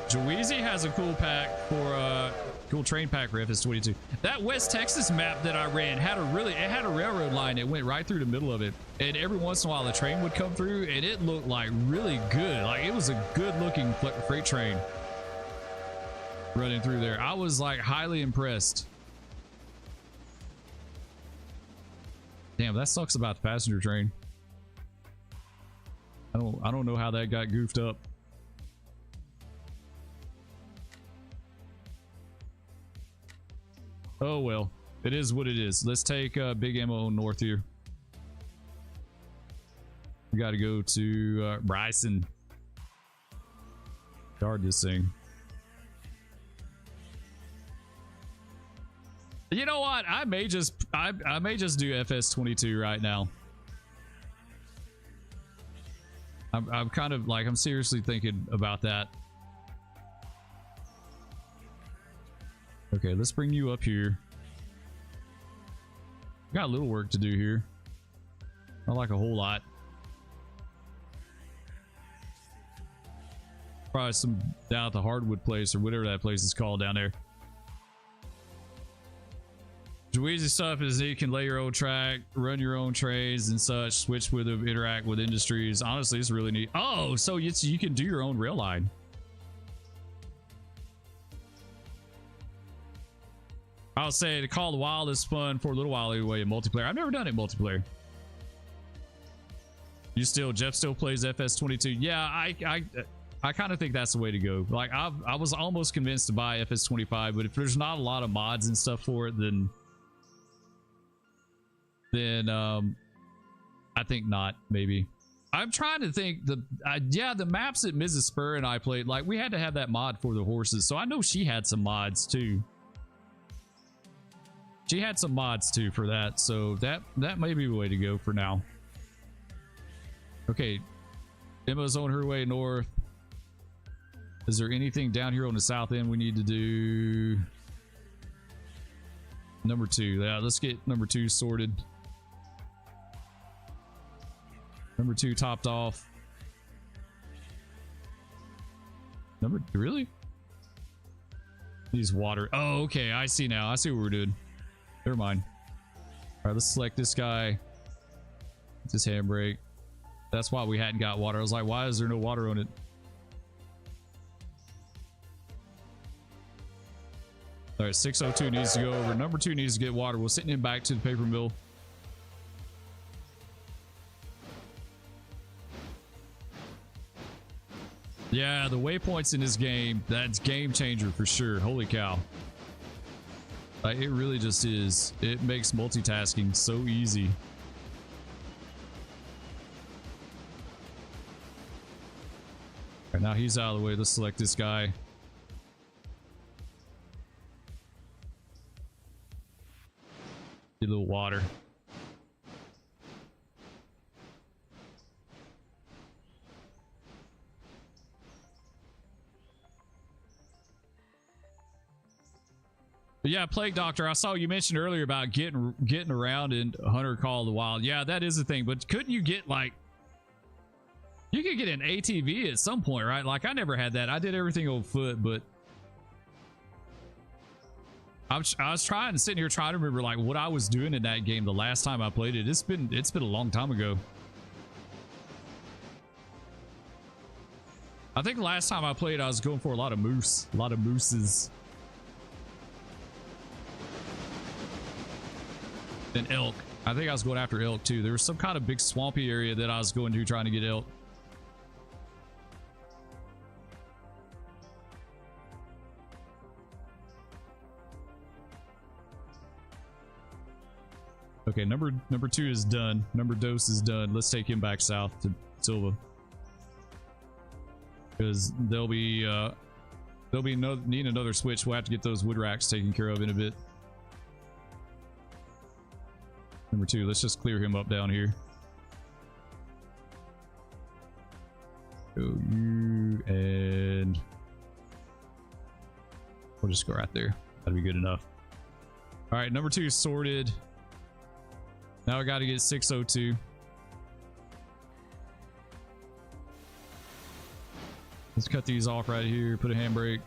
Joeezy has a cool pack for cool train pack for FS22. That West Texas map that I ran had a railroad line that went right through the middle of it, and every once in a while a train would come through and it looked like really good. Like, it was a good looking freight train running through there. I was like highly impressed. Damn, that sucks about the passenger train. I don't know how that got goofed up. Oh well, it is what it is. Let's take big ammo north here. We got to go to Bryson. Guard this thing. You know what? I may just do FS22 right now. I'm kind of like, I'm seriously thinking about that. Okay, let's bring you up here. Got a little work to do here. Not like a whole lot. Probably some down at the hardwood place or whatever that place is called down there. Joeezy stuff is that you can lay your own track, run your own trains and such, switch with them, interact with industries. Honestly, it's really neat. Oh, so you can do your own rail line. I'll say the Call of the Wild is fun for a little while anyway in multiplayer. I've never done it in multiplayer. Jeff still plays FS22. Yeah, I kind of think that's the way to go. Like, I was almost convinced to buy FS25, but if there's not a lot of mods and stuff for it, then I think not. Maybe. I'm trying to think. Yeah, the maps that Mrs. Spur and I played, like, we had to have that mod for the horses, so I know she had some mods too. She had some mods too for that, so that may be the way to go for now. Okay, Emma's on her way north. Is there anything down here on the south end we need to do? Number 2. Yeah, let's get number 2 sorted. Number 2 topped off. Really? Needs water. Oh, okay. I see now. I see what we're doing. Never mind. All right, let's select this guy. This handbrake. That's why we hadn't got water. I was like, why is there no water on it? All right, 602 needs to go over. Number 2 needs to get water. We'll send him back to the paper mill. Yeah, the waypoints in this game, that's game changer for sure. Holy cow. Like, it really just is. It makes multitasking so easy. All right, now he's out of the way. Let's select this guy. Get a little water. But yeah, Plague Doctor, I saw you mentioned earlier about getting around in Hunter Call of the Wild. Yeah, that is the thing. But couldn't you get like, you could get an ATV at some point, right? Like, I never had that. I did everything on foot, but I was sitting here trying to remember like what I was doing in that game the last time I played it. It's been a long time ago. I think the last time I played, I was going for a lot of mooses. And elk. I think I was going after elk too. There was some kind of big swampy area that I was going to trying to get elk. Okay, number 2 is done. Number dose is done. Let's take him back south to Silva, because they'll be needing another switch. We'll have to get those wood racks taken care of in a bit. Number 2, let's just clear him up down here. Go you, and we'll just go right there. That'll be good enough. All right, number 2 is sorted. Now I got to get 602. Let's cut these off right here. Put a handbrake.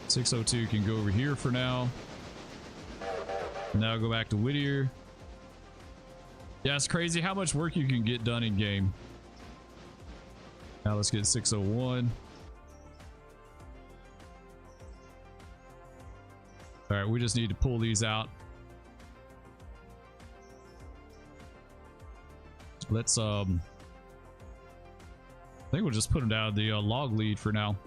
602 can go over here for now. Now go back to Whittier. Yeah, it's crazy how much work you can get done in game. Now let's get 601. All right, we just need to pull these out. Let's I think we'll just put them down the log lead for now.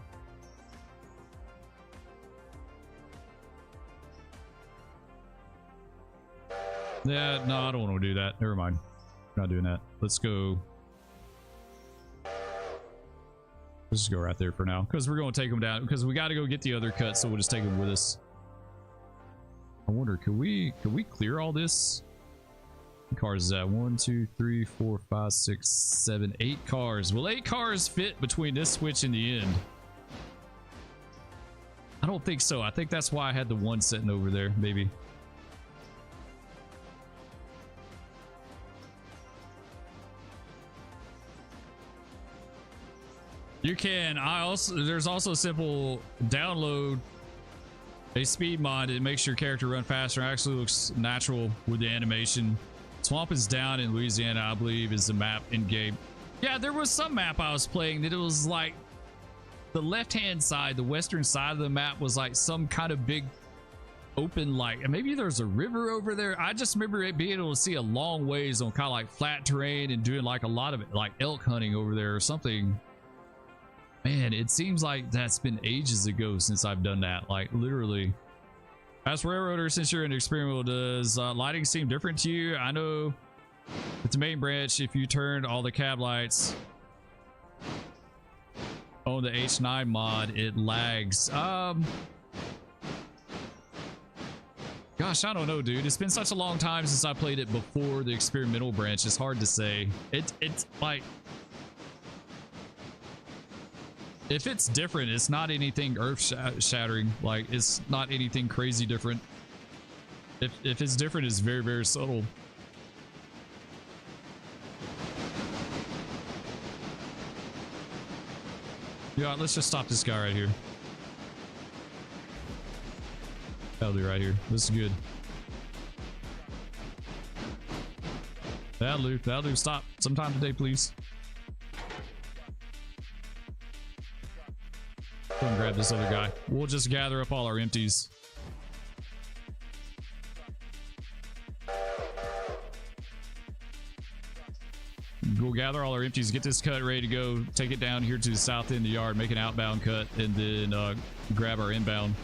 Yeah, no, I don't want to do that. Never mind. We're not doing that. Let's go. Let's just go right there for now, because we're going to take them down, because we got to go get the other cut, so we'll just take them with us. I wonder, could we clear all this? How many cars is that? 1, 2, 3, 4, 5, 6, 7, 8 cars. Will 8 cars fit between this switch and the end? I don't think so. I think that's why I had the one sitting over there, maybe. You can. There's also a simple download a speed mod. It makes your character run faster. It actually looks natural with the animation. Swamp is down in Louisiana, I believe, is the map in game. Yeah, there was some map I was playing that it was like the left-hand side, the western side of the map was like some kind of big open, like maybe there's a river over there. I just remember it being able to see a long ways on kind of like flat terrain and doing like a lot of it, like elk hunting over there or something. Man, it seems like that's been ages ago since I've done that, like literally. As Railroader, since you're an experimental, does lighting seem different to you? I know it's the main branch. If you turned all the cab lights on the H9 mod, it lags. Gosh, I don't know, dude. It's been such a long time since I played it before the experimental branch. It's hard to say. It's like, if it's different, it's not anything earth-shattering. Like, it's not anything crazy different. If it's different, it's very, very subtle. Yeah, let's just stop this guy right here. That'll do right here. This is good. That'll do. That'll do. Stop. Sometime today, please. Go and grab this other guy. We'll just gather up all our empties. We'll gather all our empties, get this cut ready to go, take it down here to the south end of the yard, make an outbound cut, and then grab our inbound.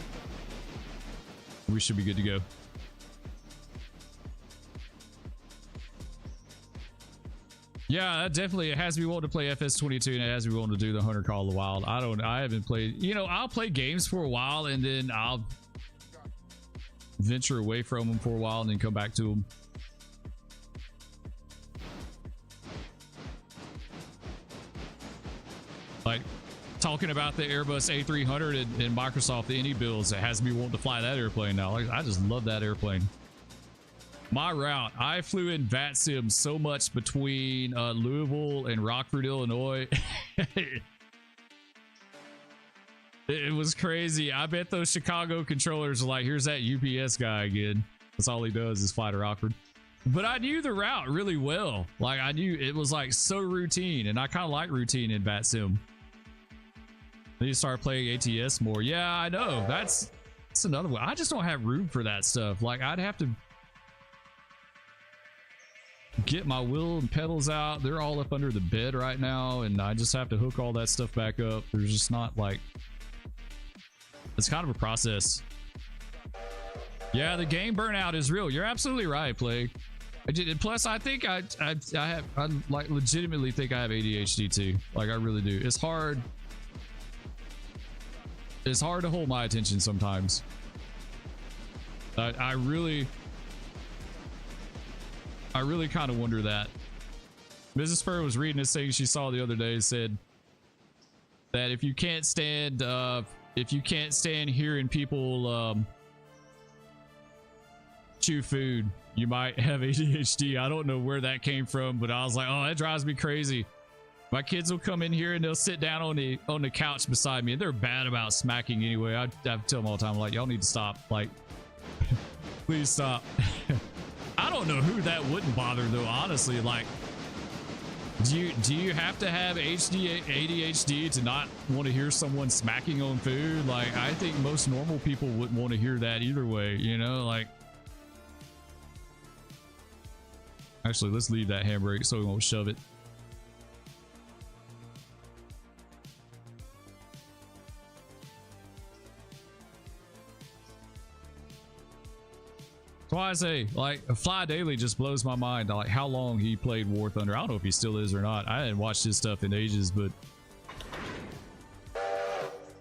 We should be good to go. Yeah, definitely. It has to be willing to play FS22, and it has to be willing to do the Hunter Call of the Wild. I haven't played, you know, I'll play games for a while and then I'll venture away from them for a while and then come back to them. Like talking about the Airbus A300 and Microsoft, the any builds, it has to be wanting to fly that airplane now. Like, I just love that airplane. My route, I flew in VATSIM so much between Louisville and Rockford, Illinois. It was crazy. I bet those Chicago controllers are like, here's that UPS guy again. That's all he does is fly to Rockford. But I knew the route really well. Like, I knew it was like so routine, and I kind of like routine in VATSIM. Then you start playing ATS more. Yeah, I know. That's another one. I just don't have room for that stuff. Like, I'd have to get my wheel and pedals out. They're all up under the bed right now, and I just have to hook all that stuff back up. There's just not like, it's kind of a process. Yeah, the game burnout is real. You're absolutely right, Plague. Plus, I think I like legitimately think I have ADHD too. Like, I really do. It's hard. It's hard to hold my attention sometimes. I really kind of wonder that. Mrs. Spur was reading this thing she saw the other day. Said that if you can't stand hearing people chew food, you might have ADHD. I don't know where that came from, but I was like, oh, that drives me crazy. My kids will come in here and they'll sit down on the couch beside me, and they're bad about smacking anyway. I tell them all the time, like, y'all need to stop. Like, please stop. I don't know who that wouldn't bother though, honestly. Like, do you have to have ADHD to not want to hear someone smacking on food? Like, I think most normal people wouldn't want to hear that either way, you know? Like, actually, let's leave that handbrake so we won't shove it. That's why I say, like, Fly Daily just blows my mind. Like, how long he played War Thunder. I don't know if he still is or not. I hadn't watched his stuff in ages, but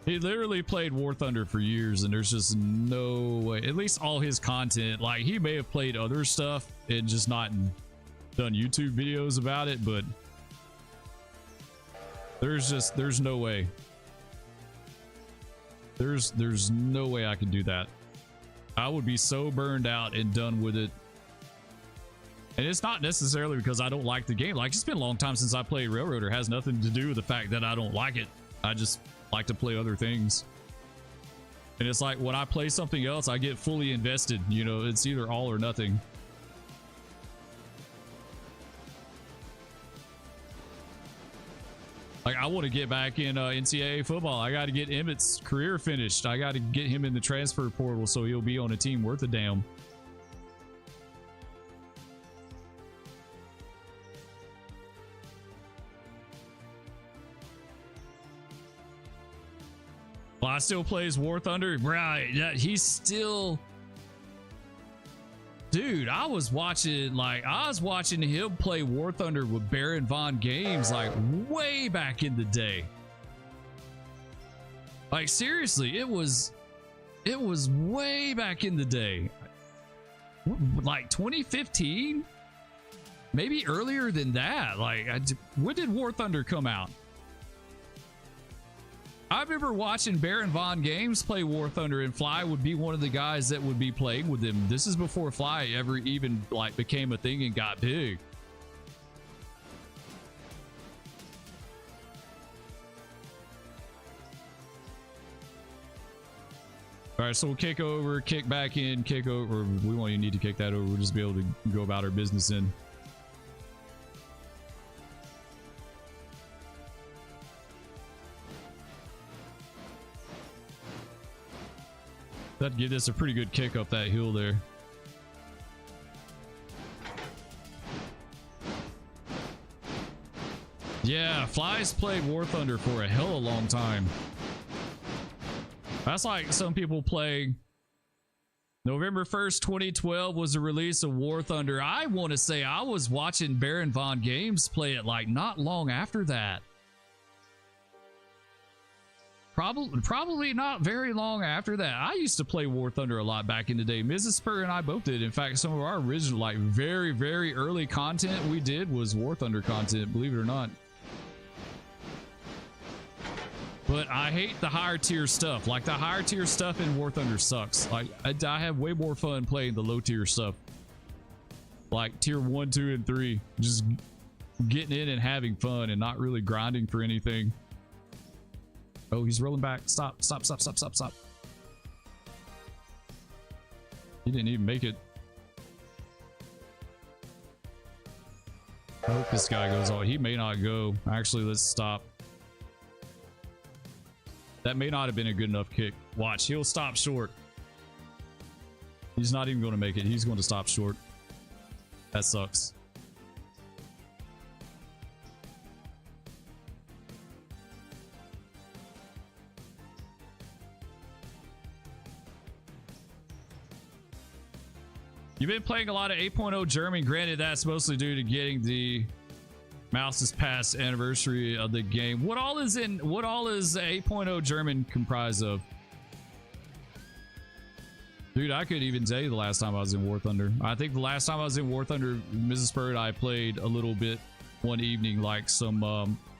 he literally played War Thunder for years, and there's just no way. At least all his content, like, he may have played other stuff and just not done YouTube videos about it, but there's no way. There's no way I could do that. I would be so burned out and done with it. And it's not necessarily because I don't like the game. Like, it's been a long time since I played Railroader. It has nothing to do with the fact that I don't like it. I just like to play other things. And it's like, when I play something else, I get fully invested. You know, it's either all or nothing. Like, I want to get back in NCAA football. I got to get Emmett's career finished. I got to get him in the transfer portal so he'll be on a team worth a damn. Well, I still plays War Thunder. Right. Yeah, he's still... Dude, I was watching him play War Thunder with Baron Von Games, like, way back in the day. Like, seriously, it was way back in the day. Like 2015? Maybe earlier than that. Like, when did War Thunder come out? I remember watching Baron Von Games play War Thunder, and Fly would be one of the guys that would be playing with him. This is before Fly ever even, like, became a thing and got big. All right, so we'll kick over, kick back in, kick over. We won't even need to kick that over. We'll just be able to go about our business in. That'd give us a pretty good kick up that hill there. Yeah, Flies played War Thunder for a hell of a long time. That's like some people play. November 1st, 2012 was the release of War Thunder. I want to say I was watching Baron Von Games play it like not long after that. Probably not very long after that. I used to play War Thunder a lot back in the day. Mrs. Spur and I both did. In fact, some of our original, like very, very early content we did was War Thunder content, believe it or not. But I hate the higher tier stuff. Like the higher tier stuff in War Thunder sucks. Like I have way more fun playing the low tier stuff. Like tier 1, 2, and 3. Just getting in and having fun and not really grinding for anything. Oh, he's rolling back. Stop, stop, stop, stop, stop, stop. He didn't even make it. I hope this guy goes on. He may not go. Actually, let's stop. That may not have been a good enough kick. Watch, he'll stop short. He's not even going to make it. He's going to stop short. That sucks. You've been playing a lot of 8.0 German. Granted, that's mostly due to getting the Mouse's past anniversary of the game. What all is 8.0 German comprised of? Dude, I couldn't even tell you the last time I was in War Thunder. I think the last time I was in War Thunder, Mrs. Spur and I played a little bit one evening, like some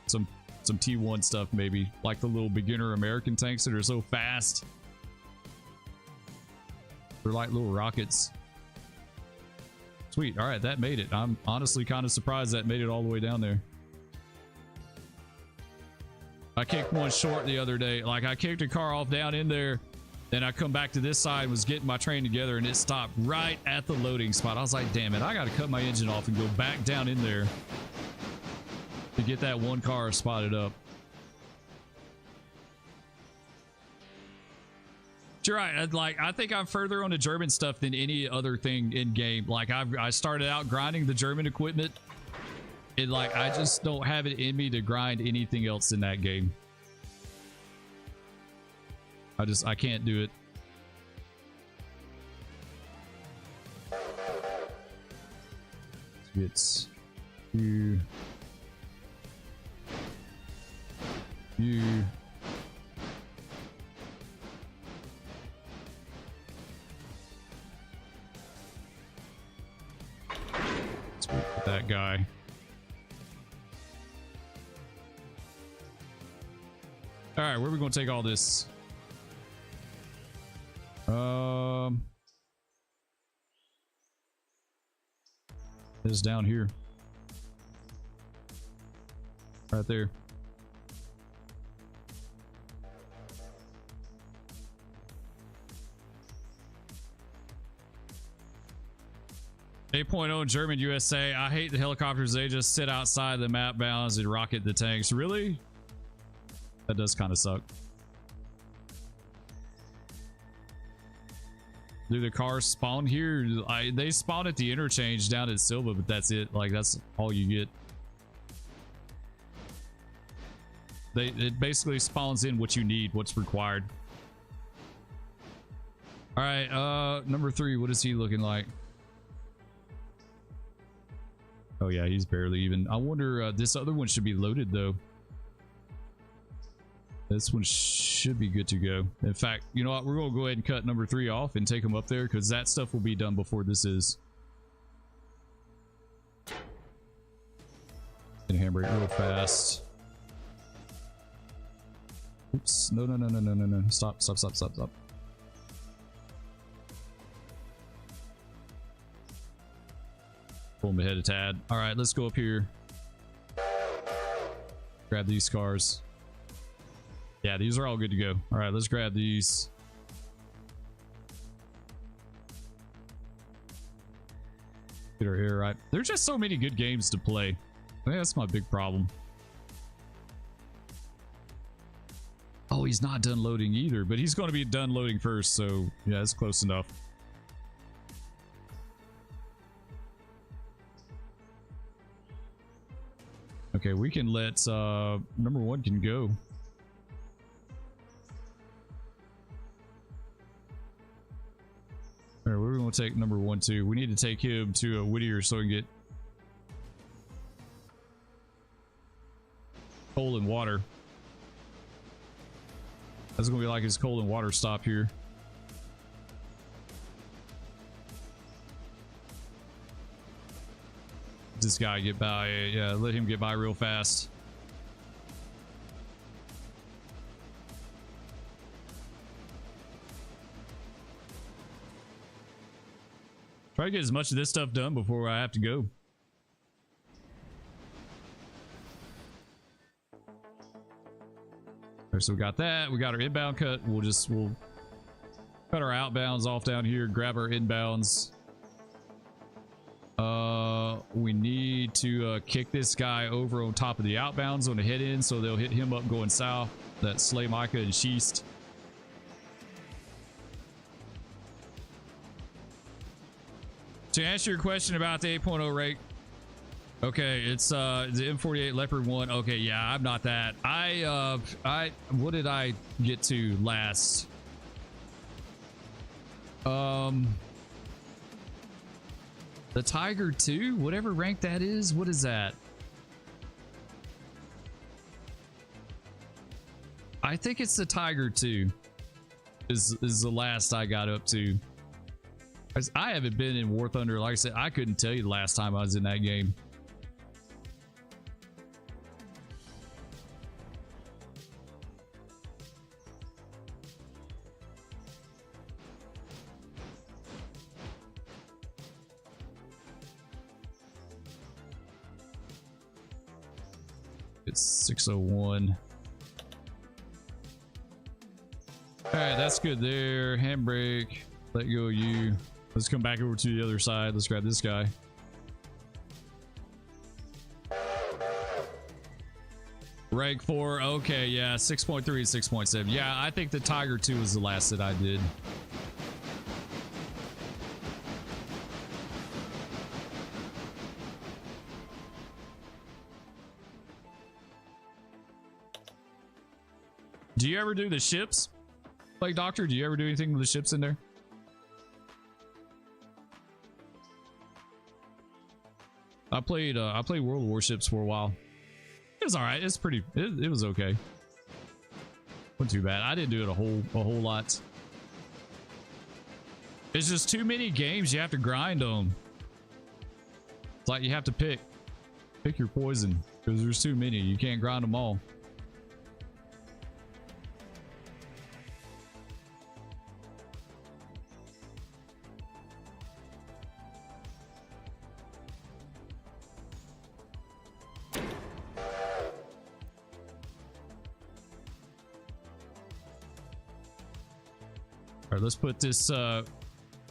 T1 stuff, maybe like the little beginner American tanks that are so fast. They're like little rockets. Sweet. All right, that made it. I'm honestly kind of surprised that made it all the way down there. I kicked one short the other day. Like I kicked a car off down in there, then I come back to this side, was getting my train together, and it stopped right at the loading spot. I was like, damn it, I got to cut my engine off and go back down in there to get that one car spotted up. You're right. Like I think I'm further on the German stuff than any other thing in game. Like I started out grinding the German equipment, and like I just don't have it in me to grind anything else in that game. I can't do it. It's you. That guy. All right, where are we going to take all this? It's down here, right there. .0 German USA. I hate the helicopters. They just sit outside the map bounds and rocket the tanks. Really? That does kind of suck. Do the cars spawn here? They spawn at the interchange down at Silva, but that's it. Like that's all you get. It basically spawns in what you need, what's required. All right, number 3. What is he looking like? Oh yeah, he's barely even. I wonder, this other one should be loaded though. This one should be good to go. In fact, you know what? We're gonna go ahead and cut number 3 off and take him up there because that stuff will be done before this is. And handbrake real fast. Oops! No! Stop! Pull him ahead a tad. All right, let's go up here. Grab these cars. Yeah, these are all good to go. All right, let's grab these. Get our hair right. There's just so many good games to play. I think that's my big problem. Oh, he's not done loading either, but he's going to be done loading first, so yeah, it's close enough. Okay, we can let number 1 can go. All right, we're going to take number 1 too. We need to take him to Whittier so we can get coal and water. That's gonna be like his coal and water stop here. This guy get by. Yeah, let him get by real fast. Try to get as much of this stuff done before I have to go. Alright, so we got that. We got our inbound cut. We'll cut our outbounds off down here, grab our inbounds. We need to kick this guy over on top of the outbounds on the head end, so they'll hit him up going south. That's Slay Micah and Schist. To answer your question about the 8.0 rate, okay, it's the M48 Leopard 1. Okay, yeah, I'm not that. What did I get to last? The Tiger 2, whatever rank that is. What is that? I think it's the Tiger 2 is the last I got up to. I haven't been in War Thunder. Like I said, I couldn't tell you the last time I was in that game. It's 601. All right, that's good there. Handbrake. Let go of you. Let's come back over to the other side. Let's grab this guy. Rank 4. Okay, yeah. 6.3 and 6.7. Yeah, I think the Tiger 2 is the last that I did. Do you ever do the ships? Like, Doctor, do you ever do anything with the ships in there? I played World Warships for a while. It was all right. It's pretty. It was okay. Wasn't too bad. I didn't do it a whole lot. It's just too many games you have to grind on. It's like you have to pick your poison because there's too many. You can't grind them all. All right, let's put this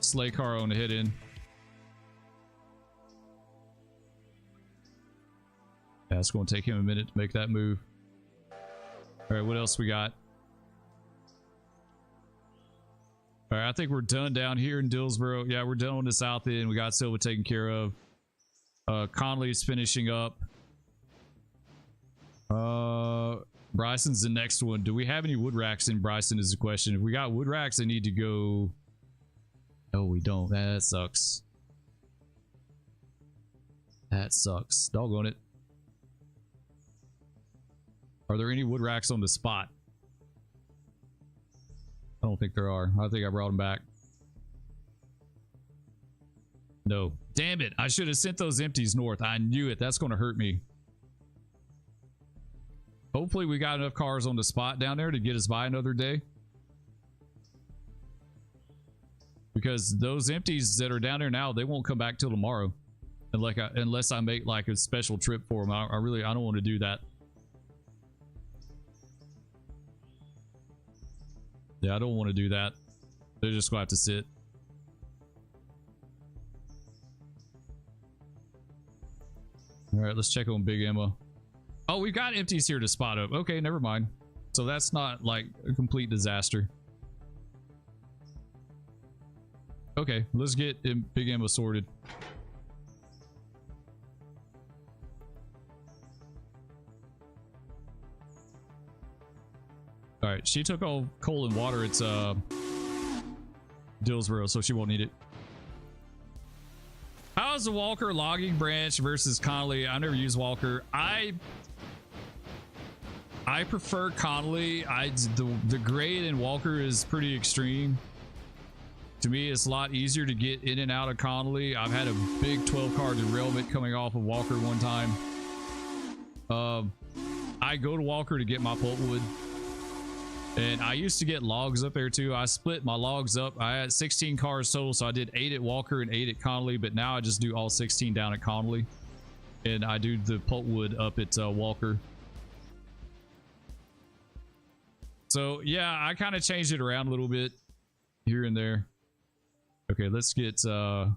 sleigh car on the head in. Yeah, it's going to take him a minute to make that move. All right, what else we got? All right, I think we're done down here in Dillsboro. Yeah, we're done on the south end. We got Silva taken care of. Conley's finishing up. Bryson's the next one. Do we have any wood racks in Bryson is the question. If we got wood racks, they need to go. No, we don't. That sucks. That sucks. Doggone it. Are there any wood racks on the spot? I don't think there are. I think I brought them back. No. Damn it. I should have sent those empties north. I knew it. That's going to hurt me. Hopefully we got enough cars on the spot down there to get us by another day. Because those empties that are down there now, they won't come back till tomorrow. And unless I make like a special trip for them. I don't want to do that. Yeah, I don't want to do that. They're just going to have to sit. All right, let's check on Big Emma. Oh, we've got empties here to spot up. Okay, never mind. So that's not like a complete disaster. Okay, let's get Big Emma sorted. All right, she took all coal and water. It's Dillsboro, so she won't need it. How's the Walker logging branch versus Connolly? I never used Walker. I prefer Connolly. The grade in Walker is pretty extreme. To me, it's a lot easier to get in and out of Connolly. I've had a big 12-car derailment coming off of Walker one time. I go to Walker to get my pulpwood. And I used to get logs up there too. I split my logs up. I had 16 cars total, so I did 8 at Walker and 8 at Connolly, but now I just do all 16 down at Connolly. And I do the pulpwood up at Walker. So yeah, I kind of changed it around a little bit here and there. Okay, let's get the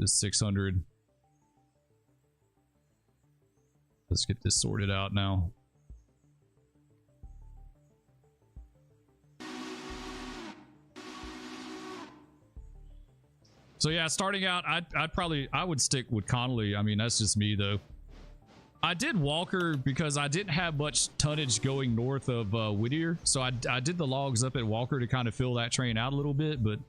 600. Let's get this sorted out now. So yeah, starting out, I would stick with Connolly. I mean, that's just me though. I did Walker because I didn't have much tonnage going north of Whittier, so I did the logs up at Walker to kind of fill that train out a little bit. But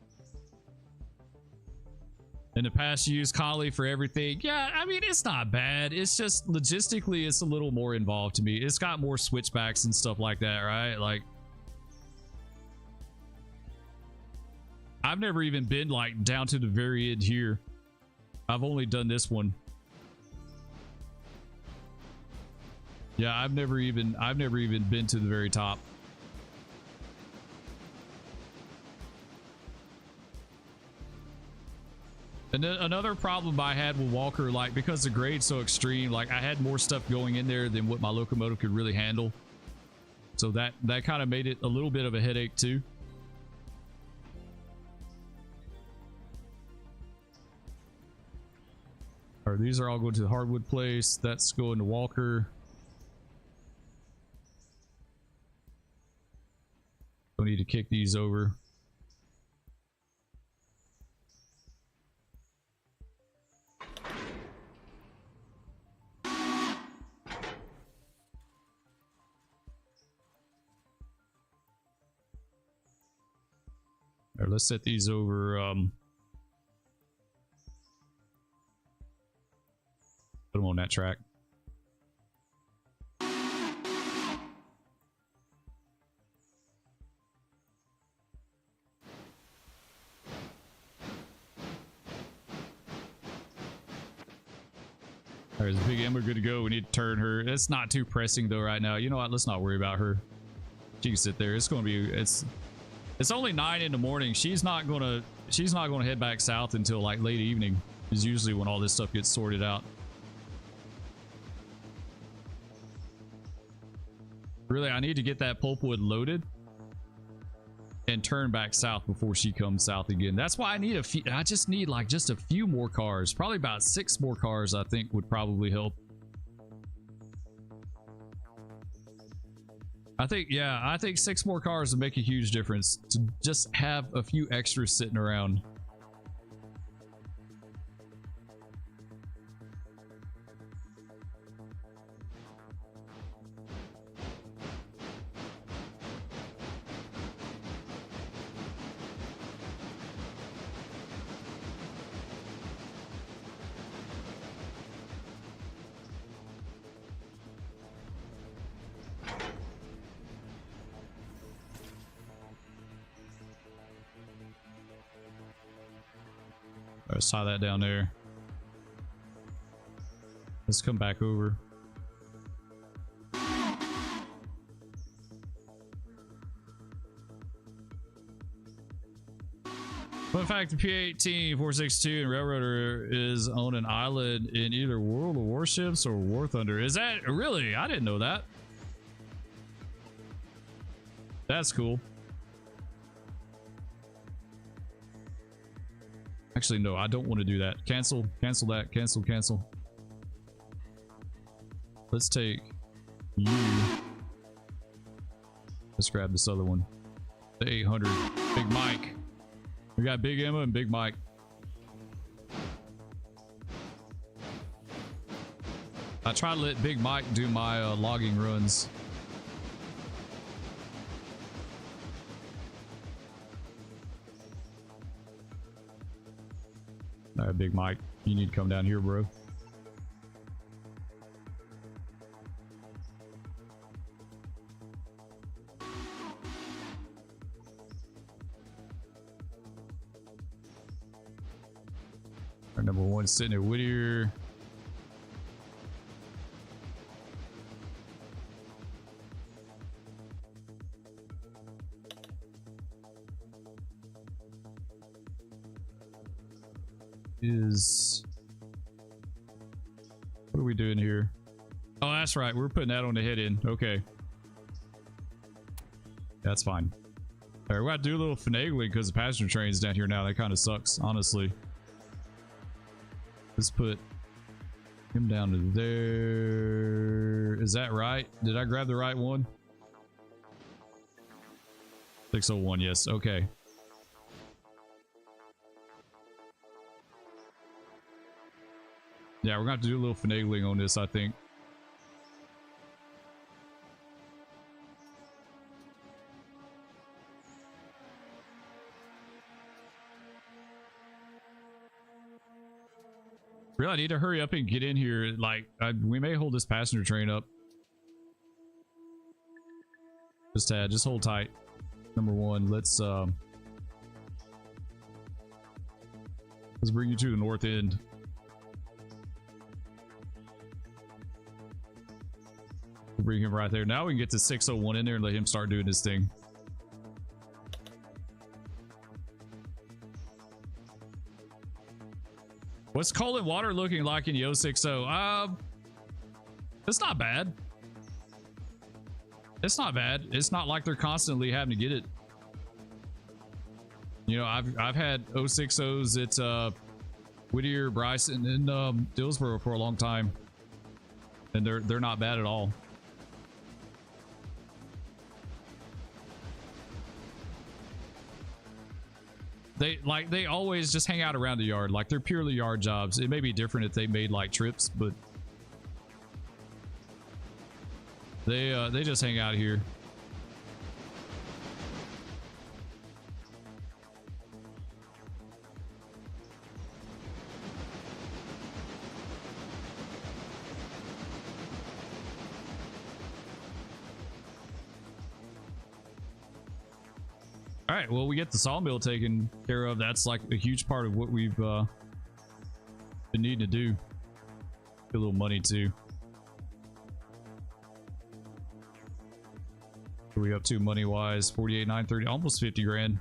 in the past, you use Connolly for everything. Yeah, I mean, it's not bad. It's just logistically, it's a little more involved to me. It's got more switchbacks and stuff like that, right? Like, I've never even been like down to the very end here. I've only done this one. Yeah, I've never even been to the very top. And then another problem I had with Walker, like because the grade's so extreme, like I had more stuff going in there than what my locomotive could really handle. So that kind of made it a little bit of a headache too. All right, these are all going to the hardwood place. That's going to Walker. Don't need to kick these over. All right, let's set these over. Put them on that track. All right, is Big Emma good to go? We need to turn her. It's not too pressing though right now. You know what? Let's not worry about her. She can sit there. It's going to be. It's only 9 in the morning. She's not going to head back south until like late evening. Is usually when all this stuff gets sorted out. Really, I need to get that pulpwood loaded and turn back south before she comes south again. That's why I need a few. I just need like just a few more cars. Probably about 6 more cars I think would probably help. I think 6 more cars would make a huge difference to just have a few extras sitting around. I saw that down there. Let's come back over. Fun fact, the P-18 462 and Railroader is on an island in either World of Warships or War Thunder. Is that really? I didn't know that. That's cool. Actually, no, I don't want to do that. Cancel. Cancel that. Cancel. Cancel. Let's take you. Let's grab this other one. The 800. Big Mike. We got Big Emma and Big Mike. I try to let Big Mike do my logging runs. All right, Big Mike, you need to come down here, bro. Our number one sitting at Whittier. What are we doing here? Oh, that's right. We're putting that on the head end. Okay. That's fine. All right, we got to do a little finagling because the passenger train's down here now. That kind of sucks, honestly. Let's put him down to there. Is that right? Did I grab the right one? 601, yes. Okay. Yeah, we're gonna have to do a little finagling on this, I think. Really, I need to hurry up and get in here. Like, we may hold this passenger train up. Just tad, just hold tight. Number one, let's bring you to the north end. We'll bring him right there. Now we can get to 601 in there and let him start doing his thing. What's cold and water looking like in the 060? It's not bad. It's not bad. It's not like they're constantly having to get it. You know, I've had 060s at Whittier, Bryson, and Dillsboro for a long time, and they're not bad at all. They always just hang out around the yard. Like, they're purely yard jobs. It may be different if they made like trips, but they just hang out here. All right, well, we get the sawmill taken care of. That's like a huge part of what we've been needing to do. Get a little money too. What are we up to money wise? 48,930, almost 50 grand.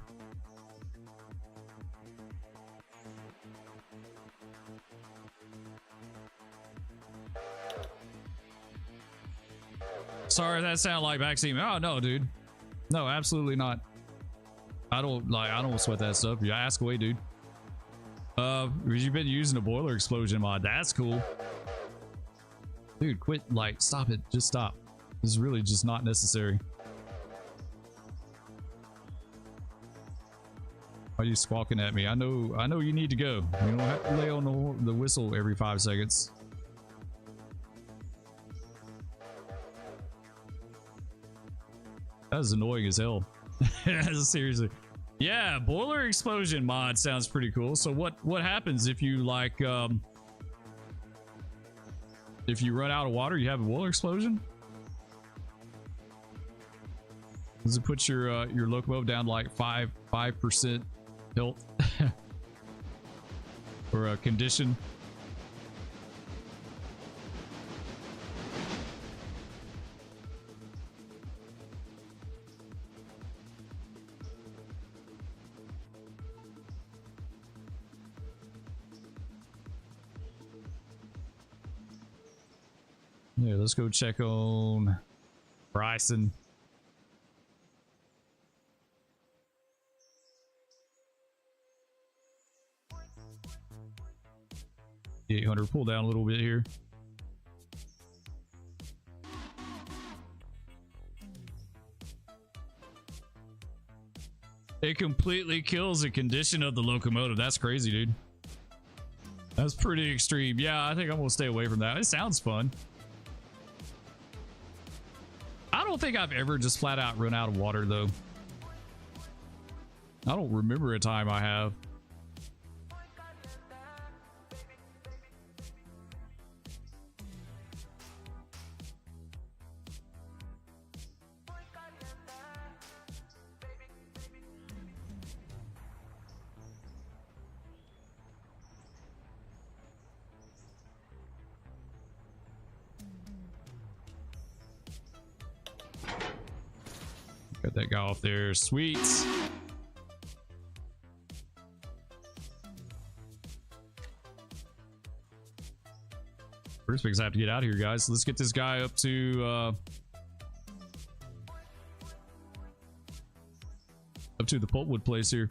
Sorry, that sounded like backseat. Oh no, dude. No, absolutely not. I don't sweat that stuff. You ask away, dude. You've been using a boiler explosion mod. That's cool. Dude, quit. Like, stop it. Just stop. This is really just not necessary. Why are you squawking at me? I know you need to go. You don't have to lay on the whistle every 5 seconds. That is annoying as hell. Seriously. Yeah, boiler explosion mod sounds pretty cool. So what happens if you like if you run out of water, you have a boiler explosion? Does it put your locomotive down to like 5% health or a condition? Yeah, let's go check on Bryson. 800. Pull down a little bit here. It completely kills the condition of the locomotive. That's crazy, dude. That's pretty extreme. Yeah, I think I'm gonna stay away from that. It sounds fun. I don't think I've ever just flat out run out of water, though. I don't remember a time I have. Got that guy off there. Sweet. First, we have to get out of here, guys. Let's get this guy up to the pulpwood place here.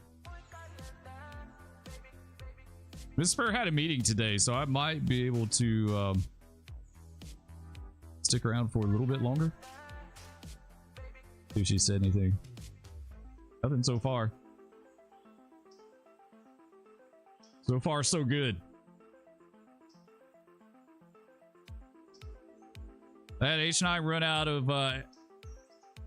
Miss Spur had a meeting today, so I might be able to stick around for a little bit longer. See if she said anything. Nothing so far. So far, so good. That H9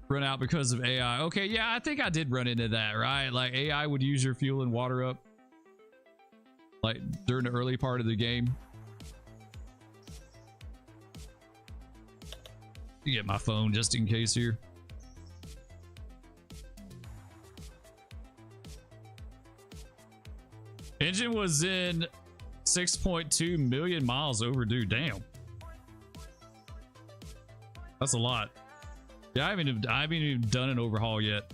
run out because of AI. Okay, yeah, I think I did run into that, right? Like AI would use your fuel and water up, like during the early part of the game. You get my phone just in case here. Engine was in 6.2 million miles overdue. Damn. That's a lot. Yeah, I haven't even done an overhaul yet.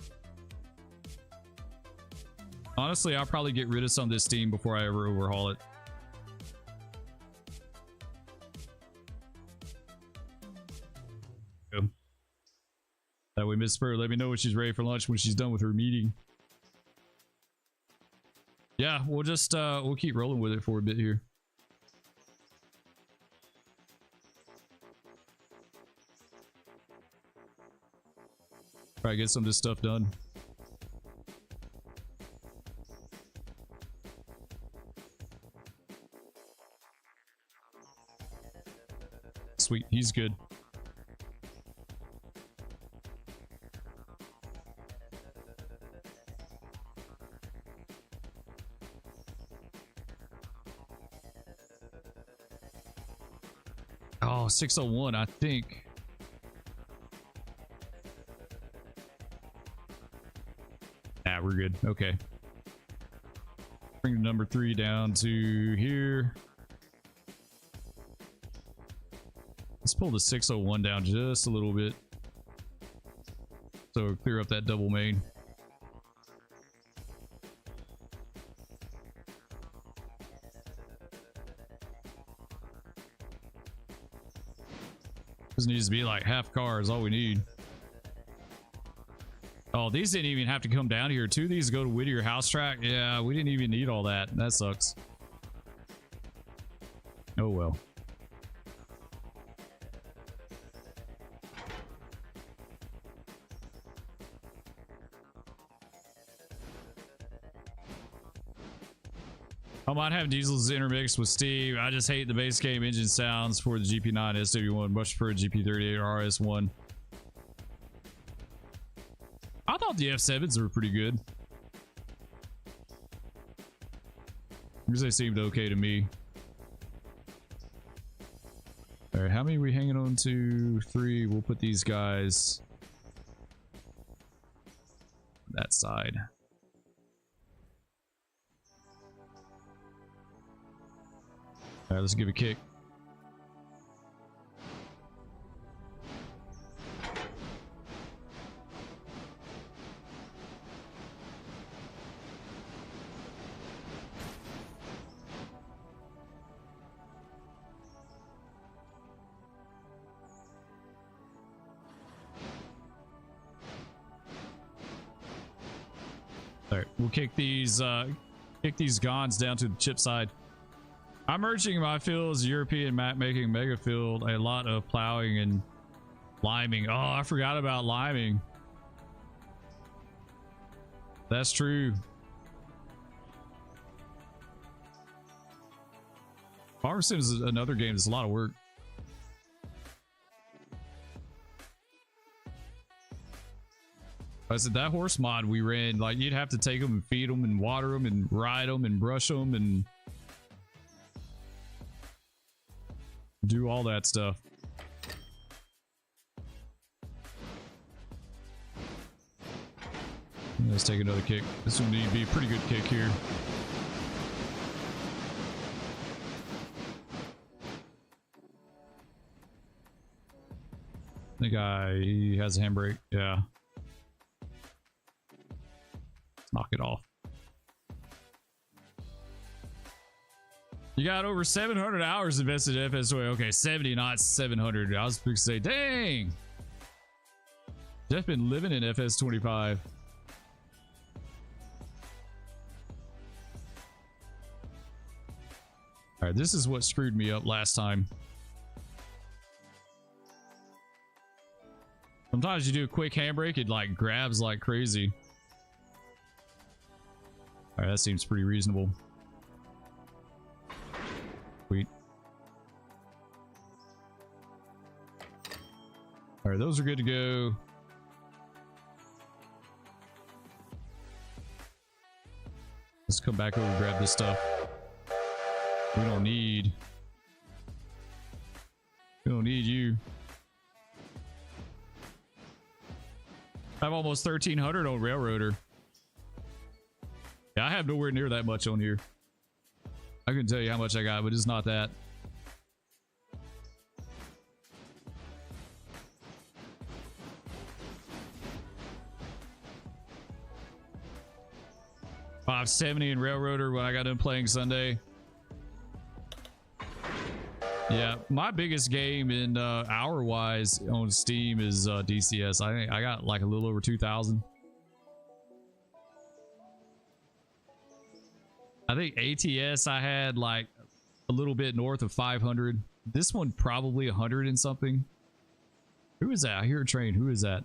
Honestly, I'll probably get rid of some of this steam before I ever overhaul it. Go. That way, Miss Spur, let me know when she's ready for lunch when she's done with her meeting. Yeah, we'll just we'll keep rolling with it for a bit here. Try to get some of this stuff done. Sweet, he's good. Oh, 601, I think. Nah, we're good. Okay. Bring the number 3 down to here. Let's pull the 601 down just a little bit. So clear up that double main. This needs to be like half car is all we need. Oh, these didn't even have to come down here. 2 of these go to Whittier House Track. Yeah, we didn't even need all that. That sucks. Oh well. I might have diesels intermixed with Steve. I just hate the base game engine sounds for the GP9 SW1. Much prefer GP38 or RS1. I thought the F7s were pretty good. Because they seemed okay to me. Alright, how many are we hanging on to? 3. We'll put these guys on that side. All right, let's give a kick. All right, we'll kick these gons down to the chip side. I'm merging my fields, European map making mega field, a lot of plowing and liming. Oh, I forgot about liming. That's true. Farm Sim is another game that's a lot of work. I said that horse mod we ran, like you'd have to take them and feed them and water them and ride them and brush them and do all that stuff. Let's take another kick. This will need to be a pretty good kick here. The guy, he has a handbrake. Yeah. Let's knock it off. You got over 700 hours invested in FS2. Okay, 70, not 700. I was supposed to say, dang. Jeff been living in FS25. All right, this is what screwed me up last time. Sometimes you do a quick handbrake, it like grabs like crazy. All right, that seems pretty reasonable. Sweet. All right, those are good to go. Let's come back over and grab this stuff. We don't need you. I have almost 1300 on Railroader. Yeah, I have nowhere near that much on here. I can tell you how much I got, but it's not that. $570 in Railroader when I got done playing Sunday. Yeah, my biggest game in hour wise on Steam is DCS. I think I got like a little over 2,000. I think ATS I had like a little bit north of 500. This one probably 100 and something. Who is that? I hear a train. Who is that?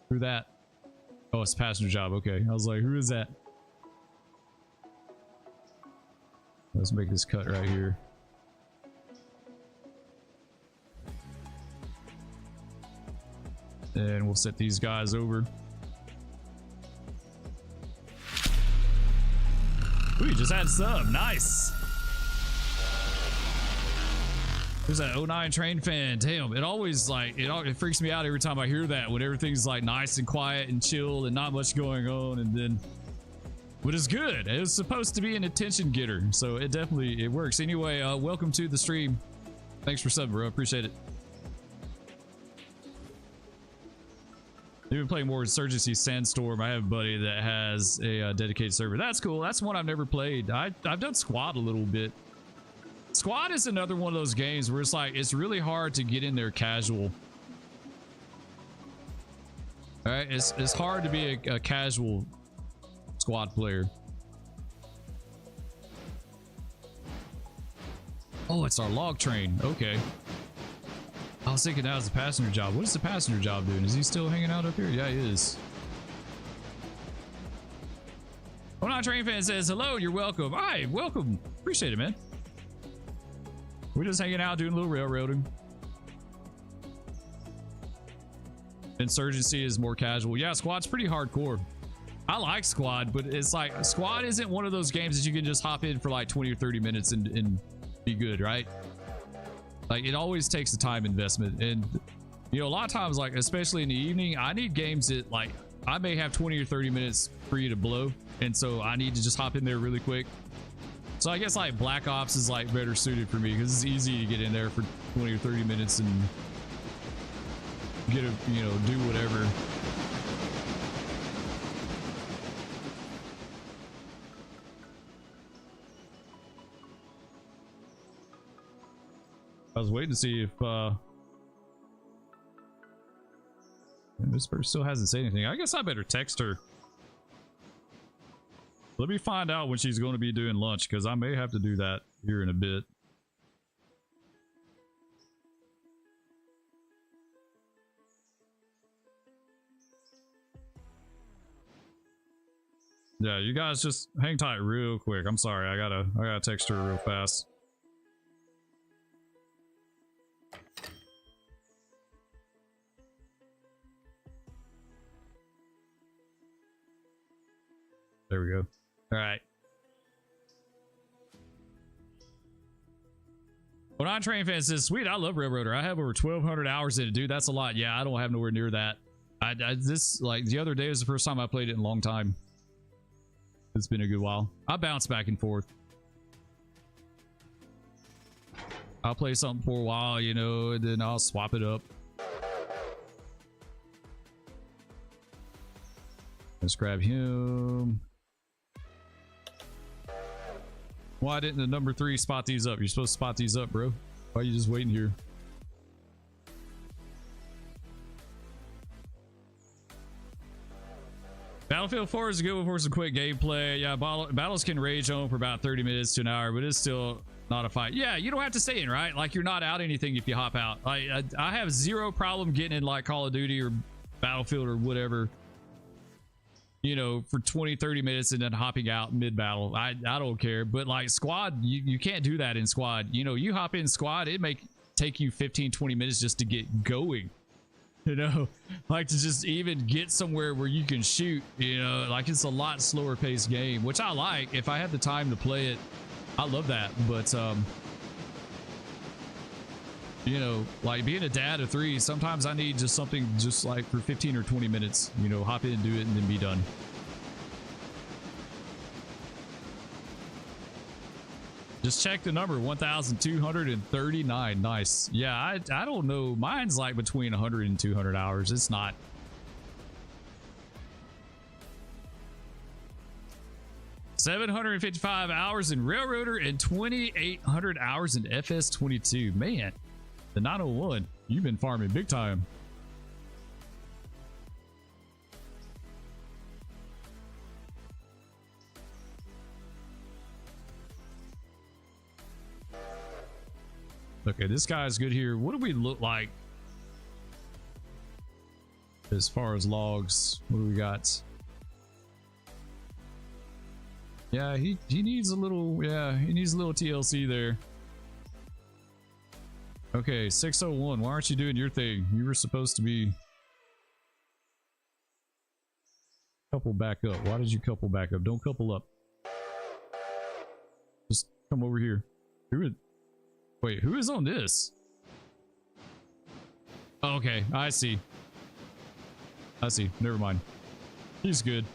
Who that? Oh, it's a passenger job. Okay, I was like, who is that? Let's make this cut right here. And we'll set these guys over. Ooh, you just had sub. Nice. There's that 09 train fan. Damn, it always like, it freaks me out every time I hear that when everything's like nice and quiet and chill and not much going on, and then but it's good. It was supposed to be an attention getter, so it definitely works. Anyway, welcome to the stream. Thanks for subbing, bro. Appreciate it. You've been playing more Insurgency Sandstorm. I have a buddy that has a dedicated server. That's cool. That's one I've never played. I've done Squad a little bit. Squad is another one of those games where it's like it's really hard to get in there casual. All right, it's hard to be a casual Squad player. Oh, it's our log train. Okay. I was thinking that was a passenger job. What is the passenger job doing? Is he still hanging out up here? Yeah, he is. Oh, not train fan says hello. You're welcome. Hi, welcome. Appreciate it, man. We're just hanging out doing a little railroading. Insurgency is more casual. Yeah, Squad's pretty hardcore. I like Squad, but it's like Squad isn't one of those games that you can just hop in for like 20 or 30 minutes and be good, right? Like it always takes a time investment, and you know, a lot of times, like especially in the evening, I need games that like I may have 20 or 30 minutes free to blow, and so I need to just hop in there really quick. So I guess like Black Ops is like better suited for me because it's easy to get in there for 20 or 30 minutes and get a, you know, do whatever. I was waiting to see if this person still hasn't said anything. I guess I better text her. Let me find out when she's going to be doing lunch, because I may have to do that here in a bit. Yeah, you guys just hang tight real quick. I'm sorry, I gotta text her real fast. There we go. All right. When I train fans says, sweet, I love Railroader. I have over 1,200 hours in it, dude. That's a lot. Yeah, I don't have nowhere near that. This, like, the other day was the first time I played it in a long time. It's been a good while. I bounce back and forth. I'll play something for a while, you know, and then I'll swap it up. Let's grab him. Why didn't the number 3 spot these up? You're supposed to spot these up, bro. Why are you just waiting here? Battlefield 4 is a good one for some quick gameplay. Yeah, battles can rage on for about 30 minutes to an hour, but it's still not a fight. Yeah, you don't have to stay in, right? Like, you're not out anything if you hop out. I have zero problem getting in, like, Call of Duty or Battlefield or whatever, you know, for 20-30 minutes and then hopping out mid-battle. I don't care. But like squad, you can't do that in squad. You know, you hop in squad, it may take you 15-20 minutes just to get going, you know, like to just even get somewhere where you can shoot, you know, like it's a lot slower paced game, which I like. If I have the time to play it, I love that. But you know, like being a dad of 3, sometimes I need just something just like for 15 or 20 minutes, you know, hop in, do it, and then be done. Just check the number, 1,239. Nice. Yeah, I don't know. Mine's like between 100 and 200 hours. It's not. $755 hours in Railroader and 2,800 hours in FS22. Man. The 901, you've been farming big time. Okay, this guy's good here. What do we look like as far as logs? What do we got? Yeah, he needs a little, yeah, he needs a little TLC there. Okay, 601. Why aren't you doing your thing? You were supposed to be couple back up. Why did you couple back up? Don't couple up. Just come over here. Wait, who is on this? Oh, okay, I see. Never mind. He's good.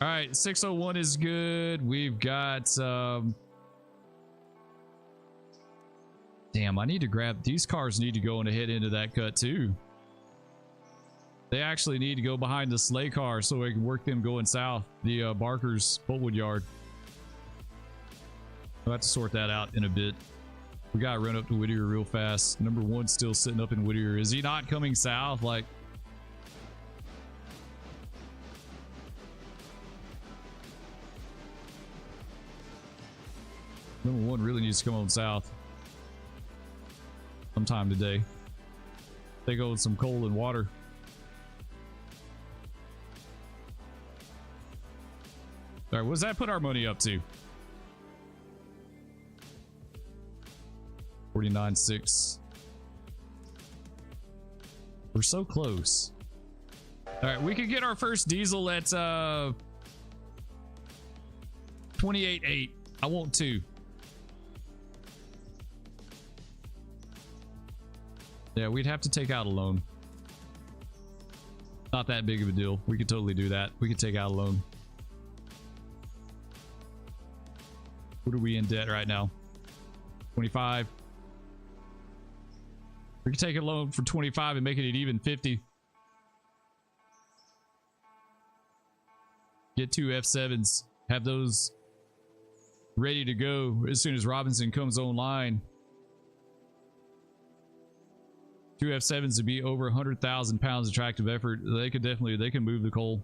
All right, 601 is good. We've got damn, I need to grab these cars. Need to go on ahead into that cut too. They actually need to go behind the sleigh car so we can work them going south. The Barker's Boltwood yard. I'll have to sort that out in a bit. We gotta run up to Whittier real fast. Number 1's still sitting up in Whittier. Is he not coming south? Like, number 1 really needs to come on south sometime today. They go with some coal and water. All right, what's that put our money up to? 49.6. We're so close. All right, we could get our first diesel at 28.8. I want 2. Yeah, we'd have to take out a loan. Not that big of a deal. We could totally do that. We could take out a loan. What are we in debt right now? 25. We could take a loan for 25 and make it even 50. Get 2 F7s. Have those ready to go as soon as Robinson comes online. 2 F7s would be over 100,000 pounds of tractive effort. They can move the coal.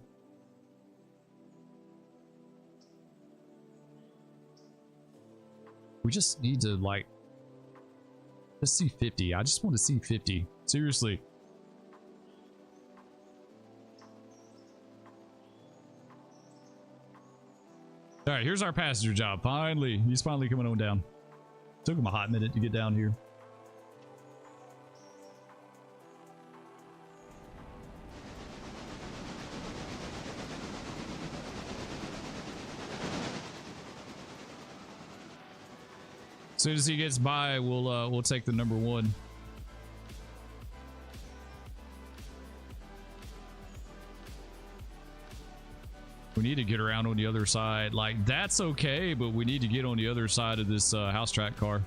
We just need to like, let's see 50. I just want to see 50. Seriously. All right, here's our passenger job. Finally, he's finally coming on down. Took him a hot minute to get down here. As soon as he gets by, we'll take the number one. We need to get around on the other side. Like, that's okay, but we need to get on the other side of this house track car.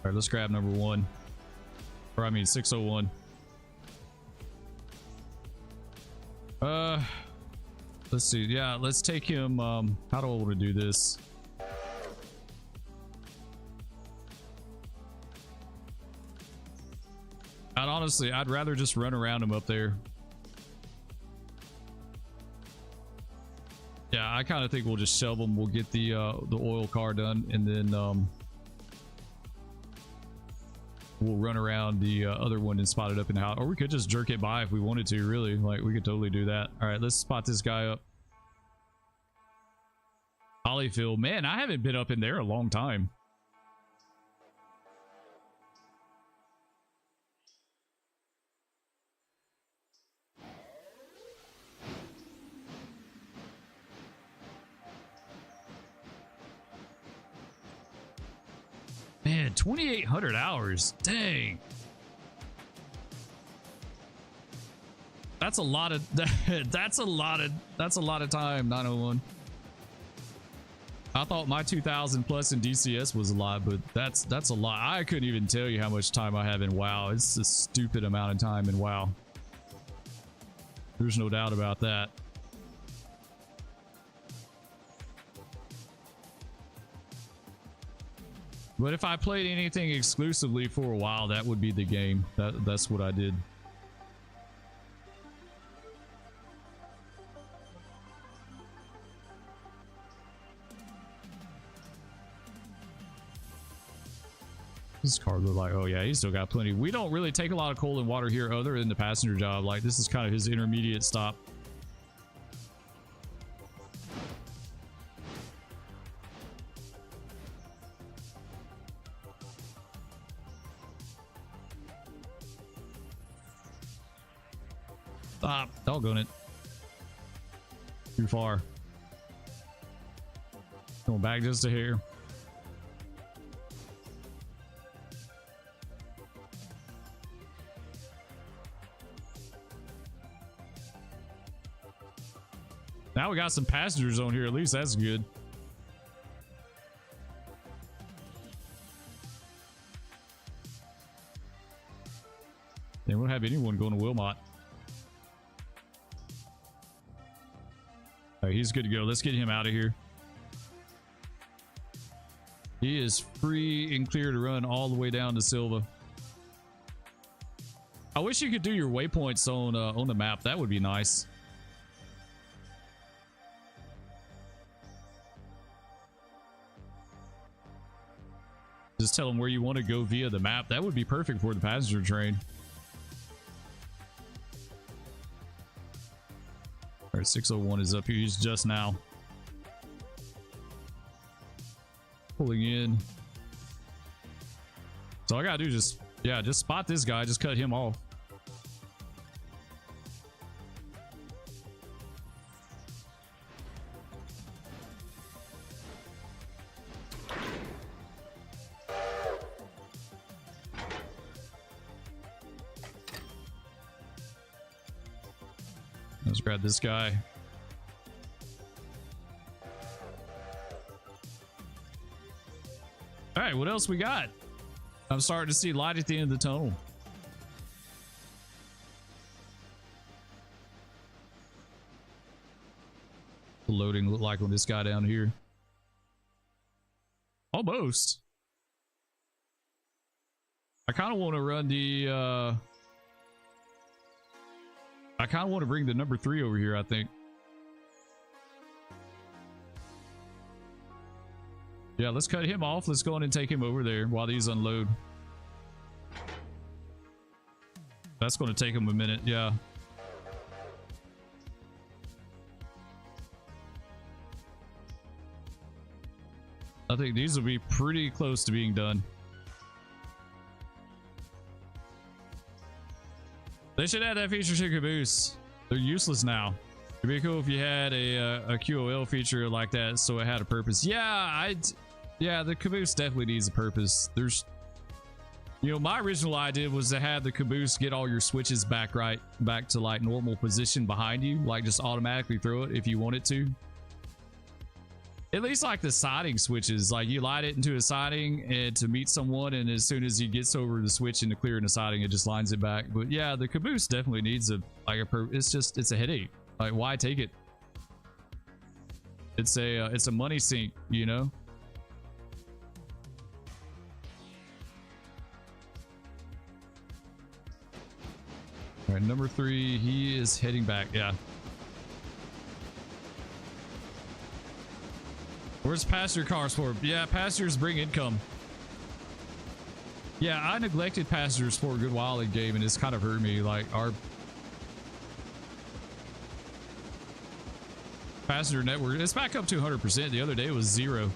All right, let's grab number one. Or I mean 601. Let's see. Yeah, let's take him. How do I want to do this? I'd rather just run around him up there. Yeah, I kind of think we'll just shove him. We'll get the oil car done, and then we'll run around the other one and spot it up in the house. Or we could just jerk it by if we wanted to, really. Like, we could totally do that. All right, let's spot this guy up. Hollyfield. Man, I haven't been up in there a long time. Man, 2,800 hours. Dang. That's a lot of that's a lot of time, 901. I thought my 2,000 plus in DCS was a lot, but that's a lot. I couldn't even tell you how much time I have in WoW. It's a stupid amount of time in WoW. There's no doubt about that. But if I played anything exclusively for a while, that would be the game. That's what I did. This car look like, oh yeah, he's still got plenty. We don't really take a lot of coal and water here other than the passenger job. Like, this is kind of his intermediate stop. Stop. Doggone it. Too far. Going back just a hair. Now we got some passengers on here. At least that's good. They won't have anyone going to Wilmot. All right, he's good to go. Let's get him out of here. He is free and clear to run all the way down to Silva. I wish you could do your waypoints on the map. That would be nice. Just tell them where you want to go via the map. That would be perfect for the passenger train. All right, 601 is up here. He's just now pulling in. So all I gotta do is just spot this guy. Just cut him off. Let's grab this guy. All right, what else we got? I'm starting to see light at the end of the tunnel. The loading look like on this guy down here. Almost. I kind of want to run the I kind of want to bring the number 3 over here, I think. Yeah, let's cut him off. Let's go on and take him over there while these unload. That's going to take him a minute, yeah. I think these will be pretty close to being done. They should add that feature to Caboose. They're useless now. It'd be cool if you had a QOL feature like that, so it had a purpose. Yeah, yeah, the Caboose definitely needs a purpose. There's, you know, my original idea was to have the Caboose get all your switches back to like normal position behind you, like just automatically throw it if you want it to. At least like the siding switches, like you light it into a siding and to meet someone, and as soon as he gets over the switch into clearing the siding, it just lines it back. But yeah, the Caboose definitely needs it's a headache. Like, why take it? It's a money sink, you know. All right, number 3, he is heading back. Yeah. Where's passenger cars for? Yeah, passengers bring income. Yeah, I neglected passengers for a good while in game, and it's kind of hurt me. Like, our passenger network, it's back up to 100%. The other day it was 0.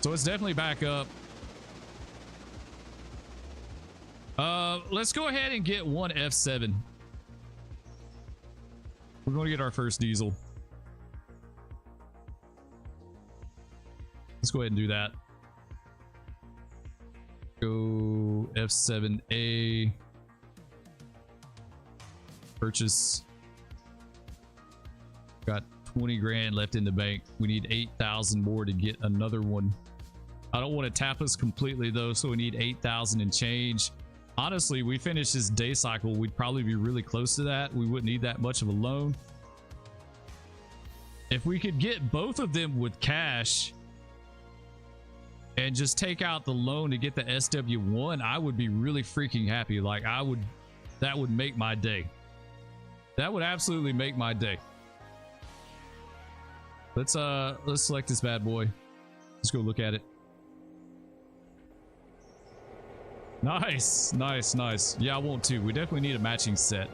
So it's definitely back up. Let's go ahead and get one F7. We're going to get our first diesel. Let's go ahead and do that. Go F7A. Purchase. Got 20 grand left in the bank. We need 8,000 more to get another one. I don't want to tap us completely though, so we need 8,000 and change. Honestly, we finish this day cycle, we'd probably be really close to that. We wouldn't need that much of a loan. If we could get both of them with cash and just take out the loan to get the SW1, I would be really freaking happy. Like, that would make my day. That would absolutely make my day. Let's select this bad boy. Let's go look at it. Nice, nice, nice. Yeah, I want to. We definitely need a matching set.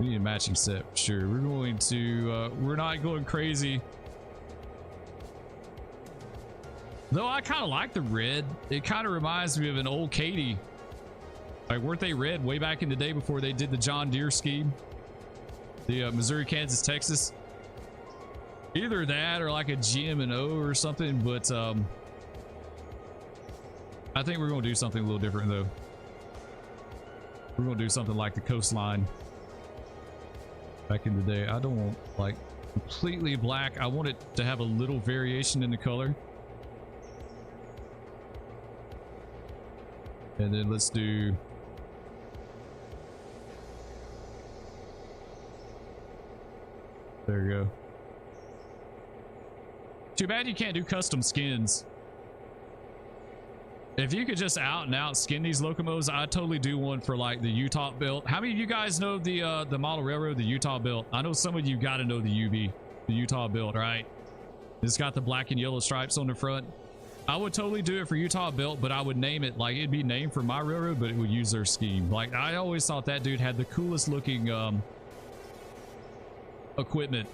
We need a matching set for sure. We're going to we're not going crazy, though. I kind of like the red. It kind of reminds me of an old Katie. Like, weren't they red way back in the day before they did the John Deere scheme? The Missouri, Kansas, Texas. Either that or like a GM&O or something. But I think we're going to do something a little different though. We're going to do something like the Coastline back in the day. I don't want like completely black. I want it to have a little variation in the color. And then let's do there you go. Too bad you can't do custom skins. If you could just out and out skin these locomotives, I'd totally do one for like the Utah built. How many of you guys know the model railroad, the Utah built? I know some of you got to know the UB, the Utah built, right? It's got the black and yellow stripes on the front. I would totally do it for Utah built, but I would name it like it'd be named for my railroad, but it would use their scheme. Like, I always thought that dude had the coolest looking equipment.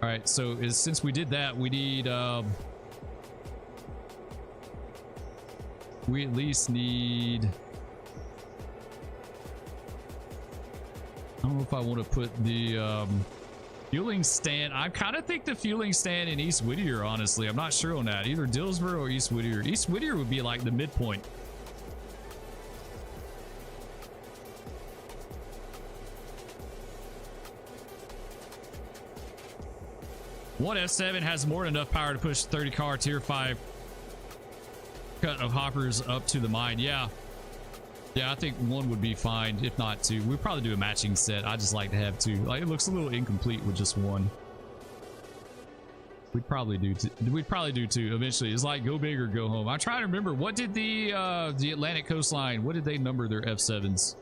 All right, so since we did that, we need we at least need, I don't know if I want to put the fueling stand. I kind of think the fueling stand in East Whittier, honestly. I'm not sure on that. Either Dillsboro or East Whittier. East Whittier would be like the midpoint. One F7 has more than enough power to push 30 car tier 5 cut of hoppers up to the mine. Yeah, I think one would be fine, if not two. We'd probably do a matching set. I just like to have two. Like, it looks a little incomplete with just one. We'd probably do too eventually. It's like go big or go home. I'm trying to remember, what did the Atlantic coastline, what did they number their F7s?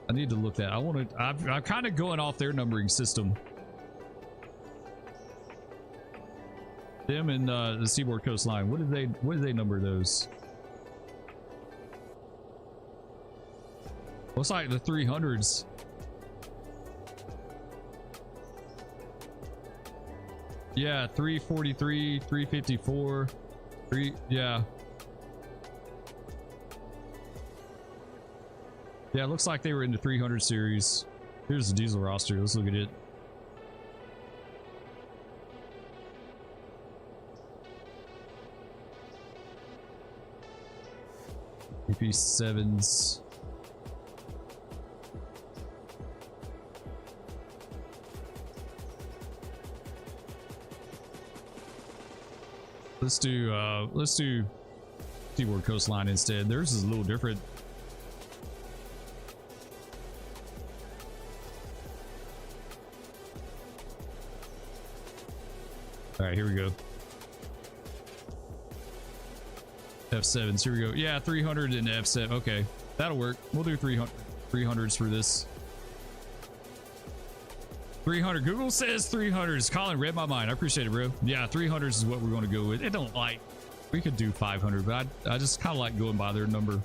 I need to look that. I'm kind of going off their numbering system. Them and the Seaboard coastline. What did they number those? Looks like the 300s. Yeah, 343, 354, yeah. Yeah, it looks like they were in the 300 series. Here's the diesel roster. Let's look at it. AP7s. Let's do Seaboard coastline instead. Theirs is a little different. All right, here we go. F7s, here we go. Yeah, 300 and F7. Okay, that'll work. We'll do 300s for this. 300. Google says 300s. Colin read my mind. I appreciate it, bro. Yeah, 300s is what we're going to go with. It don't like, we could do 500, but I just kind of like going by their number.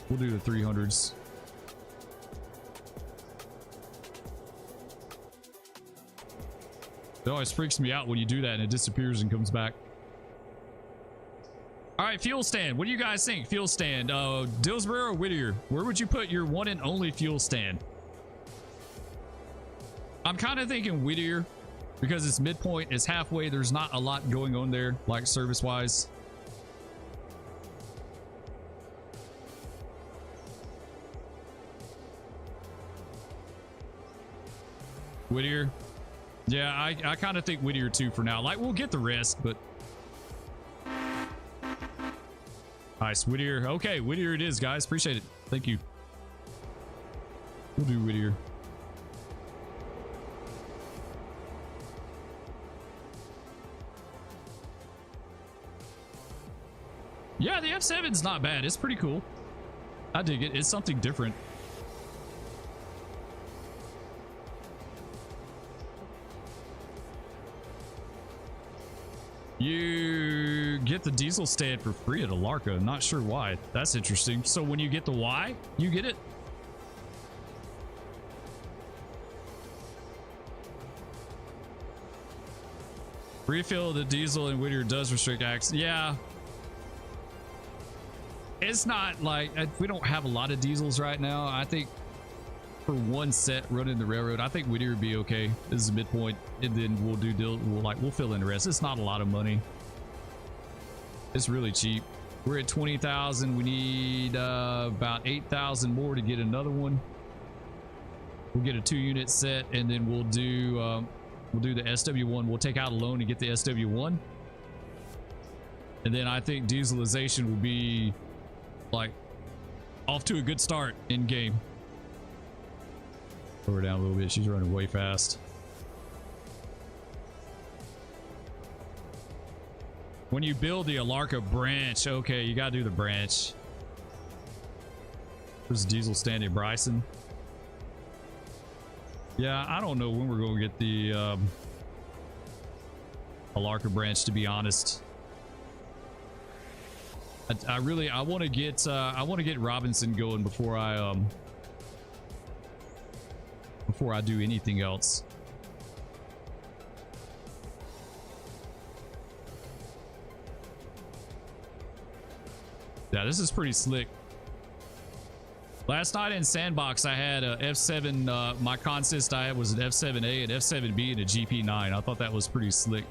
We'll do the 300s. It always freaks me out when you do that and it disappears and comes back. All right, fuel stand. What do you guys think? Fuel stand. Dillsborough or Whittier? Where would you put your one and only fuel stand? I'm kind of thinking Whittier because it's midpoint, it's halfway. There's not a lot going on there, like service wise. Whittier. Yeah, I kind of think Whittier too for now. Like, we'll get the rest, but nice. Whittier. Okay, Whittier it is, guys. Appreciate it. Thank you. We'll do Whittier. Yeah, the F7's not bad. It's pretty cool. I dig it. It's something different. You get the diesel stand for free at Alarka. I'm not sure why. That's interesting. So when you get the Y, you get it? Refill the diesel in Whittier does restrict access. Yeah. It's not like, we don't have a lot of diesels right now. I think for one set running the railroad, I think Whittier would be okay. This is a midpoint, and then we'll fill in the rest. It's not a lot of money. It's really cheap. We're at 20,000. We need about 8,000 more to get another one. We'll get a 2-unit set, and then we'll do the SW1. We'll take out a loan and get the SW1, and then I think dieselization will be like off to a good start in game. Lower down a little bit. She's running way fast. When you build the Alarka branch, okay, you gotta do the branch. There's a diesel stand at Bryson. Yeah, I don't know when we're gonna get the Alarka branch, to be honest. I want to get Robinson going before I do anything else. Yeah, this is pretty slick. Last night in Sandbox, I had a F7. My consist I had was an F7A, an F7B, and a GP9. I thought that was pretty slick.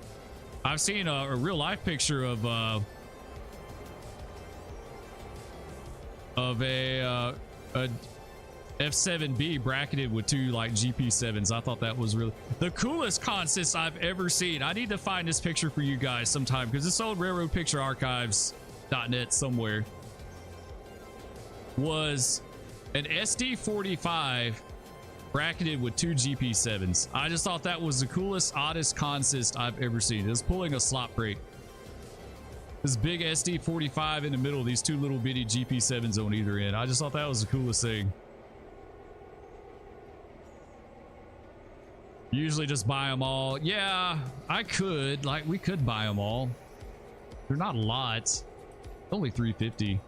I've seen a real life picture of a F7B bracketed with two like GP7s. I thought that was really the coolest consist I've ever seen. I need to find this picture for you guys sometime because this old Railroad Picture Archives.net somewhere was an SD45 bracketed with 2 GP7s. I just thought that was the coolest, oddest consist I've ever seen. It's pulling a slot break. This big SD45 in the middle, these 2 little bitty GP7s on either end. I just thought that was the coolest thing. Usually just buy them all. Yeah, I could. Like, we could buy them all. They're not a lot. Only 350.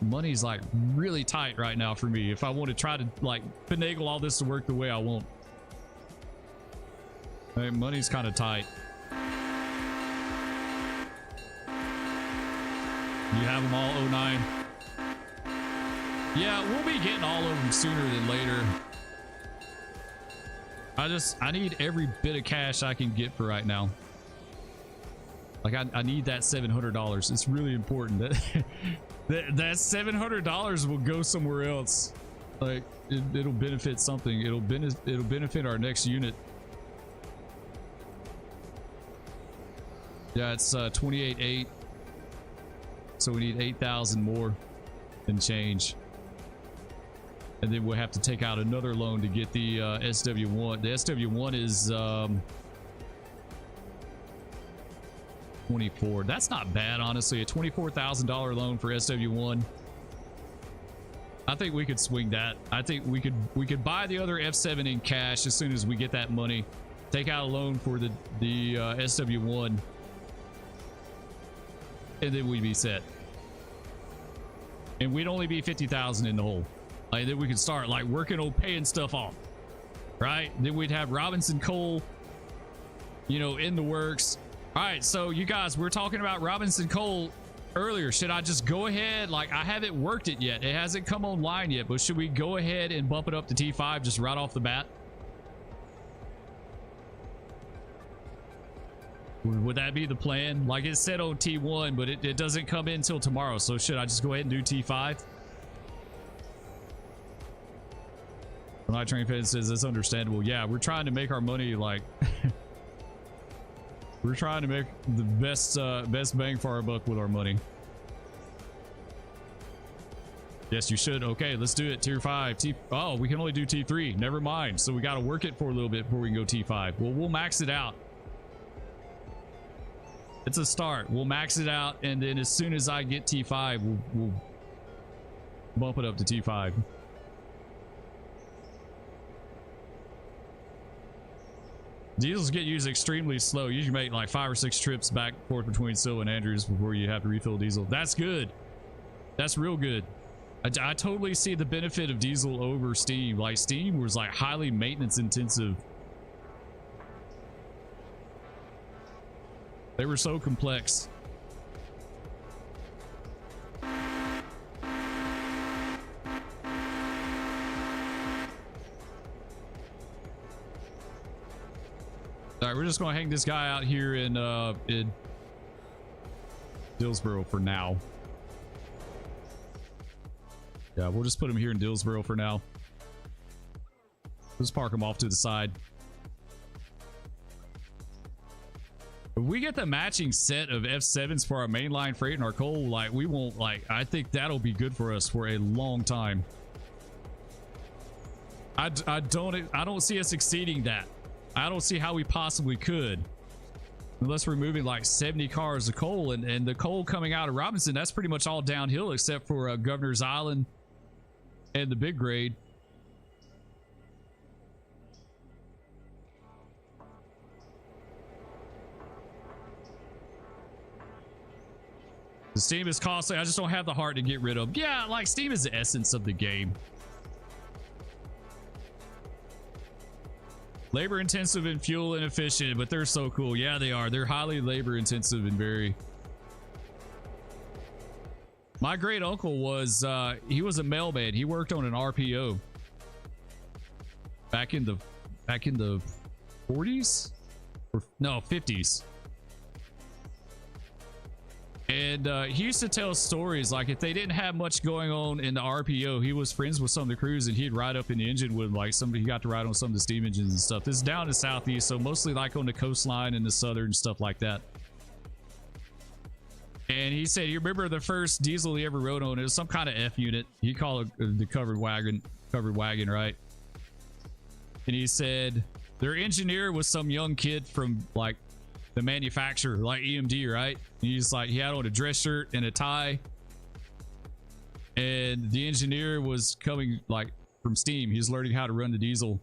Money's like really tight right now for me. If I want to try to like finagle all this to work the way I want. Hey, money's kind of tight. You have them all 09. Yeah, we'll be getting all of them sooner than later. I need every bit of cash I can get for right now. Like I need that $700. It's really important that that $700 will go somewhere else. Like it'll benefit something. It'll benefit our next unit. Yeah, it's 28.8. So we need 8,000 more and change. And then we'll have to take out another loan to get the SW1. The SW1 is 24. That's not bad, honestly. A $24,000 loan for SW1. I think we could swing that. I think we could buy the other F7 in cash as soon as we get that money. Take out a loan for the SW1, and then we'd be set. And we'd only be 50,000 in the hole. Like, then we could start like working on paying stuff off, right? Then we'd have Robinson Cole, you know, in the works. All right, so you guys, we're talking about Robinson Cole earlier. Should I just go ahead? Like, I haven't worked it yet. It hasn't come online yet, but should we go ahead and bump it up to T5 just right off the bat? Would that be the plan? Like, it said on T1, but it doesn't come in until tomorrow. So should I just go ahead and do T5? My train fan says it's understandable. Yeah, we're trying to make our money like we're trying to make the best bang for our buck with our money. Yes, you should. Okay, let's do it. Tier 5. Oh, we can only do T3. Never mind. So we got to work it for a little bit before we can go T5. Well, we'll max it out. It's a start. We'll max it out, and then as soon as I get T5, we'll bump it up to T5. Diesels get used extremely slow. You usually make like 5 or 6 trips back and forth between Silva and Andrews before you have to refill diesel. That's good. That's real good. I totally see the benefit of diesel over steam. Like, steam was like highly maintenance intensive. They were so complex. All right, we're just gonna hang this guy out here in Dillsboro for now. Yeah, we'll just put him here in Dillsboro for now. Just park him off to the side. If we get the matching set of F7s for our mainline freight and our coal, like, we won't, like, I think that'll be good for us for a long time. I don't see us exceeding that. I don't see how we possibly could, unless we're moving like 70 cars of coal, and the coal coming out of Robinson, that's pretty much all downhill except for Governor's Island and the big grade. The steam is costly. I just don't have the heart to get rid of. Yeah, like, steam is the essence of the game. Labor intensive and fuel inefficient, but they're so cool. Yeah, they are. They're highly labor intensive and very. My great uncle was he was a mailman. He worked on an RPO back in the 40s, or no, 50s. And he used to tell stories like, if they didn't have much going on in the RPO, he was friends with some of the crews, and he'd ride up in the engine with like somebody. He got to ride on some of the steam engines and stuff. This is down in the southeast, so mostly like on the coastline and the southern stuff like that. And he said, you remember the first diesel he ever rode on? It was some kind of F unit. He called it the covered wagon, right? And he said their engineer was some young kid from like the manufacturer, like EMD, right? And he's like, he had on a dress shirt and a tie. And the engineer was coming like from Steam. He was learning how to run the diesel.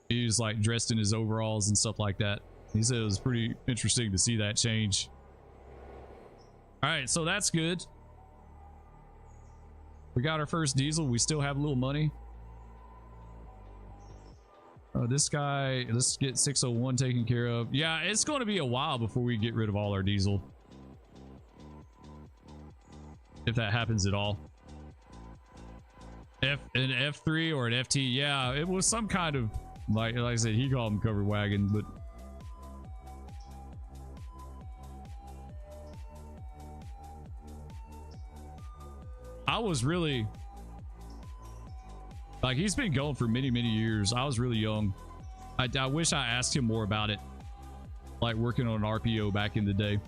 He was like dressed in his overalls and stuff like that. He said it was pretty interesting to see that change. All right, so that's good. We got our first diesel. We still have a little money. This guy, let's get 601 taken care of. Yeah, it's going to be a while before we get rid of all our diesel. If that happens at all. An F3 or an FT. Yeah, it was some kind of, like I said, he called them covered wagon, but I was really like, he's been going for many years. I was really young. I wish I asked him more about it, like working on an RPO back in the day,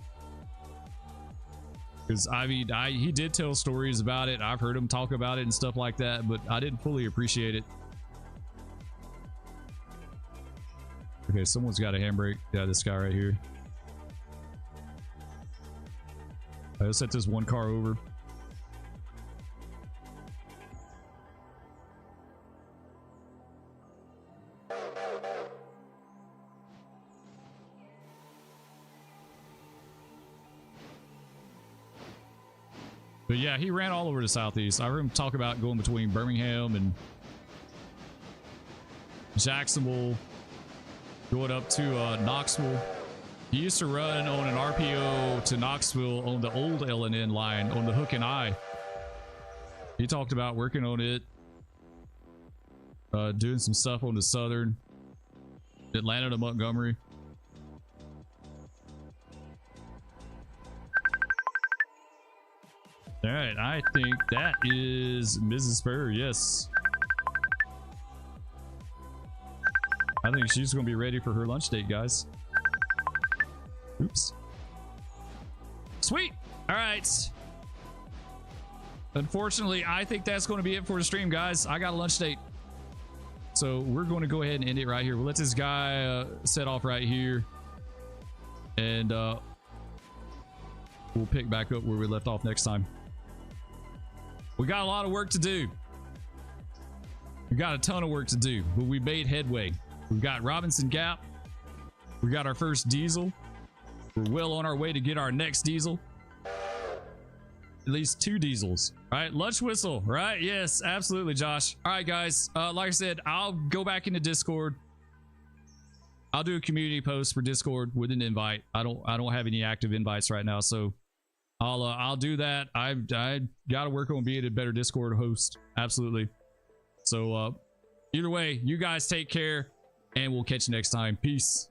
because I mean he did tell stories about it. I've heard him talk about it and stuff like that, but I didn't fully appreciate it. Okay, someone's got a handbrake. Yeah, this guy right here. Let's set this one car over. But yeah, he ran all over the southeast. I heard him talk about going between Birmingham and Jacksonville, going up to Knoxville. He used to run on an RPO to Knoxville on the old LNN line on the Hook and Eye. He talked about working on it, doing some stuff on the Southern, Atlanta to Montgomery. All right, I think that is Mrs. Spur. Yes. I think she's going to be ready for her lunch date, guys. Oops. Sweet. All right. Unfortunately, I think that's going to be it for the stream, guys. I got a lunch date. So we're going to go ahead and end it right here. We'll let this guy set off right here. And we'll pick back up where we left off next time. We got a lot of work to do. We got a ton of work to do, but we made headway. We've got Robinson Gap. We got our first diesel. We're well on our way to get our next diesel. At least 2 diesels. All right, lunch whistle, right? Yes, absolutely, Josh. All right, guys. Like I said, I'll go back into Discord. I'll do a community post for Discord with an invite. I don't have any active invites right now, so I'll do that. I got to work on being a better Discord host. Absolutely. So either way, you guys take care, and we'll catch you next time. Peace.